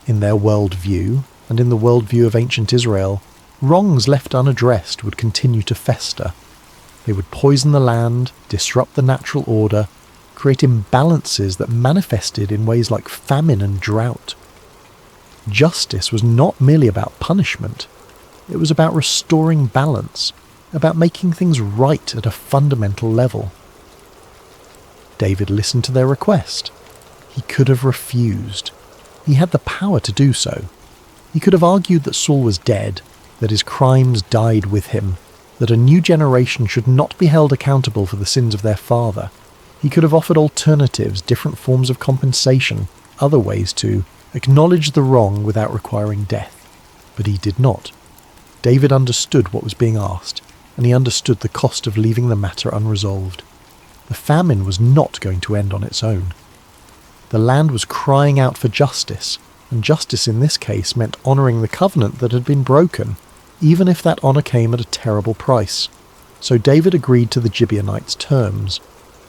In their worldview, and in the worldview of ancient Israel, wrongs left unaddressed would continue to fester. They would poison the land, disrupt the natural order, create imbalances that manifested in ways like famine and drought. Justice was not merely about punishment. It was about restoring balance, about making things right at a fundamental level. David listened to their request. He could have refused. He had the power to do so. He could have argued that Saul was dead, that his crimes died with him, that a new generation should not be held accountable for the sins of their father. He could have offered alternatives, different forms of compensation, other ways to acknowledge the wrong without requiring death. But he did not. David understood what was being asked, and he understood the cost of leaving the matter unresolved. The famine was not going to end on its own. The land was crying out for justice, and justice in this case meant honouring the covenant that had been broken, even if that honour came at a terrible price. So David agreed to the Gibeonites' terms,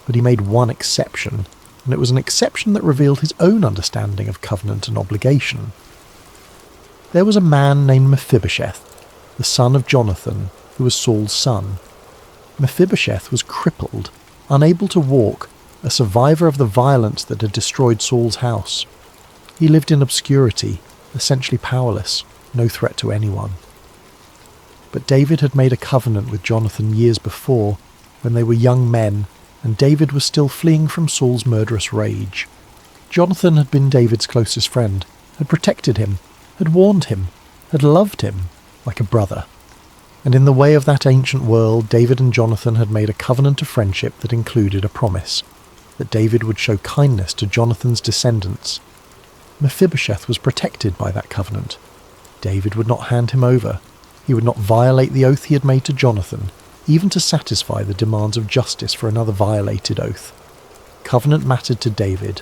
but he made one exception, and it was an exception that revealed his own understanding of covenant and obligation. There was a man named Mephibosheth, the son of Jonathan, who was Saul's son. Mephibosheth was crippled, unable to walk, a survivor of the violence that had destroyed Saul's house. He lived in obscurity, essentially powerless, no threat to anyone. But David had made a covenant with Jonathan years before, when they were young men, and David was still fleeing from Saul's murderous rage. Jonathan had been David's closest friend, had protected him, had warned him, had loved him, like a brother. And in the way of that ancient world, David and Jonathan had made a covenant of friendship that included a promise, that David would show kindness to Jonathan's descendants. Mephibosheth was protected by that covenant. David would not hand him over. He would not violate the oath he had made to Jonathan, even to satisfy the demands of justice for another violated oath. Covenant mattered to David.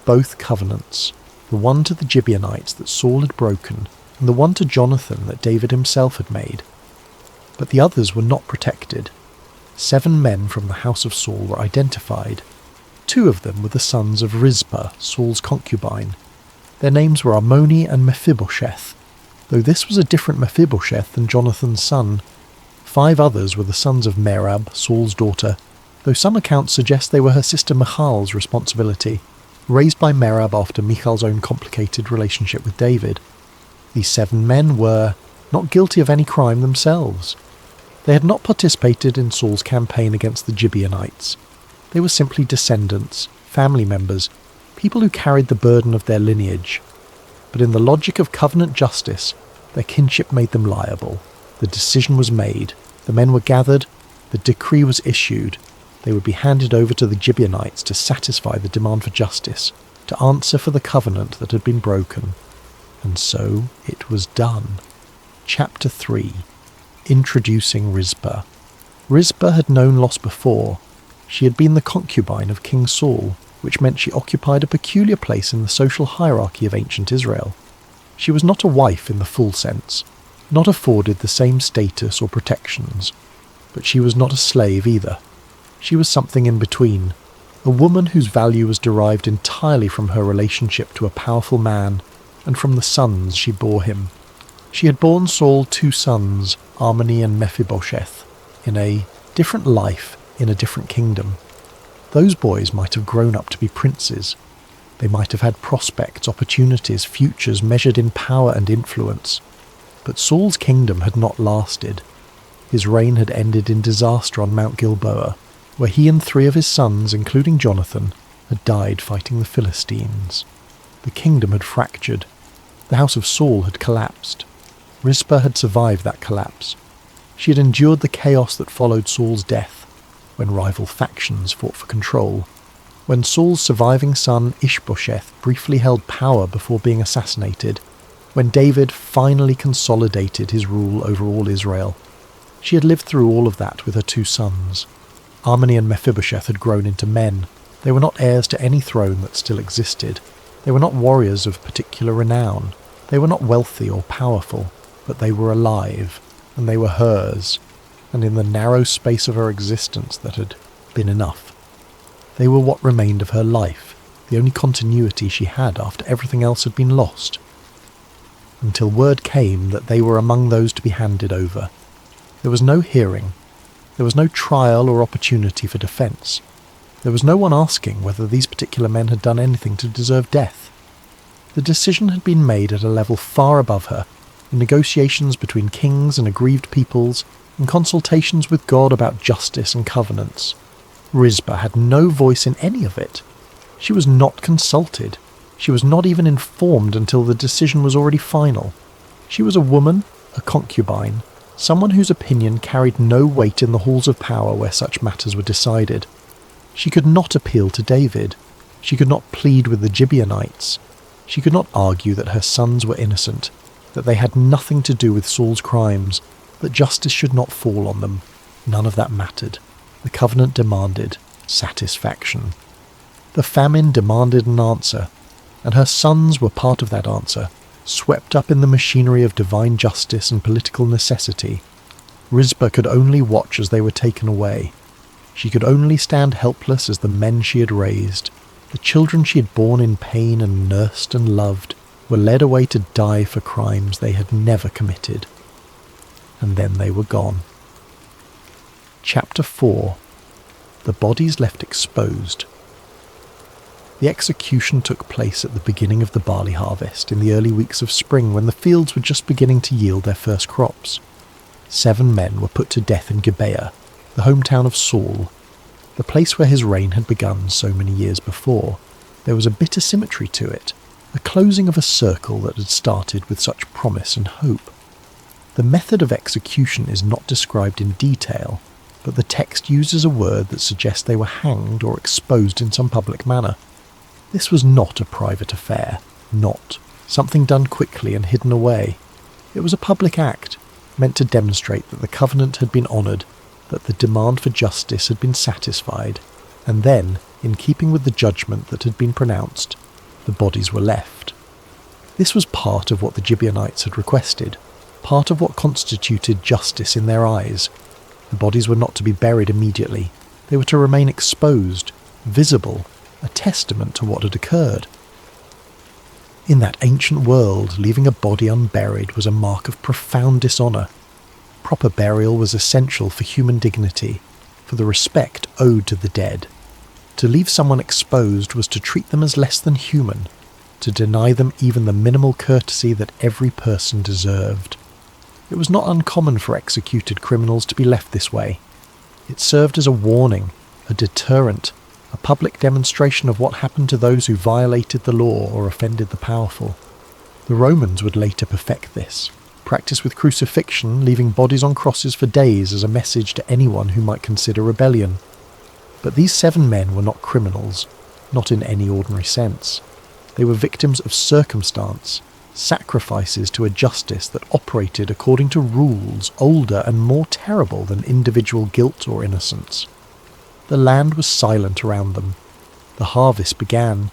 Both covenants, the one to the Gibeonites that Saul had broken, and the one to Jonathan that David himself had made. But the others were not protected. 7 men from the house of Saul were identified. 2 of them were the sons of Rizpah, Saul's concubine. Their names were Armoni and Mephibosheth, though this was a different Mephibosheth than Jonathan's son. 5 others were the sons of Merab, Saul's daughter, though some accounts suggest they were her sister Michal's responsibility, raised by Merab after Michal's own complicated relationship with David. These 7 men were not guilty of any crime themselves. They had not participated in Saul's campaign against the Gibeonites. They were simply descendants, family members, people who carried the burden of their lineage. But in the logic of covenant justice, their kinship made them liable. The decision was made, the men were gathered, the decree was issued. They would be handed over to the Gibeonites to satisfy the demand for justice, to answer for the covenant that had been broken. And so it was done. Chapter 3. Introducing Rizpah. Rizpah had known loss before. She had been the concubine of King Saul, which meant she occupied a peculiar place in the social hierarchy of ancient Israel. She was not a wife in the full sense, not afforded the same status or protections, but she was not a slave either. She was something in between, a woman whose value was derived entirely from her relationship to a powerful man and from the sons she bore him. She had borne Saul 2 sons, Armoni and Mephibosheth, in a different life in a different kingdom. Those boys might have grown up to be princes. They might have had prospects, opportunities, futures measured in power and influence. But Saul's kingdom had not lasted. His reign had ended in disaster on Mount Gilboa, where he and 3 of his sons, including Jonathan, had died fighting the Philistines. The kingdom had fractured. The house of Saul had collapsed. Rizpah had survived that collapse. She had endured the chaos that followed Saul's death, when rival factions fought for control, when Saul's surviving son Ishbosheth briefly held power before being assassinated, when David finally consolidated his rule over all Israel. She had lived through all of that with her 2 sons. Armoni and Mephibosheth had grown into men. They were not heirs to any throne that still existed. They were not warriors of particular renown. They were not wealthy or powerful, but they were alive, and they were hers, and in the narrow space of her existence that had been enough. They were what remained of her life, the only continuity she had after everything else had been lost. Until word came that they were among those to be handed over. There was no hearing. There was no trial or opportunity for defence. There was no one asking whether these particular men had done anything to deserve death. The decision had been made at a level far above her, in negotiations between kings and aggrieved peoples, in consultations with God about justice and covenants. Rizpah had no voice in any of it. She was not consulted. She was not even informed until the decision was already final. She was a woman, a concubine, someone whose opinion carried no weight in the halls of power where such matters were decided. She could not appeal to David. She could not plead with the Gibeonites. She could not argue that her sons were innocent, that they had nothing to do with Saul's crimes, that justice should not fall on them. None of that mattered. The covenant demanded satisfaction. The famine demanded an answer, and her sons were part of that answer, swept up in the machinery of divine justice and political necessity. Rizpah could only watch as they were taken away. She could only stand helpless as the men she had raised, the children she had borne in pain and nursed and loved, were led away to die for crimes they had never committed. And then they were gone. Chapter 4. The bodies left exposed. The execution took place at the beginning of the barley harvest in the early weeks of spring when the fields were just beginning to yield their first crops. 7 men were put to death in Gibeah, the hometown of Saul, the place where his reign had begun so many years before. There was a bitter symmetry to it, a closing of a circle that had started with such promise and hope. The method of execution is not described in detail, but the text uses a word that suggests they were hanged or exposed in some public manner. This was not a private affair, not something done quickly and hidden away. It was a public act, meant to demonstrate that the covenant had been honoured, that the demand for justice had been satisfied, and then, in keeping with the judgment that had been pronounced, the bodies were left. This was part of what the Gibeonites had requested, part of what constituted justice in their eyes. The bodies were not to be buried immediately. They were to remain exposed, visible, a testament to what had occurred. In that ancient world, leaving a body unburied was a mark of profound dishonour. Proper burial was essential for human dignity, for the respect owed to the dead. To leave someone exposed was to treat them as less than human, to deny them even the minimal courtesy that every person deserved. It was not uncommon for executed criminals to be left this way. It served as a warning, a deterrent, a public demonstration of what happened to those who violated the law or offended the powerful. The Romans would later perfect this, practice with crucifixion, leaving bodies on crosses for days as a message to anyone who might consider rebellion. But these 7 men were not criminals, not in any ordinary sense. They were victims of circumstance, sacrifices to a justice that operated according to rules older and more terrible than individual guilt or innocence. The land was silent around them. The harvest began.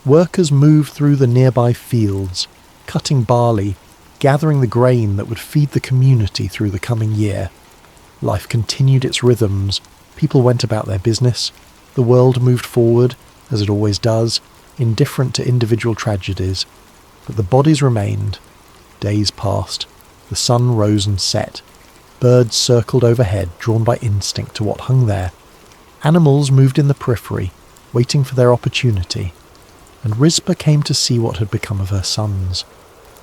Workers moved through the nearby fields, cutting barley, gathering the grain that would feed the community through the coming year. Life continued its rhythms. People went about their business. The world moved forward, as it always does, indifferent to individual tragedies. But the bodies remained. Days passed. The sun rose and set. Birds circled overhead, drawn by instinct to what hung there. Animals moved in the periphery, waiting for their opportunity. And Rizpah came to see what had become of her sons.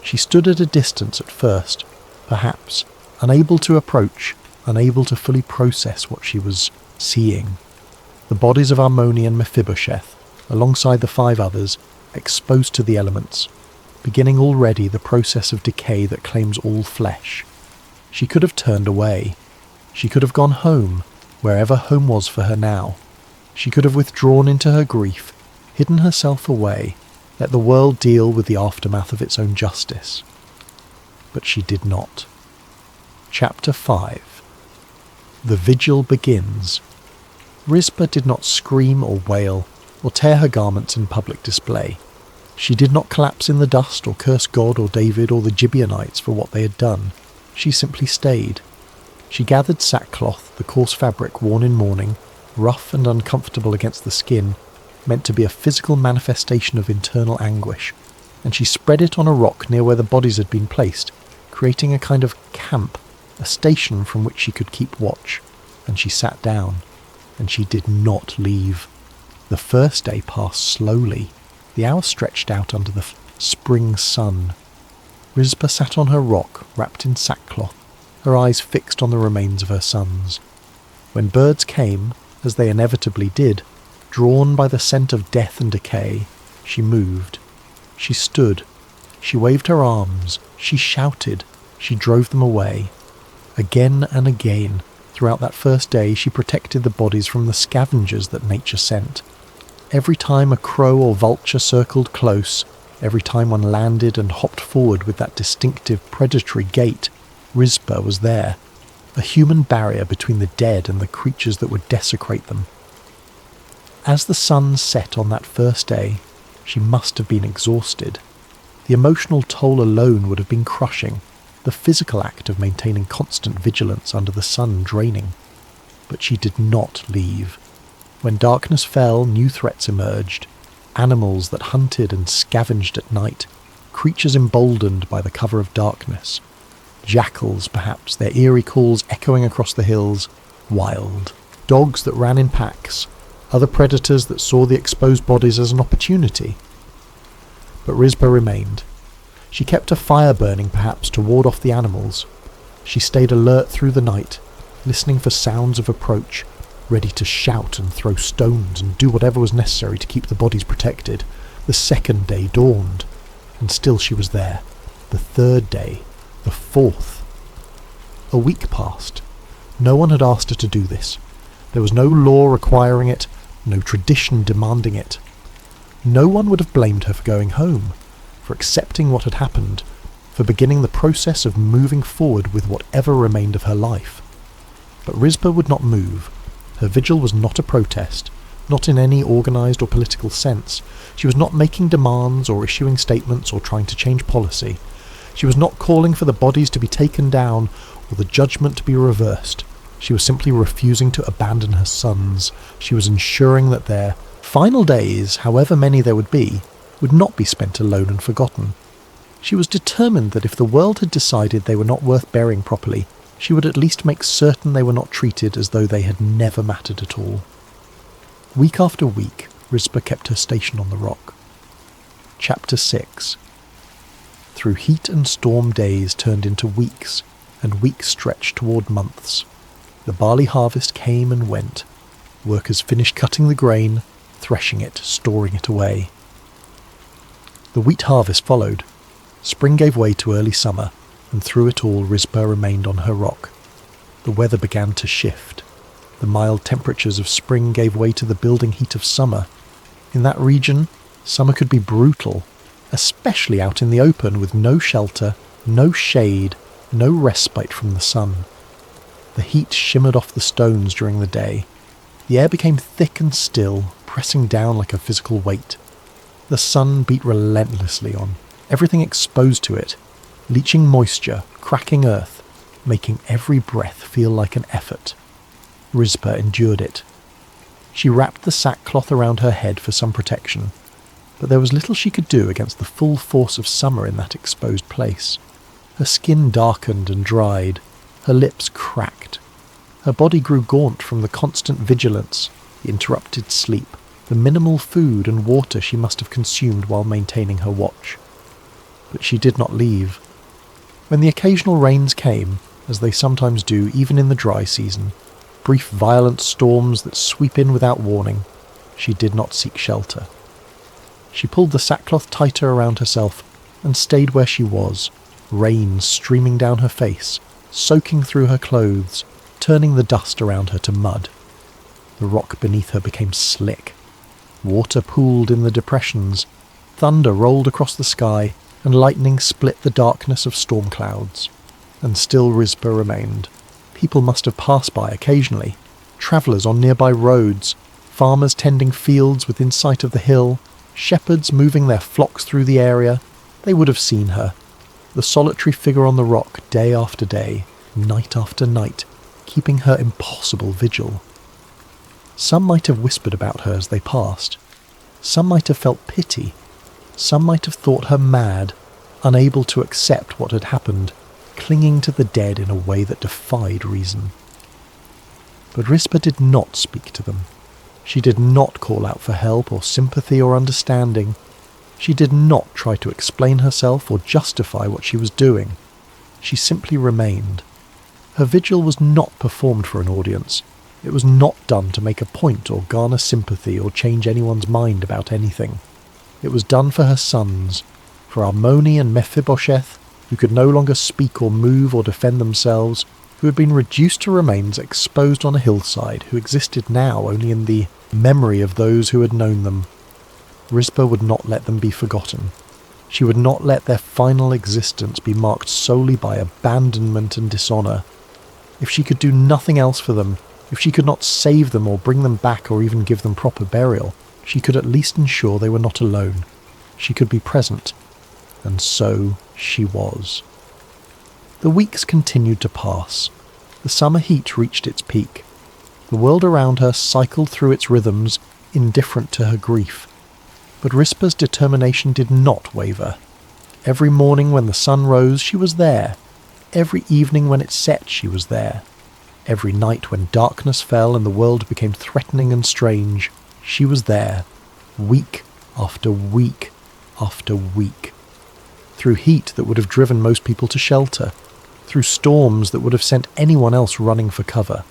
She stood at a distance at first, perhaps, unable to approach, unable to fully process what she was seeing. The bodies of Armoni and Mephibosheth, alongside the 5 others, exposed to the elements, beginning already the process of decay that claims all flesh. She could have turned away. She could have gone home, wherever home was for her now. She could have withdrawn into her grief, hidden herself away, let the world deal with the aftermath of its own justice. But she did not. Chapter 5. The vigil begins. Rizpah did not scream or wail, or tear her garments in public display. She did not collapse in the dust or curse God or David or the Gibeonites for what they had done. She simply stayed. She gathered sackcloth, the coarse fabric worn in mourning, rough and uncomfortable against the skin, meant to be a physical manifestation of internal anguish, and she spread it on a rock near where the bodies had been placed, creating a kind of camp, a station from which she could keep watch. And she sat down, and she did not leave. The first day passed slowly. The hours stretched out under the spring sun. Rizpah sat on her rock, wrapped in sackcloth, her eyes fixed on the remains of her sons. When birds came, as they inevitably did, drawn by the scent of death and decay, she moved. She stood. She waved her arms. She shouted. She drove them away. Again and again, throughout that first day, she protected the bodies from the scavengers that nature sent. Every time a crow or vulture circled close, every time one landed and hopped forward with that distinctive predatory gait, Rizpah was there, a human barrier between the dead and the creatures that would desecrate them. As the sun set on that first day, she must have been exhausted. The emotional toll alone would have been crushing, the physical act of maintaining constant vigilance under the sun draining. But she did not leave. When darkness fell, new threats emerged. Animals that hunted and scavenged at night, creatures emboldened by the cover of darkness. Jackals, perhaps, their eerie calls echoing across the hills, wild. Dogs that ran in packs, other predators that saw the exposed bodies as an opportunity. But Rizpah remained. She kept a fire burning, perhaps, to ward off the animals. She stayed alert through the night, listening for sounds of approach, ready to shout and throw stones and do whatever was necessary to keep the bodies protected. The second day dawned, and still she was there. The third day, the fourth. A week passed. No one had asked her to do this. There was no law requiring it, no tradition demanding it. No one would have blamed her for going home, for accepting what had happened, for beginning the process of moving forward with whatever remained of her life. But Rizpah would not move. Her vigil was not a protest, not in any organised or political sense. She was not making demands or issuing statements or trying to change policy. She was not calling for the bodies to be taken down or the judgment to be reversed. She was simply refusing to abandon her sons. She was ensuring that their final days, however many there would not be spent alone and forgotten. She was determined that if the world had decided they were not worth burying properly, she would at least make certain they were not treated as though they had never mattered at all. Week after week, Rizpah kept her station on the rock. Chapter 6. Through heat and storm, days turned into weeks, and weeks stretched toward months. The barley harvest came and went. Workers finished cutting the grain, threshing it, storing it away. The wheat harvest followed. Spring gave way to early summer, and through it all Rizpah remained on her rock. The weather began to shift. The mild temperatures of spring gave way to the building heat of summer. In that region, summer could be brutal, especially out in the open with no shelter, no shade, no respite from the sun. The heat shimmered off the stones during the day. The air became thick and still, pressing down like a physical weight. The sun beat relentlessly on everything exposed to it, leaching moisture, cracking earth, making every breath feel like an effort. Rizpah endured it. She wrapped the sackcloth around her head for some protection, but there was little she could do against the full force of summer in that exposed place. Her skin darkened and dried, her lips cracked. Her body grew gaunt from the constant vigilance, the interrupted sleep, the minimal food and water she must have consumed while maintaining her watch. But she did not leave. When the occasional rains came, as they sometimes do even in the dry season, brief violent storms that sweep in without warning, she did not seek shelter. She pulled the sackcloth tighter around herself and stayed where she was, rain streaming down her face, soaking through her clothes, turning the dust around her to mud. The rock beneath her became slick. Water pooled in the depressions, thunder rolled across the sky, and lightning split the darkness of storm clouds. And still Rizpah remained. People must have passed by occasionally, travellers on nearby roads, farmers tending fields within sight of the hill, Shepherds moving their flocks through the area, they would have seen her, the solitary figure on the rock day after day, night after night, keeping her impossible vigil. Some might have whispered about her as they passed. Some might have felt pity. Some might have thought her mad, unable to accept what had happened, clinging to the dead in a way that defied reason. But Rizpah did not speak to them. She did not call out for help or sympathy or understanding. She did not try to explain herself or justify what she was doing. She simply remained. Her vigil was not performed for an audience. It was not done to make a point or garner sympathy or change anyone's mind about anything. It was done for her sons, for Armoni and Mephibosheth, who could no longer speak or move or defend themselves, who had been reduced to remains exposed on a hillside, who existed now only in the memory of those who had known them. Rizpah would not let them be forgotten. She would not let their final existence be marked solely by abandonment and dishonour. If she could do nothing else for them, if she could not save them or bring them back or even give them proper burial, she could at least ensure they were not alone. She could be present. And so she was. The weeks continued to pass. The summer heat reached its peak. The world around her cycled through its rhythms, indifferent to her grief. But Rizpah's determination did not waver. Every morning when the sun rose, she was there. Every evening when it set, she was there. Every night when darkness fell and the world became threatening and strange, she was there, week after week after week. Through heat that would have driven most people to shelter, through storms that would have sent anyone else running for cover,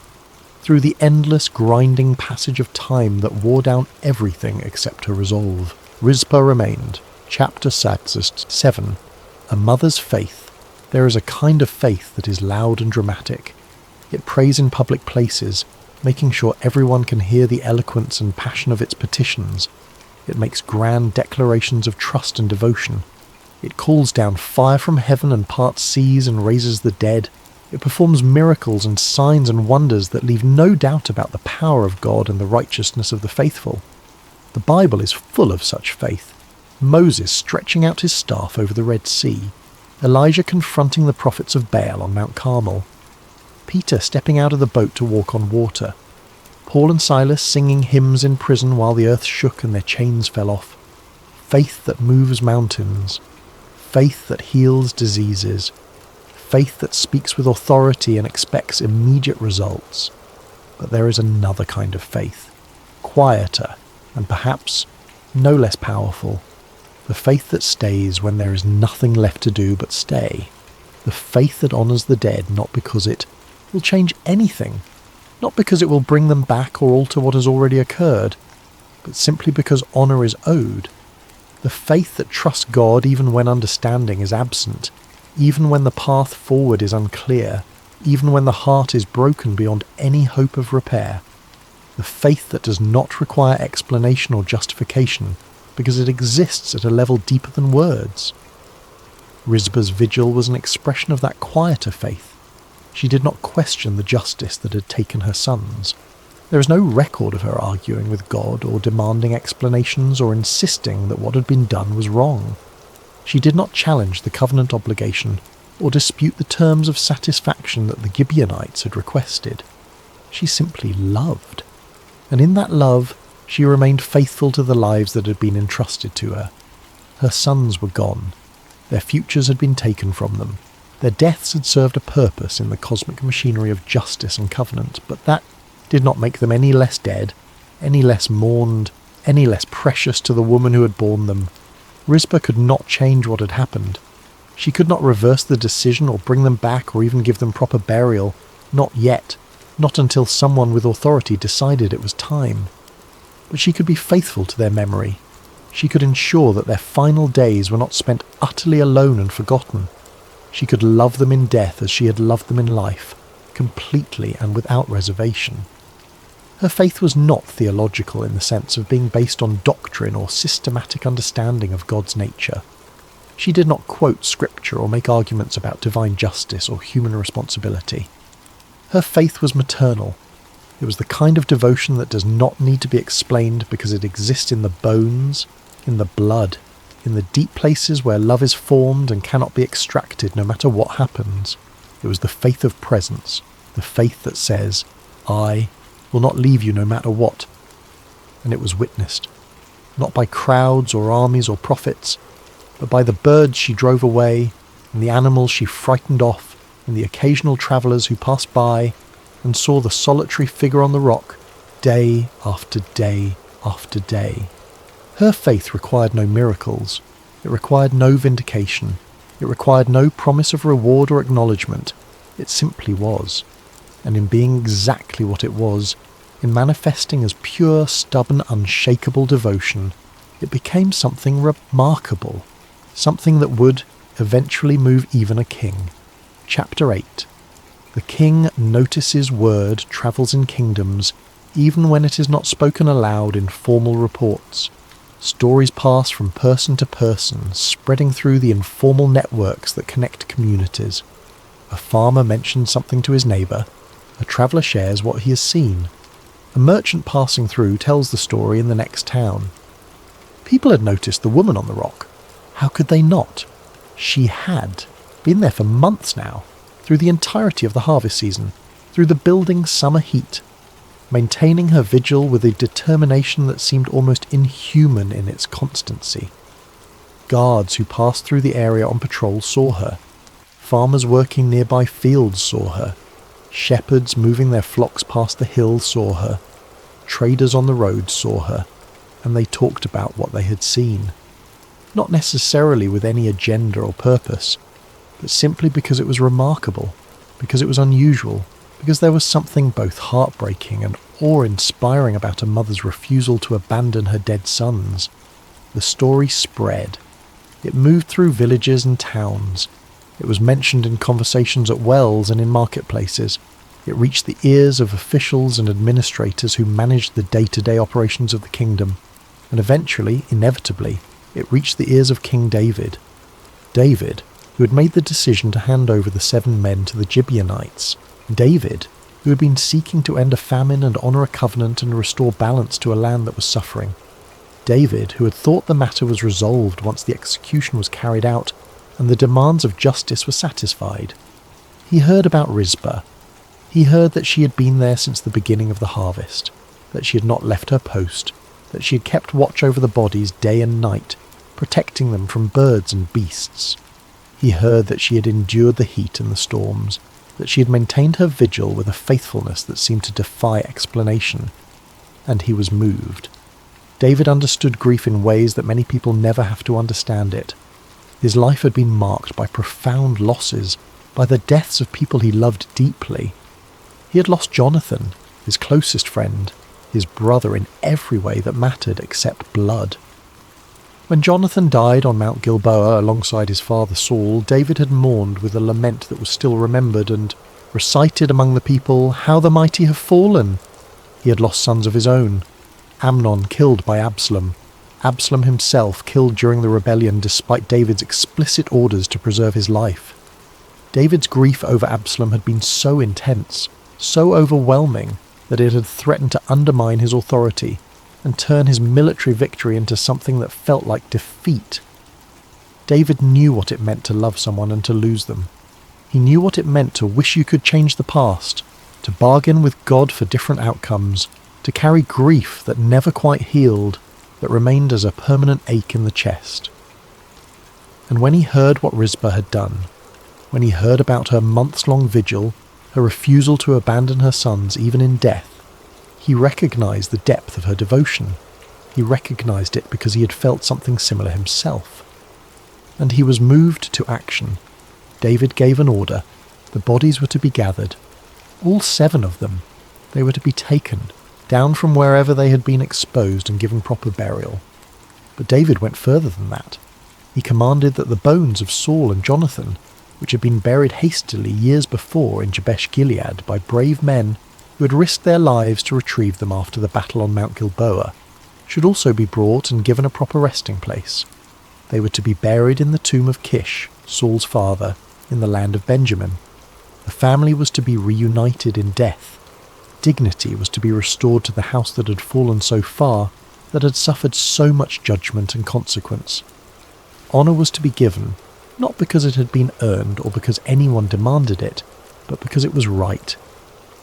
through the endless grinding passage of time that wore down everything except her resolve, Rizpah remained. Chapter 7. A Mother's Faith. There is a kind of faith that is loud and dramatic. It prays in public places, making sure everyone can hear the eloquence and passion of its petitions. It makes grand declarations of trust and devotion. It calls down fire from heaven and parts seas and raises the dead. It performs miracles and signs and wonders that leave no doubt about the power of God and the righteousness of the faithful. The Bible is full of such faith. Moses stretching out his staff over the Red Sea. Elijah confronting the prophets of Baal on Mount Carmel. Peter stepping out of the boat to walk on water. Paul and Silas singing hymns in prison while the earth shook and their chains fell off. Faith that moves mountains. Faith that heals diseases. Faith that speaks with authority and expects immediate results. But there is another kind of faith, quieter and perhaps no less powerful. The faith that stays when there is nothing left to do but stay. The faith that honours the dead not because it will change anything, not because it will bring them back or alter what has already occurred, but simply because honour is owed. The faith that trusts God even when understanding is absent, even when the path forward is unclear, even when the heart is broken beyond any hope of repair. The faith that does not require explanation or justification because it exists at a level deeper than words. Rizpah's vigil was an expression of that quieter faith. She did not question the justice that had taken her sons. There is no record of her arguing with God or demanding explanations or insisting that what had been done was wrong. She did not challenge the covenant obligation or dispute the terms of satisfaction that the Gibeonites had requested. She simply loved. And in that love, she remained faithful to the lives that had been entrusted to her. Her sons were gone. Their futures had been taken from them. Their deaths had served a purpose in the cosmic machinery of justice and covenant, but that did not make them any less dead, any less mourned, any less precious to the woman who had borne them. Rizpah could not change what had happened. She could not reverse the decision or bring them back or even give them proper burial. Not yet. Not until someone with authority decided it was time. But she could be faithful to their memory. She could ensure that their final days were not spent utterly alone and forgotten. She could love them in death as she had loved them in life, completely and without reservation. Her faith was not theological in the sense of being based on doctrine or systematic understanding of God's nature. She did not quote scripture or make arguments about divine justice or human responsibility. Her faith was maternal. It was the kind of devotion that does not need to be explained because it exists in the bones, in the blood, in the deep places where love is formed and cannot be extracted no matter what happens. It was the faith of presence, the faith that says, I will not leave you no matter what. And it was witnessed, not by crowds or armies or prophets, but by the birds she drove away, and the animals she frightened off, and the occasional travellers who passed by and saw the solitary figure on the rock, day after day after day. Her faith required no miracles. It required no vindication. It required no promise of reward or acknowledgement. It simply was. And in being exactly what it was, in manifesting as pure, stubborn, unshakable devotion, it became something remarkable, something that would eventually move even a king. Chapter 8. The king notices word travels in kingdoms, even when it is not spoken aloud in formal reports. Stories pass from person to person, spreading through the informal networks that connect communities. A farmer mentions something to his neighbour. A traveller shares what he has seen. A merchant passing through tells the story in the next town. People had noticed the woman on the rock. How could they not? She had been there for months now, through the entirety of the harvest season, through the building summer heat, maintaining her vigil with a determination that seemed almost inhuman in its constancy. Guards who passed through the area on patrol saw her. Farmers working nearby fields saw her. Shepherds moving their flocks past the hill saw her. Traders on the road saw her, and they talked about what they had seen. Not necessarily with any agenda or purpose, but simply because it was remarkable, because it was unusual, because there was something both heartbreaking and awe-inspiring about a mother's refusal to abandon her dead sons. The story spread. It moved through villages and towns. It was mentioned in conversations at wells and in marketplaces. It reached the ears of officials and administrators who managed the day-to-day operations of the kingdom. And eventually, inevitably, it reached the ears of King David. David, who had made the decision to hand over the 7 men to the Gibeonites. David, who had been seeking to end a famine and honour a covenant and restore balance to a land that was suffering. David, who had thought the matter was resolved once the execution was carried out and the demands of justice were satisfied. He heard about Rizpah. He heard that she had been there since the beginning of the harvest, that she had not left her post, that she had kept watch over the bodies day and night, protecting them from birds and beasts. He heard that she had endured the heat and the storms, that she had maintained her vigil with a faithfulness that seemed to defy explanation. And he was moved. David understood grief in ways that many people never have to understand it. His life had been marked by profound losses, by the deaths of people he loved deeply. He had lost Jonathan, his closest friend, his brother in every way that mattered except blood. When Jonathan died on Mount Gilboa alongside his father Saul, David had mourned with a lament that was still remembered and recited among the people, "How the mighty have fallen!" He had lost sons of his own. Amnon killed by Absalom. Absalom himself killed during the rebellion despite David's explicit orders to preserve his life. David's grief over Absalom had been so intense, so overwhelming, that it had threatened to undermine his authority and turn his military victory into something that felt like defeat. David knew what it meant to love someone and to lose them. He knew what it meant to wish you could change the past, to bargain with God for different outcomes, to carry grief that never quite healed, that remained as a permanent ache in the chest. And when he heard what Rizpah had done, when he heard about her months-long vigil, her refusal to abandon her sons even in death, he recognized the depth of her devotion. He recognized it because he had felt something similar himself. And he was moved to action. David gave an order. The bodies were to be gathered. All 7 of them. They were to be taken down from wherever they had been exposed and given proper burial. But David went further than that. He commanded that the bones of Saul and Jonathan, which had been buried hastily years before in Jabesh-Gilead by brave men who had risked their lives to retrieve them after the battle on Mount Gilboa, should also be brought and given a proper resting place. They were to be buried in the tomb of Kish, Saul's father, in the land of Benjamin. The family was to be reunited in death. Dignity was to be restored to the house that had fallen so far, that had suffered so much judgment and consequence. Honour was to be given, not because it had been earned or because anyone demanded it, but because it was right.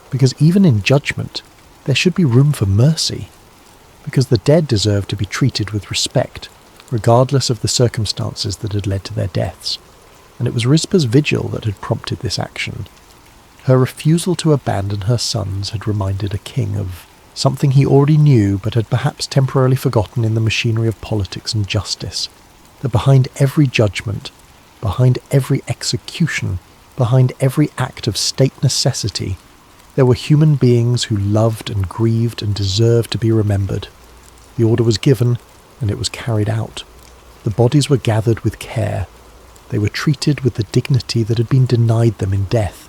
Because even in judgment, there should be room for mercy. Because the dead deserved to be treated with respect, regardless of the circumstances that had led to their deaths. And it was Rizpah's vigil that had prompted this action. Her refusal to abandon her sons had reminded a king of something he already knew but had perhaps temporarily forgotten in the machinery of politics and justice, that behind every judgment, behind every execution, behind every act of state necessity, there were human beings who loved and grieved and deserved to be remembered. The order was given, and it was carried out. The bodies were gathered with care. They were treated with the dignity that had been denied them in death.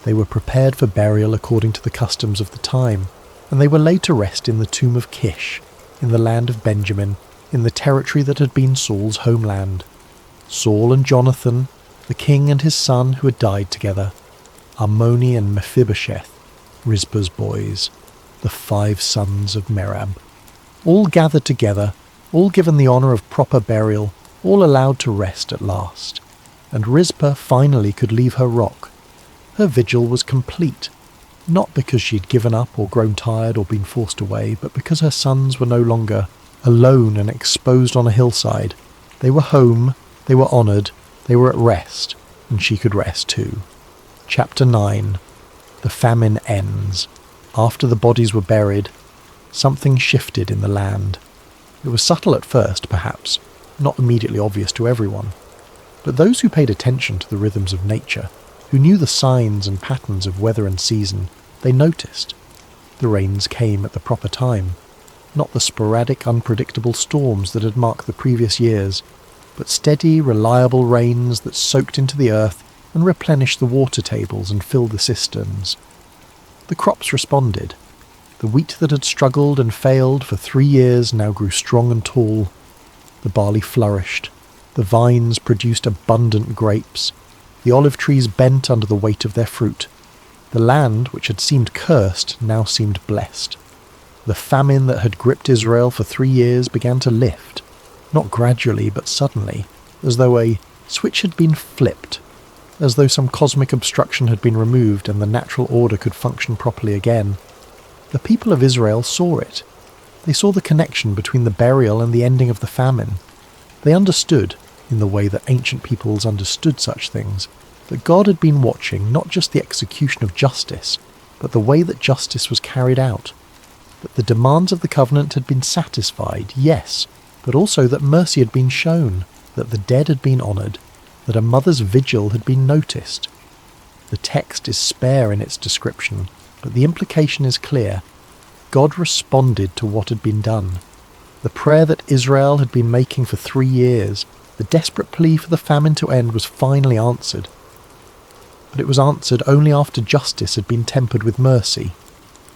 They were prepared for burial according to the customs of the time, and they were laid to rest in the tomb of Kish, in the land of Benjamin, in the territory that had been Saul's homeland. Saul and Jonathan, the king and his son who had died together, Armoni and Mephibosheth, Rizpah's boys, the 5 sons of Merab, all gathered together, all given the honour of proper burial, all allowed to rest at last. And Rizpah finally could leave her rock. Her vigil was complete, not because she had given up or grown tired or been forced away, but because her sons were no longer alone and exposed on a hillside. They were home, they were honoured, they were at rest, and she could rest too. Chapter 9. The famine ends. After the bodies were buried, something shifted in the land. It was subtle at first, perhaps, not immediately obvious to everyone. But those who paid attention to the rhythms of nature, who knew the signs and patterns of weather and season, they noticed. The rains came at the proper time, not the sporadic, unpredictable storms that had marked the previous years, but steady, reliable rains that soaked into the earth and replenished the water tables and filled the cisterns. The crops responded. The wheat that had struggled and failed for 3 years now grew strong and tall. The barley flourished. The vines produced abundant grapes. The olive trees bent under the weight of their fruit. The land, which had seemed cursed, now seemed blessed. The famine that had gripped Israel for 3 years began to lift, not gradually but suddenly, as though a switch had been flipped, as though some cosmic obstruction had been removed and the natural order could function properly again. The people of Israel saw it. They saw the connection between the burial and the ending of the famine. They understood, in the way that ancient peoples understood such things, that God had been watching not just the execution of justice, but the way that justice was carried out. That the demands of the covenant had been satisfied, yes, but also that mercy had been shown, that the dead had been honoured, that a mother's vigil had been noticed. The text is spare in its description, but the implication is clear. God responded to what had been done. The prayer that Israel had been making for 3 years, the desperate plea for the famine to end, was finally answered. But it was answered only after justice had been tempered with mercy,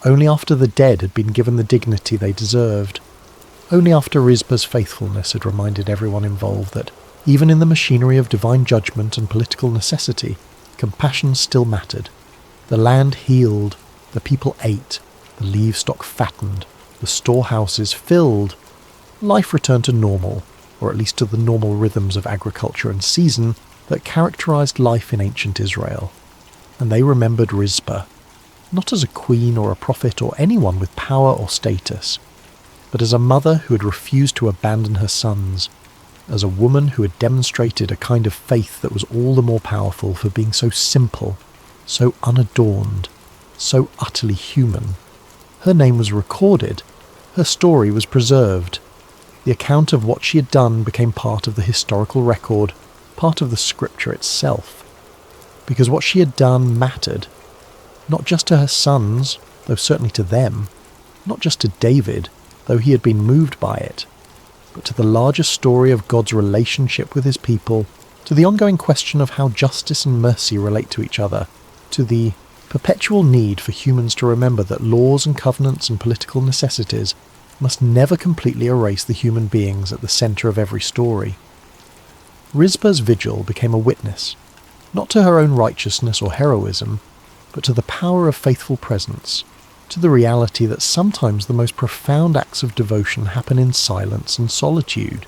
only after the dead had been given the dignity they deserved, only after Rizpah's faithfulness had reminded everyone involved that, even in the machinery of divine judgment and political necessity, compassion still mattered. The land healed, the people ate, the livestock fattened, the storehouses filled. Life returned to normal, or at least to the normal rhythms of agriculture and season that characterized life in ancient Israel. And they remembered Rizpah, not as a queen or a prophet or anyone with power or status, but as a mother who had refused to abandon her sons, as a woman who had demonstrated a kind of faith that was all the more powerful for being so simple, so unadorned, so utterly human. Her name was recorded, her story was preserved. The account of what she had done became part of the historical record, part of the scripture itself. Because what she had done mattered, not just to her sons, though certainly to them, not just to David, though he had been moved by it, but to the larger story of God's relationship with his people, to the ongoing question of how justice and mercy relate to each other, to the perpetual need for humans to remember that laws and covenants and political necessities must never completely erase the human beings at the centre of every story. Rizpah's vigil became a witness, not to her own righteousness or heroism, but to the power of faithful presence, to the reality that sometimes the most profound acts of devotion happen in silence and solitude,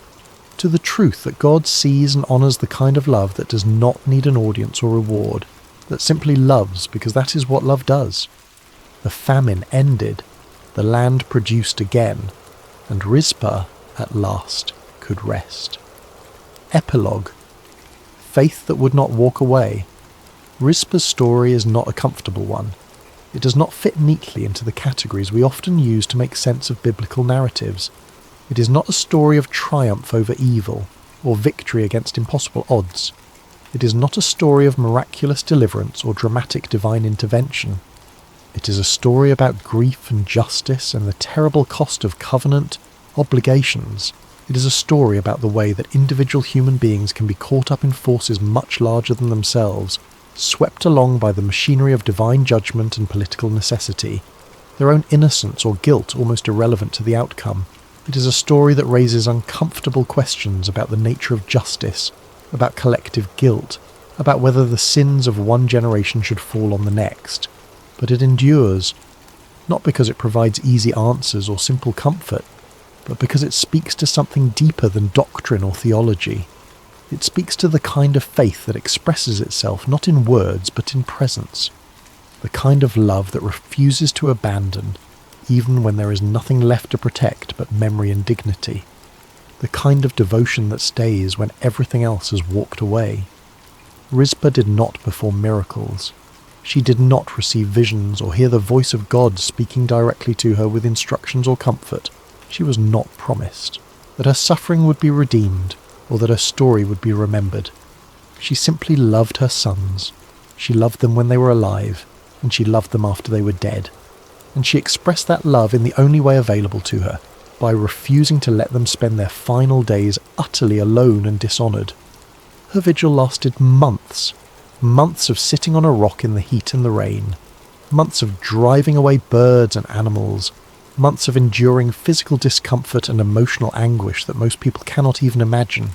to the truth that God sees and honours the kind of love that does not need an audience or reward, that simply loves because that is what love does. The famine ended, the land produced again, and Rizpah at last could rest. Epilogue. Faith that would not walk away. Rizpah's story is not a comfortable one. It does not fit neatly into the categories we often use to make sense of biblical narratives. It is not a story of triumph over evil, or victory against impossible odds. It is not a story of miraculous deliverance or dramatic divine intervention. It is a story about grief and justice and the terrible cost of covenant, obligations. It is a story about the way that individual human beings can be caught up in forces much larger than themselves, swept along by the machinery of divine judgment and political necessity, their own innocence or guilt almost irrelevant to the outcome. It is a story that raises uncomfortable questions about the nature of justice, about collective guilt, about whether the sins of one generation should fall on the next. But it endures, not because it provides easy answers or simple comfort, but because it speaks to something deeper than doctrine or theology. It speaks to the kind of faith that expresses itself not in words but in presence, the kind of love that refuses to abandon, even when there is nothing left to protect but memory and dignity, the kind of devotion that stays when everything else has walked away. Rizpah did not perform miracles. She did not receive visions or hear the voice of God speaking directly to her with instructions or comfort. She was not promised that her suffering would be redeemed, or that her story would be remembered. She simply loved her sons. She loved them when they were alive, and she loved them after they were dead. And she expressed that love in the only way available to her, by refusing to let them spend their final days utterly alone and dishonoured. Her vigil lasted months. Months of sitting on a rock in the heat and the rain. Months of driving away birds and animals. Months of enduring physical discomfort and emotional anguish that most people cannot even imagine.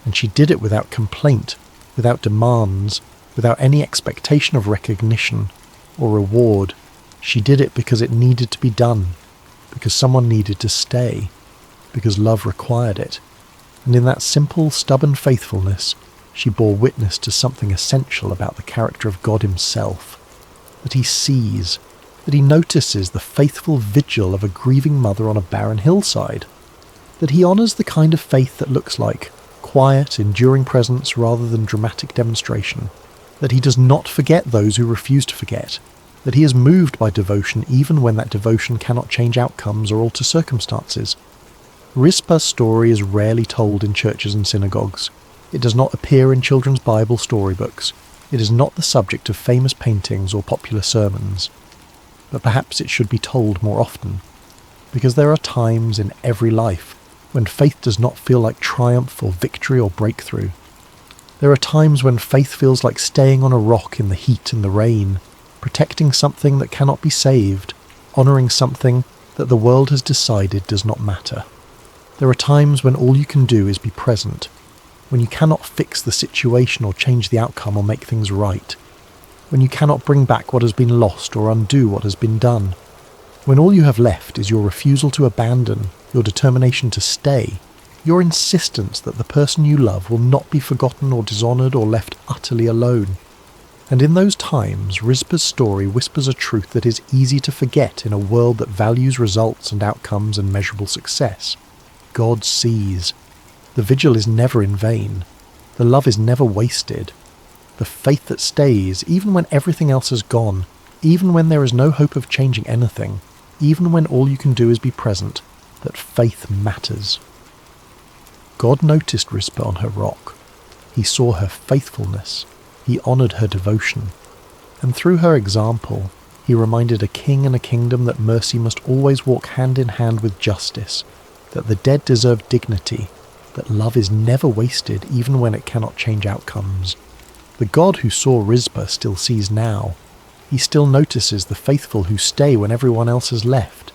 And she did it without complaint, without demands, without any expectation of recognition or reward. She did it because it needed to be done, because someone needed to stay, because love required it. And in that simple, stubborn faithfulness, she bore witness to something essential about the character of God himself, that he sees, that he notices the faithful vigil of a grieving mother on a barren hillside, that he honours the kind of faith that looks like quiet, enduring presence rather than dramatic demonstration, that he does not forget those who refuse to forget, that he is moved by devotion even when that devotion cannot change outcomes or alter circumstances. Rizpah's story is rarely told in churches and synagogues. It does not appear in children's Bible storybooks. It is not the subject of famous paintings or popular sermons. But perhaps it should be told more often, because there are times in every life when faith does not feel like triumph or victory or breakthrough. There are times when faith feels like staying on a rock in the heat and the rain, protecting something that cannot be saved, honouring something that the world has decided does not matter. There are times when all you can do is be present, when you cannot fix the situation or change the outcome or make things right, when you cannot bring back what has been lost or undo what has been done, when all you have left is your refusal to abandon, your determination to stay, your insistence that the person you love will not be forgotten or dishonoured or left utterly alone. And in those times, Rizpah's story whispers a truth that is easy to forget in a world that values results and outcomes and measurable success. God sees. The vigil is never in vain. The love is never wasted. The faith that stays, even when everything else has gone, even when there is no hope of changing anything, even when all you can do is be present, that faith matters. God noticed Rizpah on her rock. He saw her faithfulness. He honoured her devotion. And through her example, he reminded a king and a kingdom that mercy must always walk hand in hand with justice, that the dead deserve dignity, that love is never wasted even when it cannot change outcomes. The God who saw Rizpah still sees now. He still notices the faithful who stay when everyone else has left.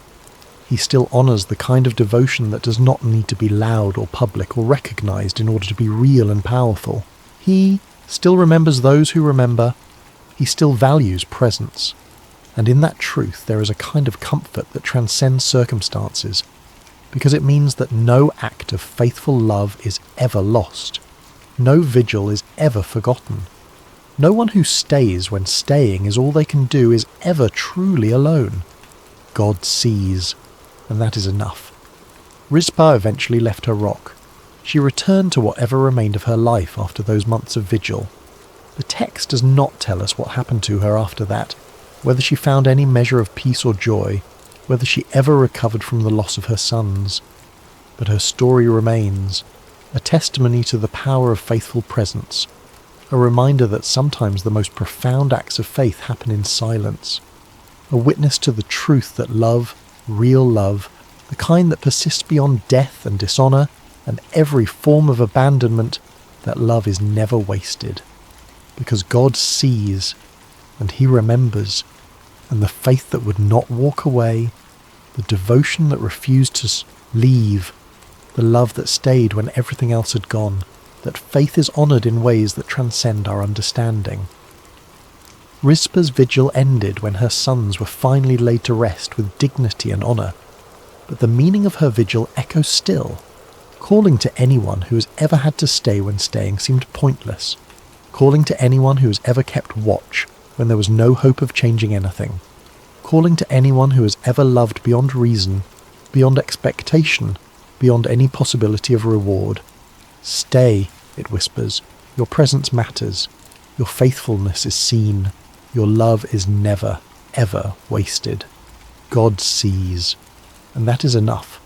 He still honours the kind of devotion that does not need to be loud or public or recognised in order to be real and powerful. He still remembers those who remember. He still values presence. And in that truth there is a kind of comfort that transcends circumstances, because it means that no act of faithful love is ever lost. No vigil is ever forgotten. No one who stays when staying is all they can do is ever truly alone. God sees, and that is enough. Rizpah eventually left her rock. She returned to whatever remained of her life after those months of vigil. The text does not tell us what happened to her after that, whether she found any measure of peace or joy, whether she ever recovered from the loss of her sons. But her story remains, a testimony to the power of faithful presence, a reminder that sometimes the most profound acts of faith happen in silence, a witness to the truth that love, real love, the kind that persists beyond death and dishonour and every form of abandonment, that love is never wasted. Because God sees, and he remembers, and the faith that would not walk away, the devotion that refused to leave, the love that stayed when everything else had gone, that faith is honoured in ways that transcend our understanding. Rizpah's vigil ended when her sons were finally laid to rest with dignity and honour, but the meaning of her vigil echoes still. Calling to anyone who has ever had to stay when staying seemed pointless, calling to anyone who has ever kept watch when there was no hope of changing anything, calling to anyone who has ever loved beyond reason, beyond expectation, beyond any possibility of reward. Stay, it whispers, your presence matters, your faithfulness is seen, your love is never, ever wasted. God sees, and that is enough.